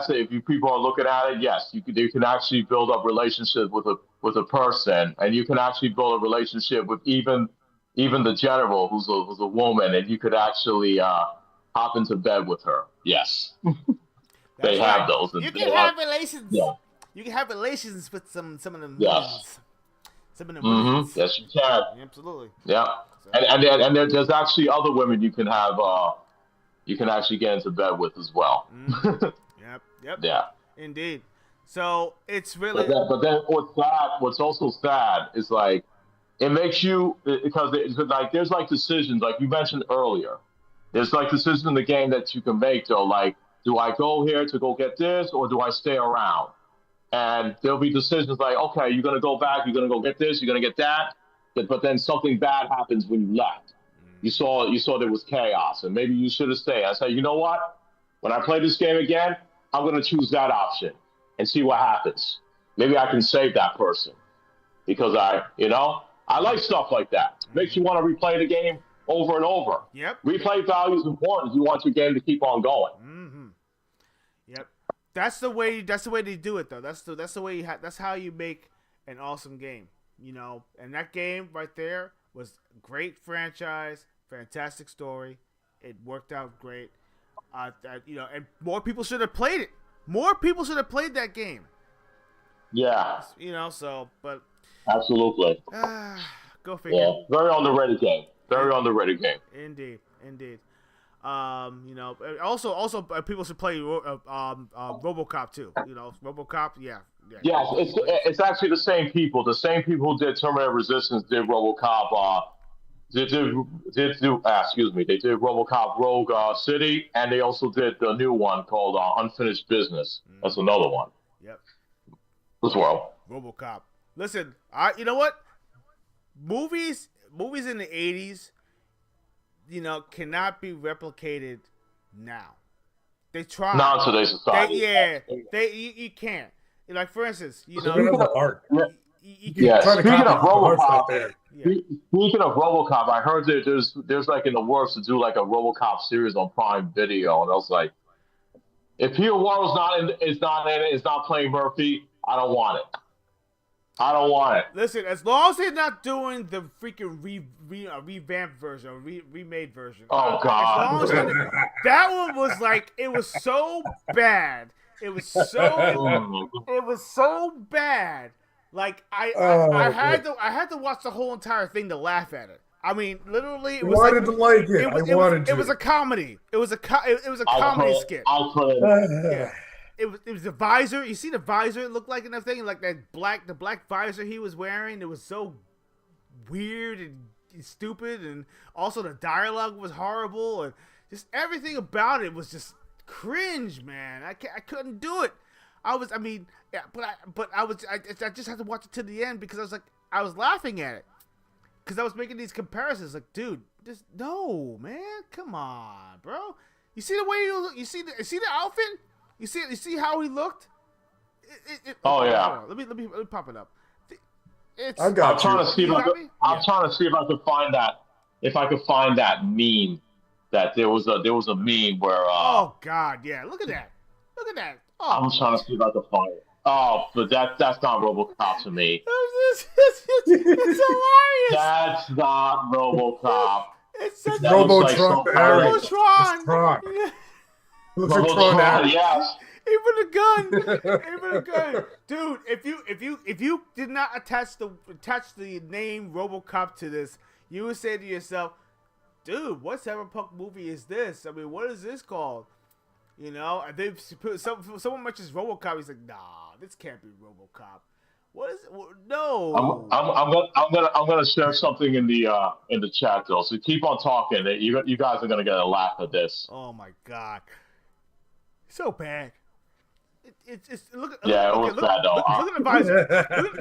if you people are looking at it, yes, you can actually build up relationships with a person, and you can actually build a relationship with even the general who's a woman, and you could actually hop into bed with her. Yes, they have those. You can have relations. Yeah. You can have relations with some of them. Yes. Some of them women. Yes, you can. Absolutely. Yeah, and there's actually other women you can have. You can actually get into bed with as well. Yep. Yeah. Indeed. So it's really. But then what's also sad is like it makes you because there's like decisions like you mentioned earlier. There's like decisions in the game that you can make though. Like, do I go here to go get this, or do I stay around? And there'll be decisions like, okay, you're gonna go back, you're gonna go get this, you're gonna get that, but then something bad happens when you left. You saw there was chaos, and maybe you should have stayed. I said, you know what? When I play this game again, I'm going to choose that option and see what happens. Maybe I can save that person because I like stuff like that. Makes you want to replay the game over and over. Yep. Replay value is important. You want your game to keep on going. Mm-hmm. Yep. That's the way they do it though. That's the way that's how you make an awesome game. And that game right there was great franchise. Fantastic story. It worked out great. And more people should have played it. More people should have played that game. Yeah. But absolutely. Go figure. Yeah. Very underrated game. Very underrated game. Indeed. Also people should play RoboCop too. RoboCop. Yeah. Yes, it's actually the same people. The same people who did Terminator Resistance did RoboCop. They did RoboCop Rogue City, and they also did the new one called Unfinished Business. That's another one. Yep. As well. RoboCop. Listen, you know what? Movies in the 80s, cannot be replicated now. They try. Not in today's society. You can't. Like for instance, art. Speaking of RoboCop, speaking of RoboCop, I heard that there's like in the works to do like a RoboCop series on Prime Video, and I was like, if Peter Warrell's is not playing Murphy, I don't want it. I don't want it. Listen, as long as they're not doing the freaking revamped version or remade version. Oh God! That one was like it was so bad. It was so bad. Like I had to watch the whole entire thing to laugh at it. I mean, literally, it was wanted to like it. It was a comedy. It was a comedy skit. Yeah. It was the visor. You see the visor it looked like in that thing, like the black visor he was wearing. It was so weird and stupid, and also the dialogue was horrible, and just everything about it was just cringe, man. I couldn't do it. I just had to watch it to the end because I was laughing at it because I was making these comparisons. Like, dude, just no, man, come on, bro. You see the way you see the outfit? You see how he looked? Oh yeah. Let me pop it up. I'm trying to see if I could find that. If I could find that meme, that there was a meme where. Oh God, yeah! Look at that! Look at that! Oh. I'm trying to see if I can find it. Oh, but that's not RoboCop to me. It's hilarious. That's not RoboCop. It's such Robotron. Robotron. Looks like Tron. Yes. Even a gun. Dude, if you did not attach the name RoboCop to this, you would say to yourself, dude, what cyberpunk movie is this? I mean, what is this called? You know, and someone mentions RoboCop. He's like, nah, this can't be RoboCop. What is it? No. I'm gonna share something in the chat though. So keep on talking. You guys are gonna get a laugh at this. Oh my God, so bad. It's look. Yeah, okay, it was bad though. Look at the visor.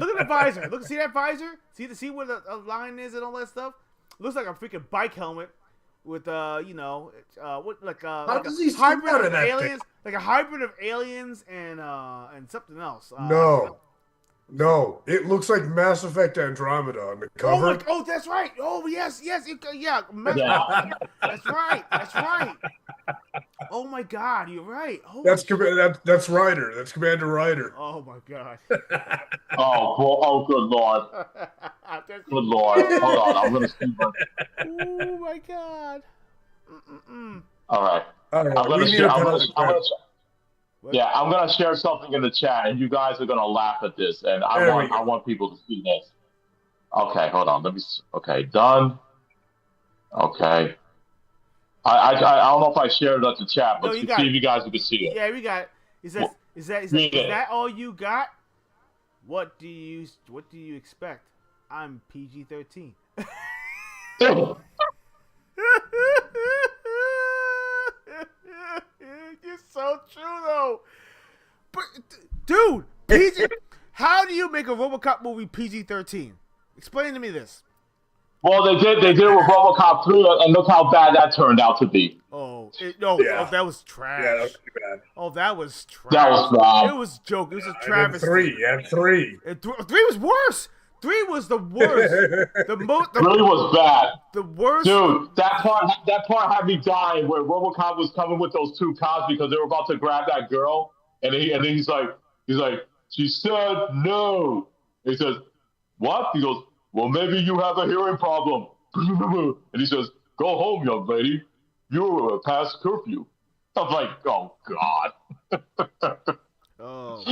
look at the visor. See that visor? See where the line is and all that stuff. Looks like a freaking bike helmet with what like How like does a he see hybrid out of of that aliens, like a hybrid of aliens and something else. No, it looks like Mass Effect Andromeda on the cover. Oh, that's right. Oh, yes. Yeah. That's right. Oh my God, you're right. That's Ryder. That's Commander Ryder. Oh my God. Oh, good Lord. Good Lord. Hold on, I'm gonna see. Oh my God. All right. I'm gonna share something in the chat, and you guys are gonna laugh at this, and I want people to see this. Okay, hold on. Let me. Okay, done. Okay. I don't know if I shared it at the chat, but see if you guys can see it. Yeah, we got it. Is that all you got? What do you expect? I'm PG-13. It's so true though. But dude, PG. How do you make a RoboCop movie PG-13? Explain to me this. Well, they did with RoboCop 3, and look how bad that turned out to be. Oh, that was trash. Yeah, that was pretty bad. Oh, that was trash. That was bad. It was a joke. It was a travesty. Three. Three was worse. 3 was the worst. 3 was bad. The worst. Dude, that part had me dying where RoboCop was coming with those 2 cops because they were about to grab that girl, and then he's like, she said no. He says, what? He goes, well, maybe you have a hearing problem. And he says, go home, young lady. You're past curfew. I'm like, oh God. Oh,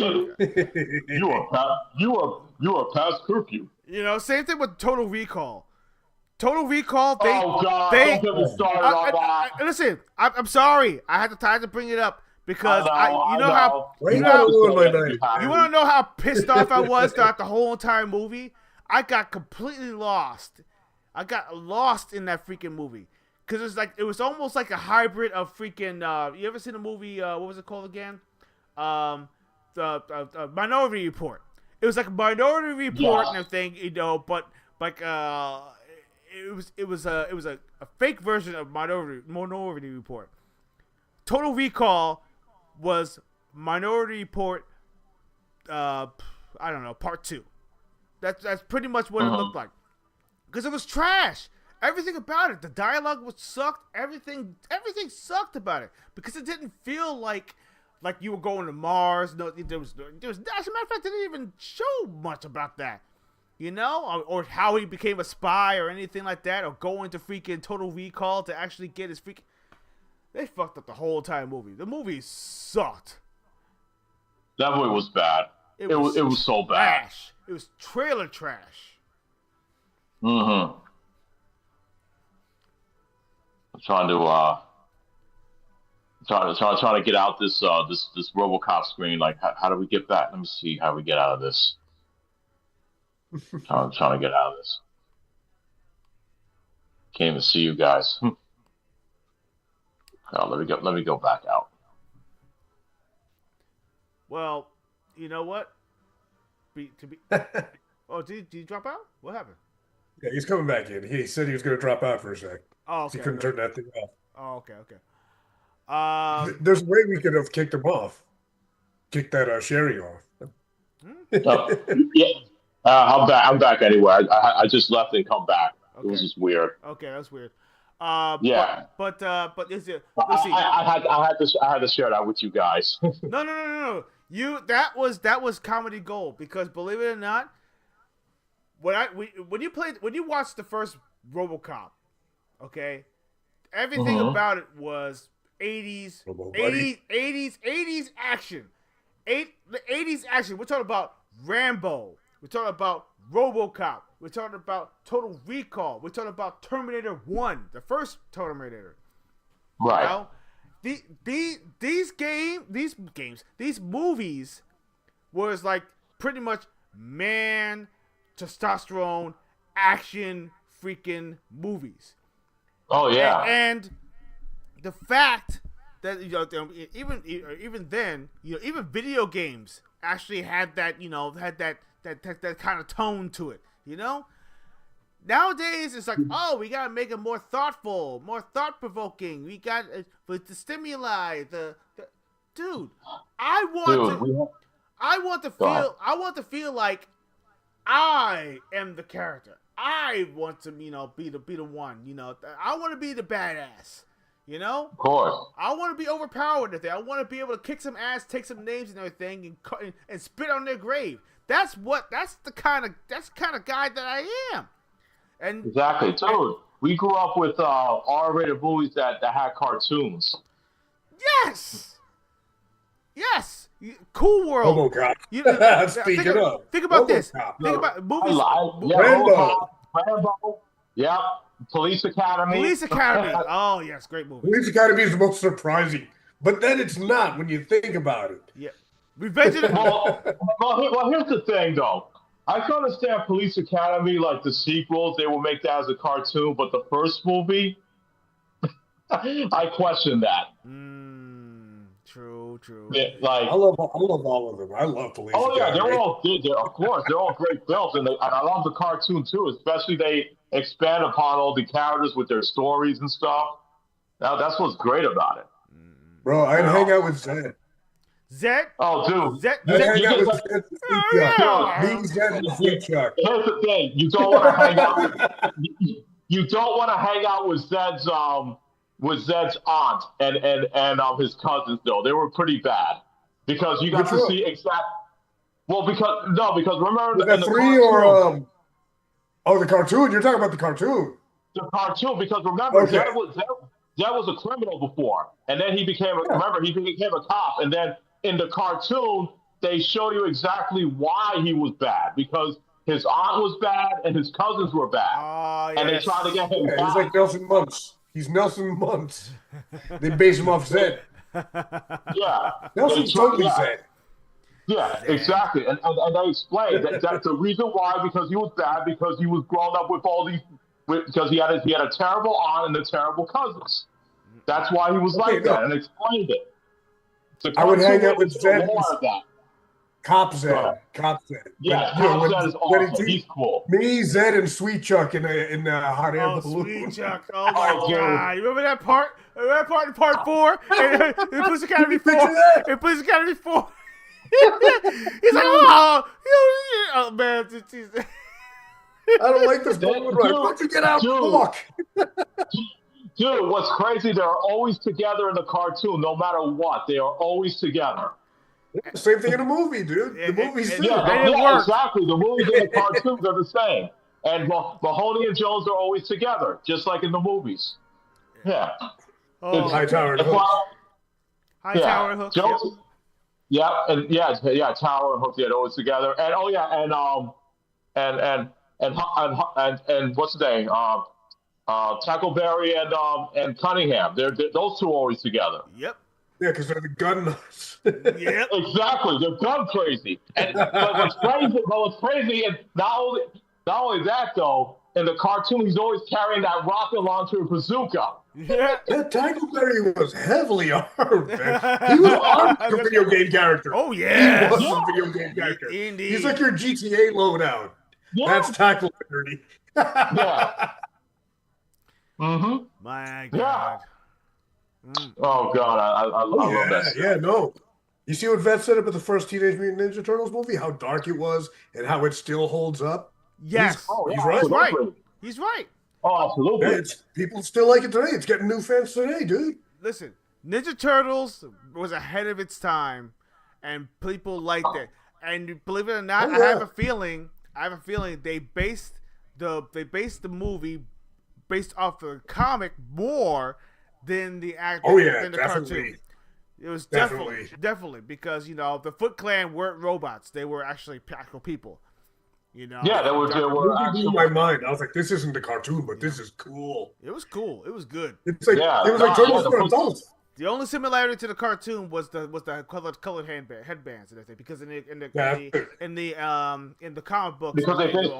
you are past curfew. You know, same thing with Total Recall. Total Recall. Don't get me started on that. Listen, I'm sorry. I had to bring it up because you want to know how pissed off I was throughout the whole entire movie. I got completely lost. I got lost in that freaking movie because it was almost like a hybrid of freaking. You ever seen the movie? What was it called again? The Minority Report. It was like a Minority Report and everything, you know, but like it was a fake version of Minority Report. Total Recall was Minority Report. I don't know, part 2. That's pretty much what it looked like, because it was trash. Everything about it, the dialogue was sucked. Everything sucked about it because it didn't feel like you were going to Mars. No, there was. As a matter of fact, they didn't even show much about that, you know, or how he became a spy or anything like that, or going to freaking Total Recall to actually get his freaking. They fucked up the whole entire movie. The movie sucked. That movie was bad. It was so bad. It was trailer trash. I'm trying to get out this RoboCop screen. Like, how do we get back? Let me see how we get out of this. I'm trying to get out of this. Can't even see you guys. Oh, let me go back out. Well, you know what? Oh, did you drop out? What happened? Yeah, he's coming back in. He said he was going to drop out for a sec. Oh, okay. He couldn't turn that thing off. Oh, okay. There's a way we could have kicked him off. kick that Sherry off. Yeah, I'm back anyway. I just left and come back. Okay. It was just weird. Okay, that's weird. Yeah. But is it? Let's see. I had to share that with you guys. No. That was comedy gold because believe it or not, when you watched the first RoboCop, okay, everything about it was 80s action. The 80s action. We're talking about Rambo. We're talking about RoboCop. We're talking about Total Recall. We're talking about Terminator 1, the first Terminator. Right. You know? These movies was like pretty much man testosterone action freaking movies. Oh yeah. And the fact that even then, even video games actually had that, that kind of tone to it, Nowadays, it's like, we gotta make it more thoughtful, more thought-provoking. We got with the stimuli, dude. I want to feel like I am the character. I want to, be the one. I want to be the badass. Of course. I want to be overpowered at that. I want to be able to kick some ass, take some names and everything, and spit on their grave. That's the kind of guy that I am. And exactly, dude. We grew up with R-rated movies that had cartoons. Yes. Cool World. RoboCop. Think about this. Think about movies. Rambo. Yep. Police Academy. Oh yes, great movie. Police Academy is the most surprising, but then it's not when you think about it. Yeah. Revenge of the... well, here's the thing, though. I can understand Police Academy, like the sequels, they will make that as a cartoon, but the first movie, I question that. True. Yeah, like I love all of them. I love Police Academy. Yeah, they're all good. Of course, they're all great films, and I love the cartoon too. Especially they expand upon all the characters with their stories and stuff. Now that's what's great about it. Bro, I'd hang out with Zed. Zed? Oh, dude. Zed. I'd hang out with Zed and Sweet Chuck. Me, Zed, and Sweet Chuck. Here's the thing: you don't want to hang out. You don't want to hang out with Zed's aunt and his cousins. Though they were pretty bad because you got to see exact. Well, because remember was that three cartoon, or the cartoon? You're talking about the cartoon. The cartoon, because remember Zed was a criminal before, and then he became a cop, and then in the cartoon they show you exactly why he was bad, because his aunt was bad and his cousins were bad, and they tried to get him back. He's like Nelson Muntz. He's Nelson Muntz. They base him off Zed. Yeah, Nelson's totally Zed. Yeah, exactly, and they explained that's the reason why, because he was bad, because he was grown up with all these. Because he had a terrible aunt and a terrible cousins. That's why he was that, and explained it. So I would hang out with Zed. Cop Zed. Yeah, Cop Zed is awesome. He's cool. Me, Zed, and Sweet Chuck in a hot air balloon. Sweet Chuck. Oh my God! You remember that part? That part in part 4? In Police Academy 4. In Police Academy 4. He's like, oh man. I don't like this balloon ride. Why don't you get out? Walk. Dude, what's crazy? They're always together in the cartoon, no matter what. They are always together. Same thing in the movie, dude. The movies too. Yeah, exactly. The movies and the cartoons are the same. And Mahoney and Jones are always together, just like in the movies. Yeah. Hightower and Hook. Hightower and Hook. Jones. Yeah, and Tower and Hook, they're always together. And and what's the name? Tackleberry and Cunningham. Those two are always together. Yep. Yeah, because they're the gun nuts. Yep. Exactly. They're gun crazy. But what's crazy, and not only that though, in the cartoon he's always carrying that rocket launcher bazooka. Yeah. That Tackleberry was heavily armed, man. He was armed as a video game character. Oh yeah. He was a video game character. Indeed. He's like your GTA loadout. Yeah. That's Tackleberry. Yeah. Mm-hmm. My God. Yeah. Oh God, I love that. Yeah, no. You see what Vet said about the first Teenage Mutant Ninja Turtles movie? How dark it was and how it still holds up. Yes, he's right. He's right. He's right. Oh, absolutely. Yeah, people still like it today. It's getting new fans today, dude. Listen, Ninja Turtles was ahead of its time, and people liked it. And believe it or not, I have a feeling they based the movie based off the comic more than the than the cartoon. It was definitely because the Foot Clan weren't robots; they were actually practical people. Yeah, they were blew my mind. I was like, this isn't the cartoon, but this is cool. It was cool. It was good. It's like it was like Turtles for adults. The only similarity to the cartoon was the colored headbands and everything, because in the comic books, because they based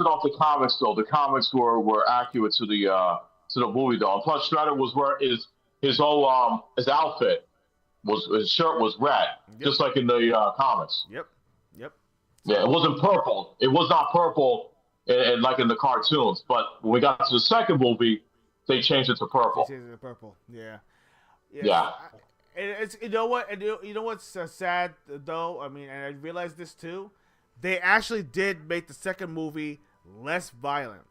it off the comics, though. The comics were accurate to the movie, though. And plus, Shredder was wearing his whole his outfit his shirt was red, just like in the comics. Yep. Yeah, it wasn't purple. It was not purple, like in the cartoons. But when we got to the second movie, they changed it to purple. Yeah. It's you know what's sad though. I mean, and I realized this too. They actually did make the second movie less violent.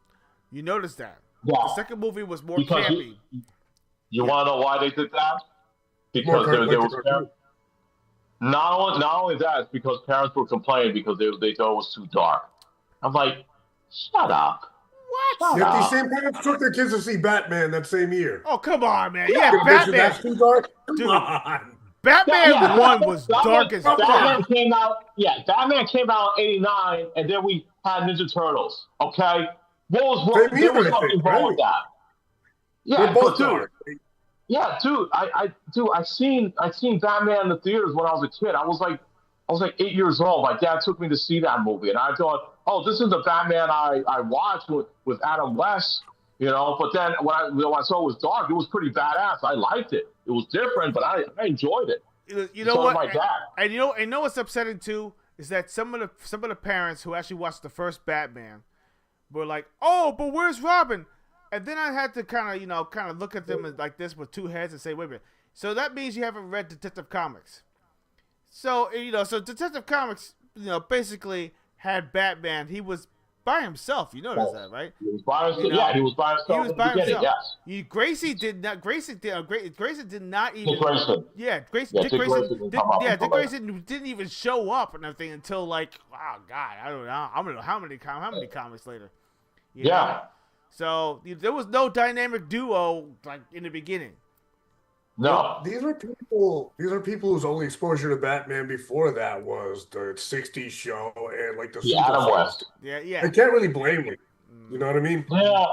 You notice that? Yeah. The second movie was more campy. You want to know why they did that? Because there was. Not only that, it's because parents were complaining because they thought it was too dark. I'm like, shut up. What? Yet these same parents took their kids to see Batman that same year. Oh, come on, man. Yeah, Batman. That's too dark? Come on. Batman 1 was dark as fuck. Batman came out in 89, and then we had Ninja Turtles, okay? What was wrong? There was something wrong with that. Yeah, but dude. Yeah, dude, I seen Batman in the theaters when I was a kid. I was like 8 years old. My dad took me to see that movie, and I thought, oh, this is the Batman I watched with Adam West, But then when I saw it was dark, it was pretty badass. I liked it. It was different, but I enjoyed it. You know what? My dad. And you know what's upsetting too is that some of the parents who actually watched the first Batman were like, oh, but where's Robin? And then I had to kind of look at them like this with two heads and say, wait a minute. So that means you haven't read Detective Comics. So so Detective Comics, basically had Batman. He was by himself. You notice that, right? He was by himself. Yeah, he was by himself. He was by himself. Yes. Grayson did not. Grayson did not even. Dick Grayson. Yeah, Dick Grayson didn't even show up and everything until like, oh God, I don't know how many comics later. You know? So there was no dynamic duo like in the beginning. No. These are people whose only exposure to Batman before that was the '60s show and like the Adam West. Yeah. I can't really blame them. You know what I mean? Yeah.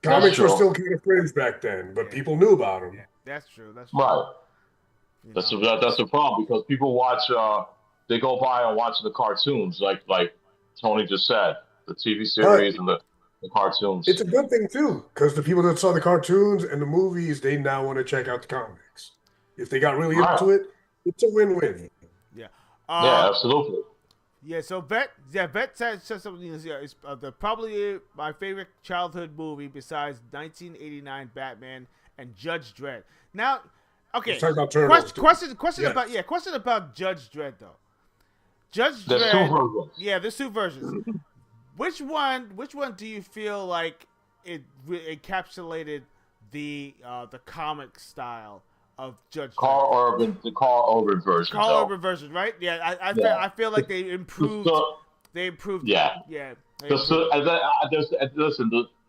Comics were still kind of fringe back then, but people knew about them. Yeah, that's true. Right. That's the problem because people watch. They go by and watch the cartoons, like Tony just said, the TV series and the cartoons. It's a good thing too, because the people that saw the cartoons and the movies, they now want to check out the comics. If they got really into it, it's a win-win. Yeah. Yeah, absolutely. Yeah. So Vet said something. It's probably my favorite childhood movie besides 1989 Batman and Judge Dredd. Now, okay. Let's talk about Turtles. Question about Judge Dredd though. Judge Dredd. There's two versions. Yeah, there's two versions. Which one do you feel like it encapsulated the comic style of Judge Dredd? The Carl Urban version. Urban version, right? Yeah, I feel like they improved. Yeah. Yeah. Listen,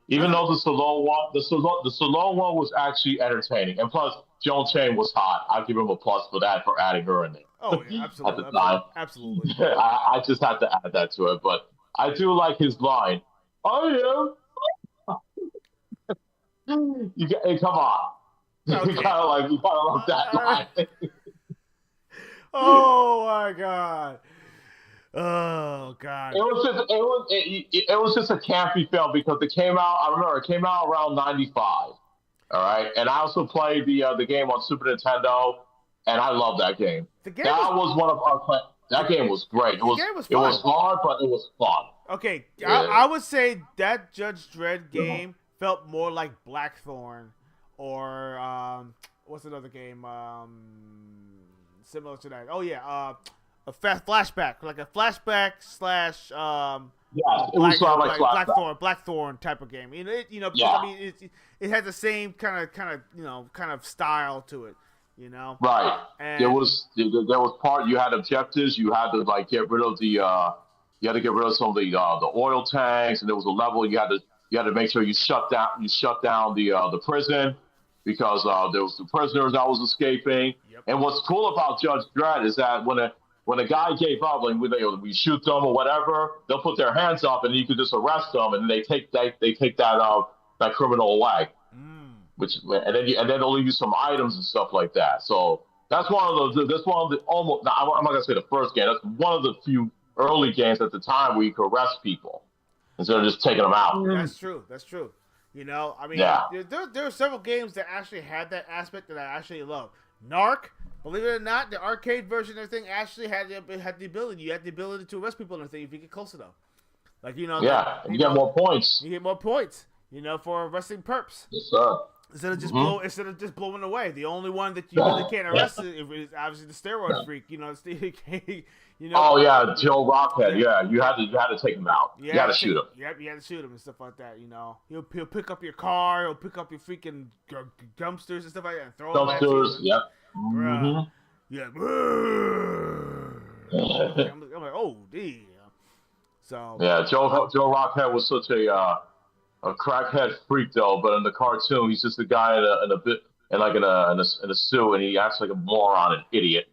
even though the Stallone one was actually entertaining, and plus Joan Chain was hot. I'll give him a plus for that for adding her in there. Oh, yeah, absolutely. At the time, absolutely. I just had to add that to it, but. I do like his line. Oh yeah. Hey, come on. Okay. You gotta like that line. Oh my God. Oh God. It was just a campy film because it came out. I remember it came out around '95. All right, and I also played the game on Super Nintendo, and I love that game. That was one of our. That game was great. It was hard, but it was fun. Okay, yeah. I would say that Judge Dredd game felt more like Blackthorn or what's another game? similar to that. Oh yeah, a fast flashback, like a flashback slash Yeah, it was sort of like flashback. Blackthorn type of game. Yeah. I mean, it had the same kind of style to it. Right. And there was part you had objectives. You had to like get rid of you had to get rid of some of the oil tanks, and there was a level you had to make sure you shut down the prison because there was the prisoners that was escaping. Yep. And what's cool about Judge Dredd is that when a guy gave up, like we shoot them or whatever, they'll put their hands up and you can just arrest them, and they take that criminal away. And then they'll leave you some items and stuff like that. So that's one of the almost. I'm not gonna say the first game. That's one of the few early games at the time where you could arrest people instead of just taking them out. That's true. I mean, there are several games that actually had that aspect that I actually love. Narc, believe it or not, the arcade version of everything actually had the ability. You had the ability to arrest people and everything if you get close enough. Like you get more points. You get more points. For arresting perps. Yes, sir. Instead of just blowing away, the only one that you really can't arrest is obviously the steroid freak. Oh yeah, Joe Rockhead. Yeah, you had to take him out. You had to shoot him. Yep, you had to shoot him and stuff like that. He'll pick up your car. He'll pick up your freaking dumpsters and stuff like that and throw them at you. Dumpsters. Yep. Mm-hmm. Yeah. I'm like, oh damn. So. Yeah, Joe Rockhead was such a crackhead freak though, but in the cartoon he's just a guy in a suit, and he acts like a moron, an idiot.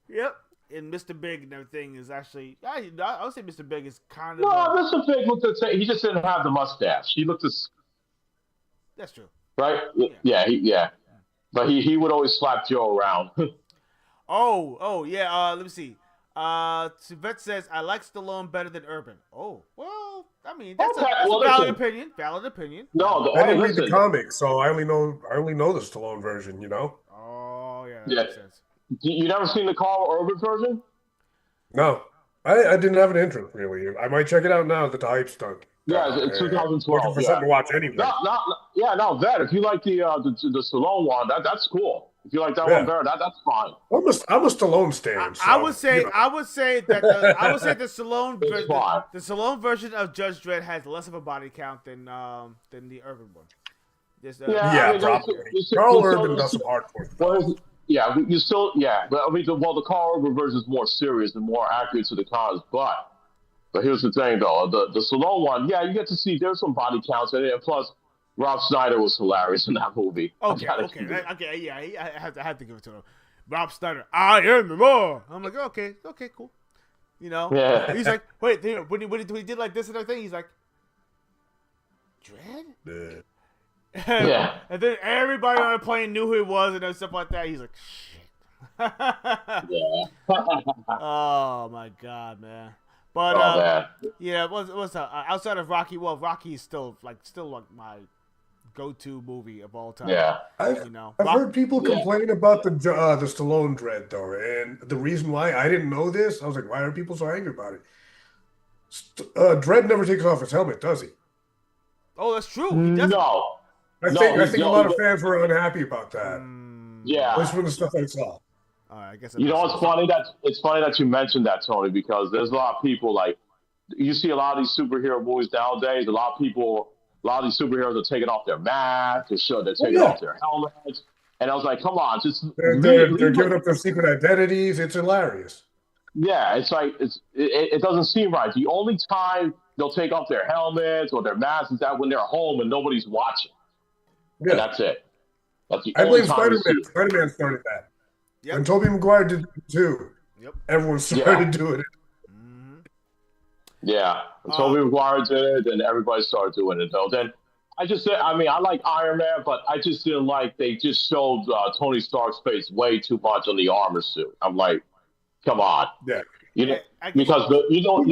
Yep. And Mr. Big and everything is actually, I would say Mr. Big is kind of. Well, Mr. Big looked the same. He just didn't have the mustache. He looked as. That's true. Right? Yeah. But he would always slap Joe around. Oh yeah. Let me see. Vet says I like Stallone better than Urban. Oh well. I mean, that's a valid opinion. Valid opinion. No, I didn't read the comics, so I only know the Stallone version. Oh yeah. That makes sense. You never seen the Carl Urban version? No, I didn't have an interest really. I might check it out now that the hype's done. Yeah, it's 2012. Looking for something to watch anyway. That if you like the Stallone one, that's cool. If you like that one better, that's fine. I'm a Stallone stan. I would say that the Stallone version of Judge Dredd has less of a body count than the Urban one. Probably. Carl Urban does some hardcore stuff. Yeah, but the Carl Urban version is more serious and more accurate to the cause. But here's the thing, though, the Stallone one, you get to see there's some body counts in it, and plus Rob Schneider was hilarious in that movie. Okay, yeah, I have to give it to him. Rob Schneider, I am the more. I'm like, okay, cool. Yeah. He's like, wait, when he did like this and everything, he's like, Dredd? Yeah. And then everybody on the plane knew who he was and stuff like that. He's like, shit. Oh my god, man. But outside of Rocky, Rocky is still like my go-to movie of all time. Yeah, I've heard people complain about the Stallone Dredd though, and the reason why I didn't know this, I was like, why are people so angry about it? Dredd never takes off his helmet, does he? Oh, that's true. He doesn't. No. I think a lot of fans were unhappy about that. Yeah, at least from the stuff I saw. I guess it's funny that you mentioned that, Tony, because there's a lot of people like you see a lot of these superhero movies nowadays. A lot of these superheroes are taking off their masks, they're taking off their helmets, and I was like, come on, just they're giving up their secret identities. It's hilarious. Yeah, it's like it doesn't seem right. The only time they'll take off their helmets or their masks is that when they're home and nobody's watching. Yeah, and that's it. That's the I only blame time Spider-Man. Spider-Man started that. Yep. And Tobey Maguire did it too. Yep. Everyone started doing it. Mm-hmm. Yeah. Tobey Maguire did it, and everybody started doing it though. Then I like Iron Man, but I just didn't like they just showed Tony Stark's face way too much on the armor suit. I'm like, come on. Yeah. Because we didn't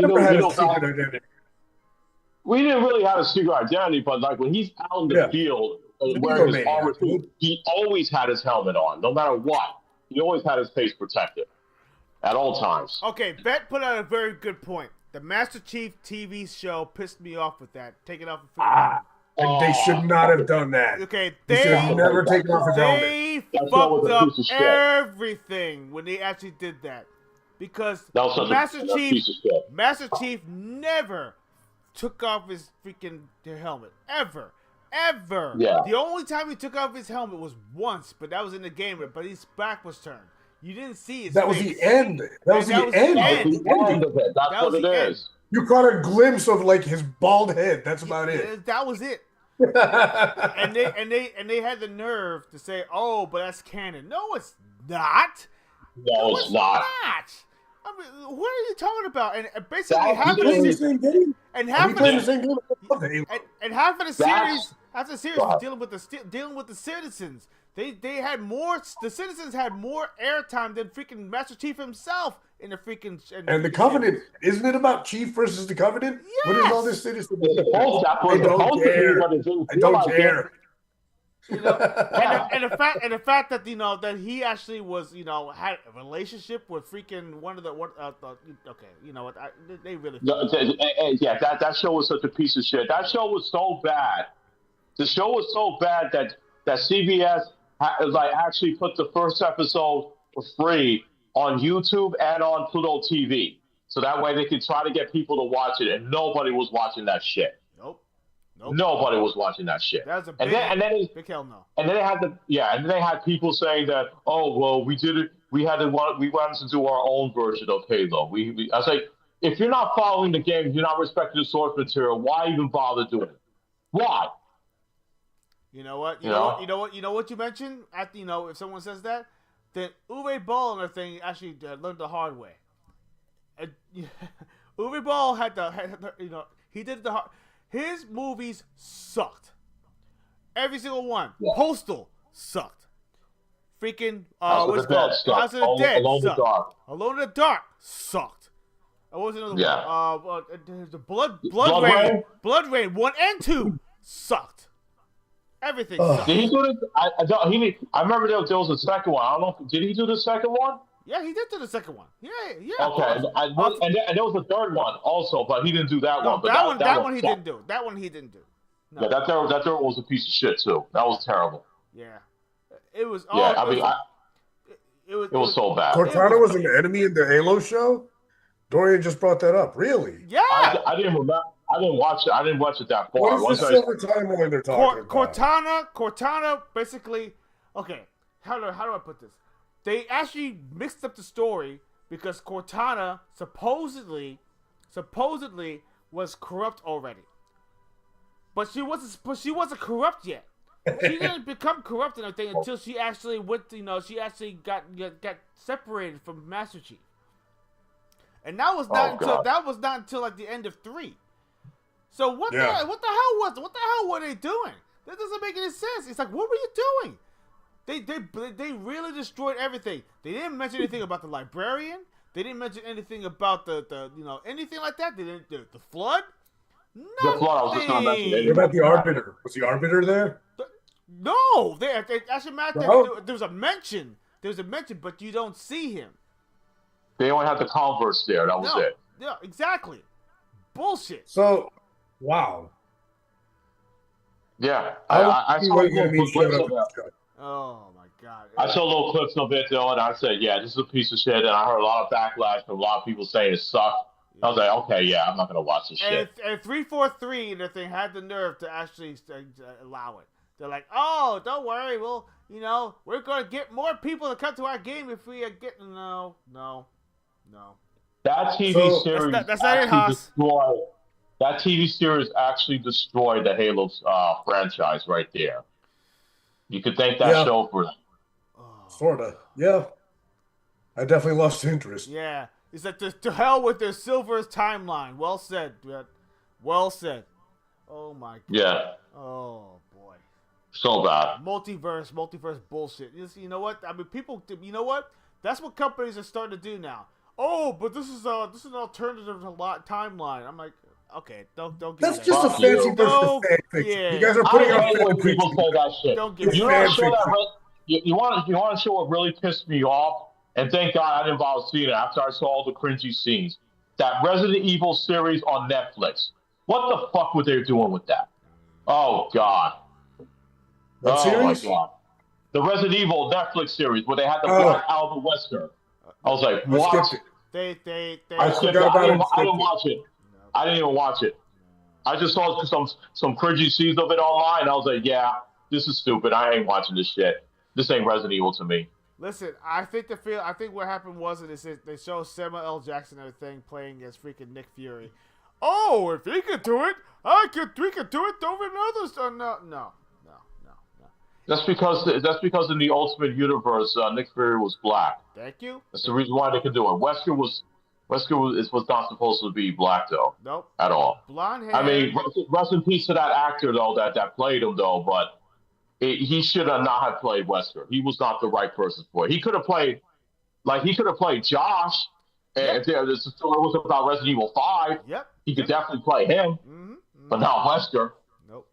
really have a secret identity, but like when he's out in the field wearing his armor suit, he always had his helmet on, no matter what. He always had his face protected at all times. Okay, Bet put out a very good point. The Master Chief TV show pissed me off with that. Taking off the And they should not have done that. Okay, they should have never taken off his helmet. They fucked up everything when they actually did that. Because Master Chief never took off his freaking helmet. Ever. Yeah. The only time he took off his helmet was once, but that was in the game, but his back was turned. You didn't see his That face. was the end. That was the end. of it. That's what it is. You caught a glimpse of like his bald head. That's about it. That was it. and they had the nerve to say, "Oh, but that's canon." No, it's not. No, it's not. I mean, what are you talking about? And basically, half of the series, and half of the series was dealing with the citizens. They had more. The citizens had more airtime than freaking Master Chief himself in the freaking. And the Covenant, isn't it about Chief versus the Covenant? Yes. What is all this citizen? I don't care. You know, and the fact that that he actually was had a relationship with freaking one of the okay, you know what, they really that show was such a piece of shit. That show was so bad. The show was so bad that CBS actually put the first episode for free on YouTube and on Pluto TV, so that way they could try to get people to watch it, and nobody was watching that shit. Nope. Nobody was watching that shit. That was a big hell no. And then they had people saying that, oh well, we did it. We wanted to do our own version of Halo. I was like, if you're not following the game, you're not respecting the source material. Why even bother doing it? Why? You know what? You know what you mentioned? If someone says that, then Uwe Ball and everything actually learned the hard way. Uwe Ball he did the hard. His movies sucked. Every single one. Yeah. Postal sucked. Freaking what's it called? House of the Dead sucked. Alone in the Dark sucked. What was another one? The Blood Rain 1 and 2 sucked. Everything sucked. Did he do this? I remember there was a second one. I don't know. Did he do the second one? Yeah, he did do the second one. Yeah. Okay, and there was a third one also, but he didn't do that one. But that one he didn't do. That one he didn't do. No. Yeah, that third was a piece of shit too. That was terrible. Yeah, it was. It was so bad. Cortana was an enemy in the Halo show. Dorian just brought that up. Really? Yeah. I didn't remember. I didn't watch it. I didn't watch it that far. What is the silver timeline they're talking about? Cortana, basically. Okay, how do I put this? They actually mixed up the story because Cortana supposedly was corrupt already, but she wasn't corrupt yet. She didn't become corrupt and everything until she actually went. She actually got separated from Master Chief, and that was not until like the end of 3. So what the hell were they doing? That doesn't make any sense. It's like, what were you doing? They really destroyed everything. They didn't mention anything about the librarian. They didn't mention anything about the anything like that. They didn't the flood. Nothing. The flood. I was just going to mention. What about the Arbiter? Was the Arbiter there? No, they actually there was a mention. There was a mention, but you don't see him. They only had the Converse there. That was it. Yeah, exactly. Bullshit. So, wow. Yeah, I saw little clips of it. Oh my god! I saw little clips of it though, and I said, "Yeah, this is a piece of shit." And I heard a lot of backlash from a lot of people saying it sucked. I was like, "Okay, yeah, I'm not gonna watch this shit." And 343, the thing had the nerve to actually allow it. They're like, "Oh, don't worry, we're gonna get more people to come to our game if we get no." That TV series that's not it, Haas. That TV series actually destroyed the Halo franchise right there. You could thank that show for that. Sorta, yeah. I definitely lost interest. Yeah, it's like to hell with their Silver's timeline. Well said, dude. Well said. Oh my god. Yeah. Oh boy. So bad. Multiverse bullshit. You know what? I mean, people. You know what? That's what companies are starting to do now. Oh, but this is an alternative timeline. I'm like, okay, don't give That's me just that. a fancy word for fan fiction. Yeah. You guys are putting I out hate when people say that shit. Don't give me You want to show what really pissed me off? And thank God I didn't bother seeing it after I saw all the cringy scenes. That Resident Evil series on Netflix. What the fuck were they doing with that? Oh God. What series? My God. The Resident Evil Netflix series where they had the Oh. Black Albert Wesker. I was like, what? I skipped it. They I skipped it. forgot about I it didn't, and I didn't skipped it. watch it. I didn't even watch it. I just saw some cringy scenes of it online. I was like, yeah, this is stupid. I ain't watching this shit. This ain't Resident Evil to me. Listen, I think what happened was they show Samuel L. Jackson and everything playing as freaking Nick Fury. Oh, if he could do it, we could do it over others. No. That's because in the Ultimate Universe, Nick Fury was black. Thank you. That's the reason why they could do it. Wesker was not supposed to be black though. Nope. At all. Blonde hair. I mean, rest in peace to that actor though that played him though, but he should have not have played Wesker. He was not the right person for it. He could have played Josh. And if this story was about Resident Evil 5, he could definitely play him. But not Wesker. Nope.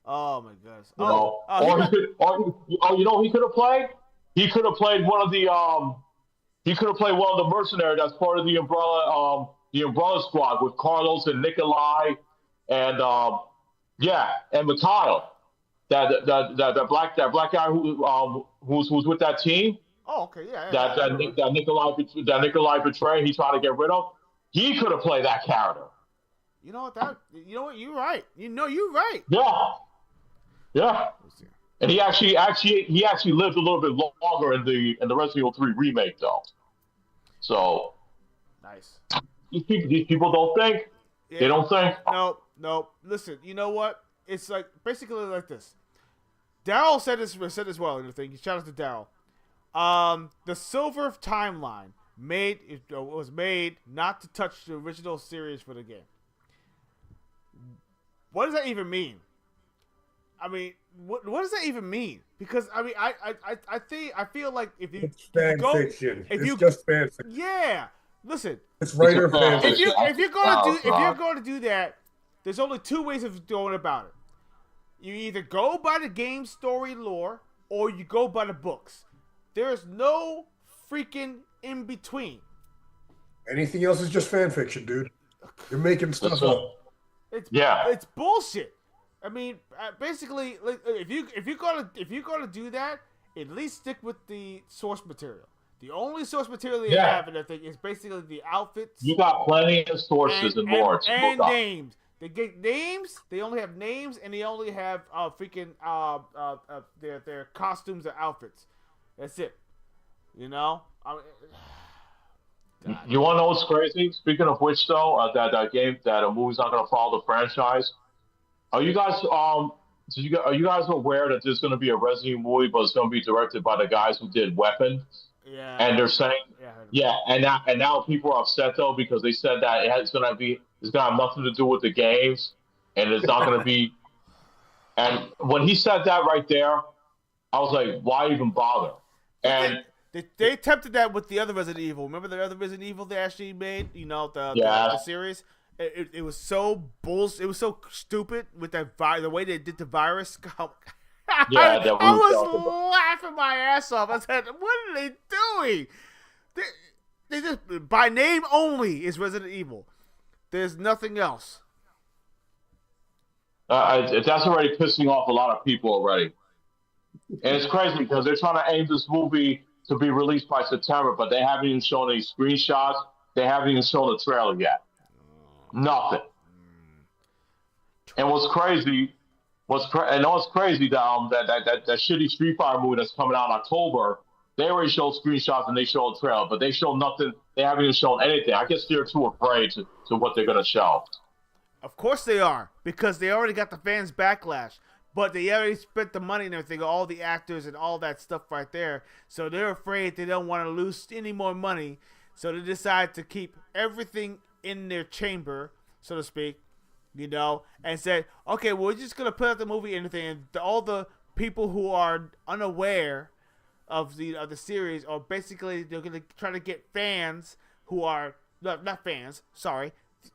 Oh my goodness. You know, he could have played. He could have played one of the mercenaries that's part of the Umbrella Squad with Carlos and Nikolai and Mikhail. That black guy who's with that team. Oh, okay, yeah. That Nikolai betrayed. He tried to get rid of. He could have played that character. You know what? You're right. You're right. Yeah. And he actually lived a little bit longer in the Resident Evil 3 remake though. So nice. These people don't think. Yeah. They don't think. No. Listen, you know what? It's like basically like this. Daryl said this well in the thing. Shout out to Daryl. The Silver Timeline was made not to touch the original series for the game. What does that even mean? I mean, what does that even mean? Because I mean, I feel like if you it's fan fiction. It's just fan fiction. Yeah. Listen. It's writer fan fiction. If you're going to do that, there's only two ways of going about it. You either go by the game story lore or you go by the books. There's no freaking in between. Anything else is just fan fiction, dude. You're making stuff up. It's bullshit. I mean, basically, like, if you're gonna do that, at least stick with the source material. The only source material they have in that thing is basically the outfits. You got plenty of sources and lore and names. They get names. They only have names, and they only have their costumes or outfits. That's it. You know. You want to know what's crazy? Speaking of which, though, that a movie's not going to follow the franchise. Are you guys are you guys aware that there's going to be a Resident Evil movie, but it's going to be directed by the guys who did Weapon? Yeah. And they're saying, and now people are upset though because they said that it's going to have nothing to do with the games, and it's not going to be. And when he said that right there, I was like, why even bother? And they attempted that with the other Resident Evil. Remember the other Resident Evil they actually made? You know, the series. It was so bullshit. It was so stupid with the way they did the virus. I was laughing my ass off. I said, "What are they doing? They just by name only is Resident Evil. There's nothing else." That's already pissing off a lot of people already, and it's crazy because they're trying to aim this movie to be released by September, but they haven't even shown any screenshots. They haven't even shown the trailer yet. Nothing. And what's crazy that shitty Street Fighter movie that's coming out in October, they already showed screenshots and they showed a trailer, but they showed nothing. They haven't even shown anything. I guess they're too afraid to what they're going to show. Of course they are, because they already got the fans backlash. But they already spent the money and everything, all the actors and all that stuff right there. So they're afraid they don't want to lose any more money. So they decide to keep everything in their chamber, so to speak, you know, and said, okay, well, we're just going to put out the movie and everything. And all the people who are unaware of the series are basically, they're going to try to get fans who are, not fans, sorry,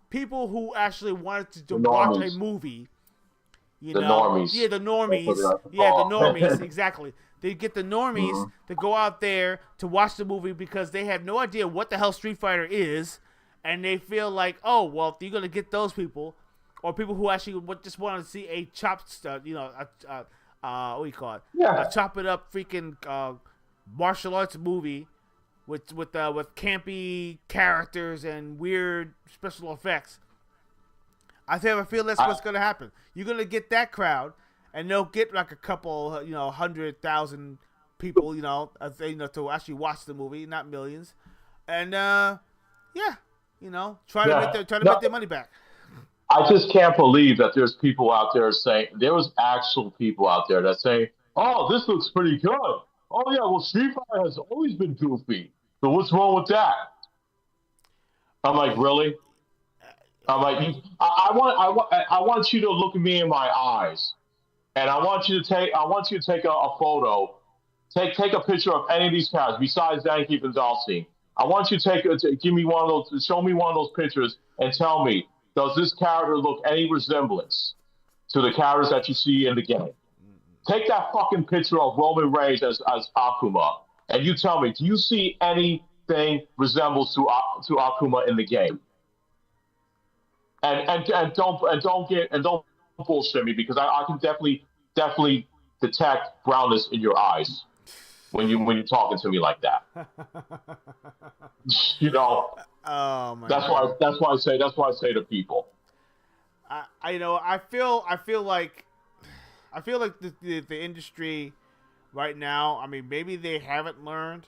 people who actually wanted to watch a movie. You know? Normies. Yeah, the normies. Yeah, the normies, exactly. They get the normies to go out there to watch the movie because they have no idea what the hell Street Fighter is, and they feel like, oh, well, if you're going to get those people, or people who actually just want to see a chopped, what do you call it? Yeah. A chop it up freaking martial arts movie with campy characters and weird special effects. I feel that's what's gonna happen. You're gonna get that crowd, and they'll get like a couple, 100,000 people, to actually watch the movie, not millions, and try to make their money back. I just can't believe that there's people out there saying, there was actual people out there that say, oh, this looks pretty good. Oh yeah, well, Street Fighter has always been goofy. So what's wrong with that? I'm like, really? I'm like, I want you to look at me in my eyes, and I want you to take a photo, take a picture of any of these characters besides Danke and Dulcie. I want you to give me one of those, show me one of those pictures, and tell me, does this character look any resemblance to the characters that you see in the game? Take that fucking picture of Roman Reigns as Akuma, and you tell me, do you see anything resembles to Akuma in the game? And don't bullshit me, because I can definitely detect brownness in your eyes when you're talking to me like that. Oh my that's God. why I say to people. I feel like the industry right now. I mean, maybe they haven't learned.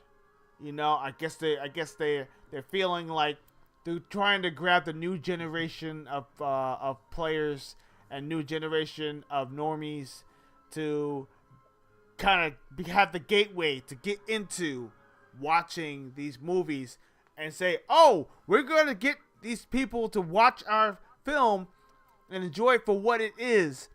I guess they're feeling like they're trying to grab the new generation of players and new generation of normies to kind of have the gateway to get into watching these movies and say, oh, we're going to get these people to watch our film and enjoy it for what it is,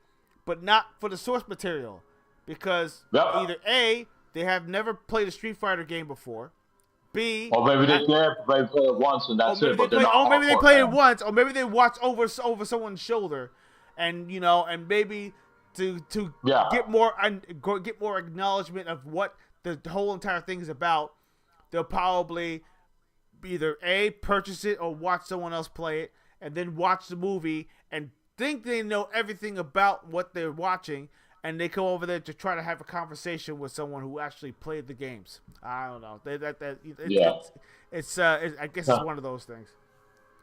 but not for the source material. Because either A, they have never played a Street Fighter game before, B, or maybe they play it once and that's it. But maybe they play it once, or maybe they watch over someone's shoulder, and and maybe to get more acknowledgement of what the whole entire thing is about, they'll probably either A, purchase it or watch someone else play it, and then watch the movie and think they know everything about what they're watching, and they go over there to try to have a conversation with someone who actually played the games. I don't know. I guess it's one of those things.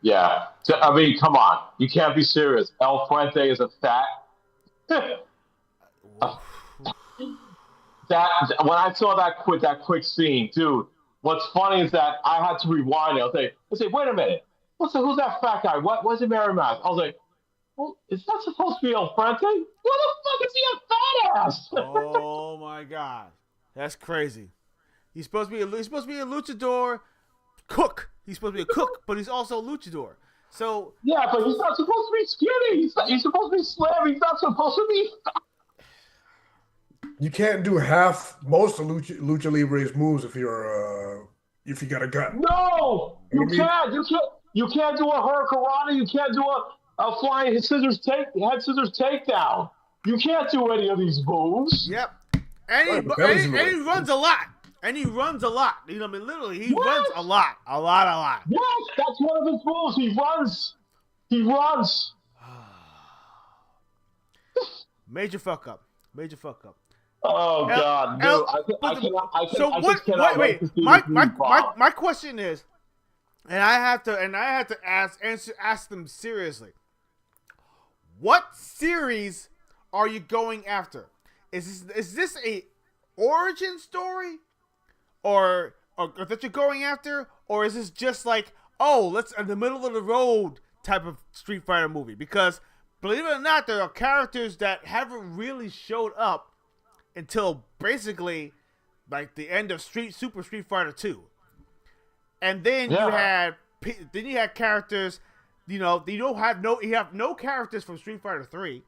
Yeah. So, I mean, come on. You can't be serious. El Fuente is a fat. That when I saw that quick scene, dude. What's funny is that I had to rewind it. I say, wait a minute. Who's that fat guy? What's he Mary Mask? I was like, well, is that supposed to be El Fuente? What the fuck is he a fat ass? Oh my God, that's crazy. He's supposed to be a luchador cook. He's supposed to be a cook, but he's also a luchador. So yeah, but he's not supposed to be skinny. He's supposed to be slim. He's not supposed to be. You can't do most of Lucha Libre's moves if you got a gun. No, you can't. You can't do a hurricanrana. You can't do a flying head scissors takedown. You can't do any of these moves. Yep. And he runs a lot. And he runs a lot. You know what I mean? Literally, he runs a lot. A lot. Yes, that's one of his moves. He runs. Major fuck up. Oh God, dude! I cannot wait. My question is, and I have to ask them seriously. What series are you going after? Is this a origin story, or that you're going after, or is this just like, oh, let's in the middle of the road type of Street Fighter movie? Because believe it or not, there are characters that haven't really showed up until basically like the end of Super Street Fighter 2. And then you had characters, you have no characters from Street Fighter 3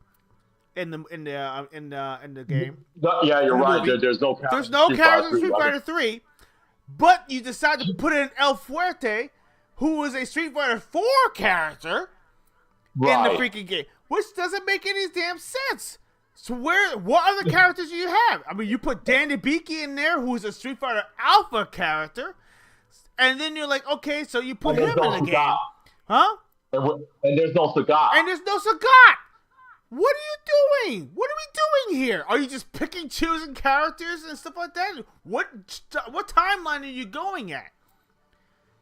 in the game. Yeah, you're right. There's no characters. There's no characters in Street Fighter 3, but you decide to put in El Fuerte, who is a Street Fighter 4 character in the freaking game, which doesn't make any damn sense. So what other characters do you have? I mean, you put Danny Beaky in there, who's a Street Fighter Alpha character, and then you're like, okay, so you put him in the game, huh? And there's no Sagat. And there's no Sagat. What are you doing? What are we doing here? Are you just picking, choosing characters and stuff like that? What timeline are you going at?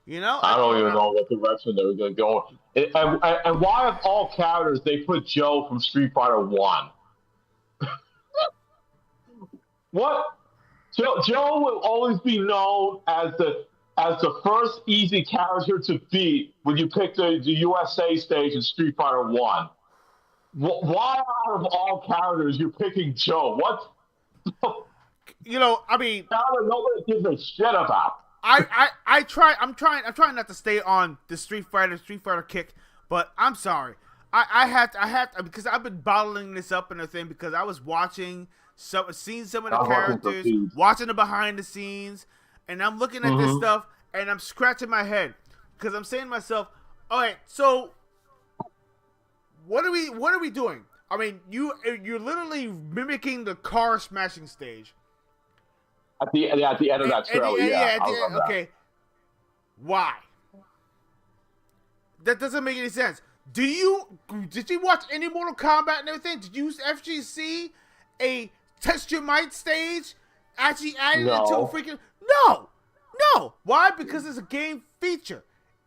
You know, I don't even know what direction they were going to go. And why of all characters they put Joe from Street Fighter 1? What? Joe will always be known as the first easy character to beat when you pick the USA stage in Street Fighter 1. Why out of all characters you're picking Joe? What? You know, I mean, nobody gives a shit about. I'm trying not to stay on the Street Fighter kick, but I'm sorry. I had to, because I've been bottling this up and everything, because I was seeing some of the characters, watching the behind the scenes, and I'm looking at this stuff and I'm scratching my head because I'm saying to myself, all right, so what are we doing? I mean, you're literally mimicking the car smashing stage. At the end of that trailer, okay. Why? That doesn't make any sense. Did you watch any Mortal Kombat and everything? Did you actually see a Test Your Might stage actually added into a freaking... No! Why? Because it's a game feature.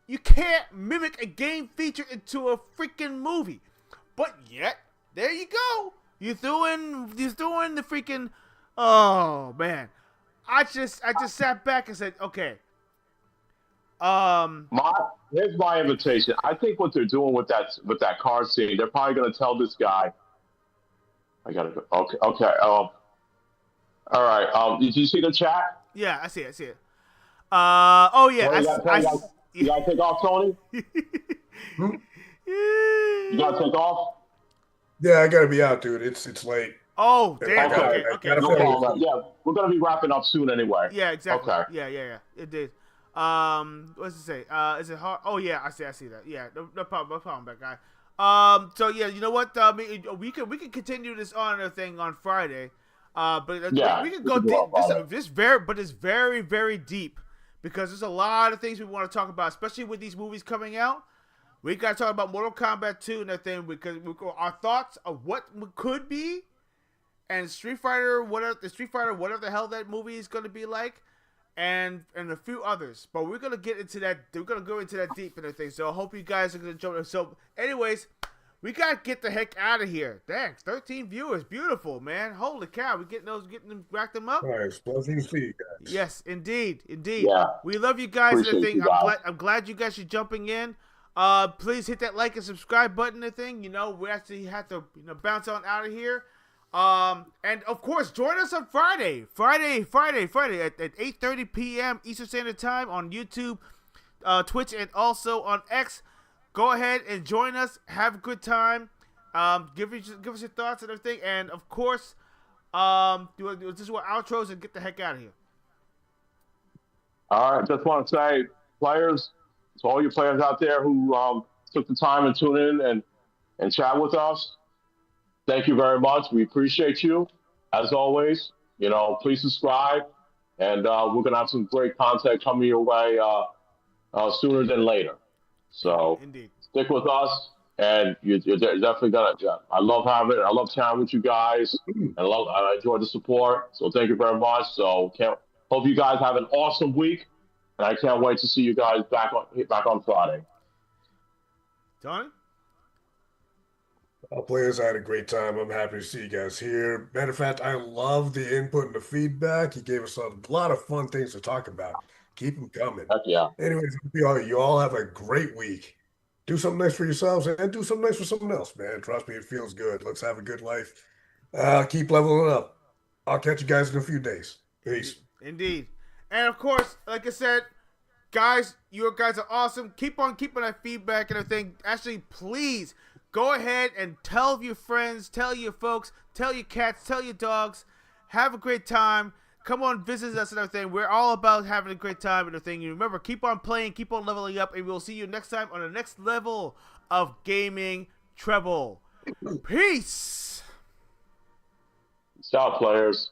You can't mimic a game feature into a freaking movie. But yet, there you go. You're doing the freaking... Oh, man. I just sat back and said, okay. Here's my invitation. I think what they're doing with that car scene, they're probably going to tell this guy, I gotta go. Okay. All right. Did you see the chat? Yeah, I see it. Oh yeah. You gotta take off, Tony. You gotta take off. Yeah, I gotta be out, dude. It's late. Oh, damn. Okay. No problem. Yeah, we're gonna be wrapping up soon anyway. Yeah, exactly. Okay. Yeah. It did. What's it say? Is it hard? Oh yeah, I see that. Yeah, no problem, bad guy. So yeah, you know what? We can continue this on thing on Friday. But we can go deep. It's very, very deep, because there's a lot of things we want to talk about, especially with these movies coming out. We got to talk about Mortal Kombat 2 and everything, because our thoughts of what could be, and Street Fighter, whatever the hell that movie is going to be like, and a few others. But we're going to get into that. We're going to go into that deep and everything. So I hope you guys are going to jump in. So anyways, we got to get the heck out of here. Thanks. 13 viewers. Beautiful, man. Holy cow. We getting them, rack them up. Nice. Pleasure to see you guys. Yes, indeed. Yeah. We love you guys. Appreciate and everything. You I'm glad you guys are jumping in. Please hit that like and subscribe button and thing. You know, we actually have to bounce on out of here. And of course, join us on Friday at 8:30 p.m. Eastern Standard Time on YouTube, Twitch, and also on X. Go ahead and join us. Have a good time. Give us your thoughts and everything. And of course, this is our outros and get the heck out of here. All right. Just want to say, players, to all you players out there who took the time and tune in and chat with us, thank you very much. We appreciate you. As always, please subscribe, and we're going to have some great content coming your way sooner than later. So Indeed. Stick with us, and you're definitely going to. I love chatting with you guys, and I enjoy the support. So thank you very much. So hope you guys have an awesome week, and I can't wait to see you guys back on Friday. Tony? Players, I had a great time. I'm happy to see you guys here. Matter of fact, I love the input and the feedback. You gave us a lot of fun things to talk about. Keep them coming. Heck yeah. Anyways, you all have a great week. Do something nice for yourselves and do something nice for someone else, man. Trust me, it feels good. Let's have a good life. Keep leveling up. I'll catch you guys in a few days. Peace. Indeed. And of course, like I said, guys, you guys are awesome. Keep on keeping that feedback and everything. Actually, please go ahead and tell your friends, tell your folks, tell your cats, tell your dogs. Have a great time. Come on, visit us and everything. We're all about having a great time and everything. You remember, keep on playing, keep on leveling up, and we'll see you next time on the next level of Gaming Treble. Peace. Peace out, players.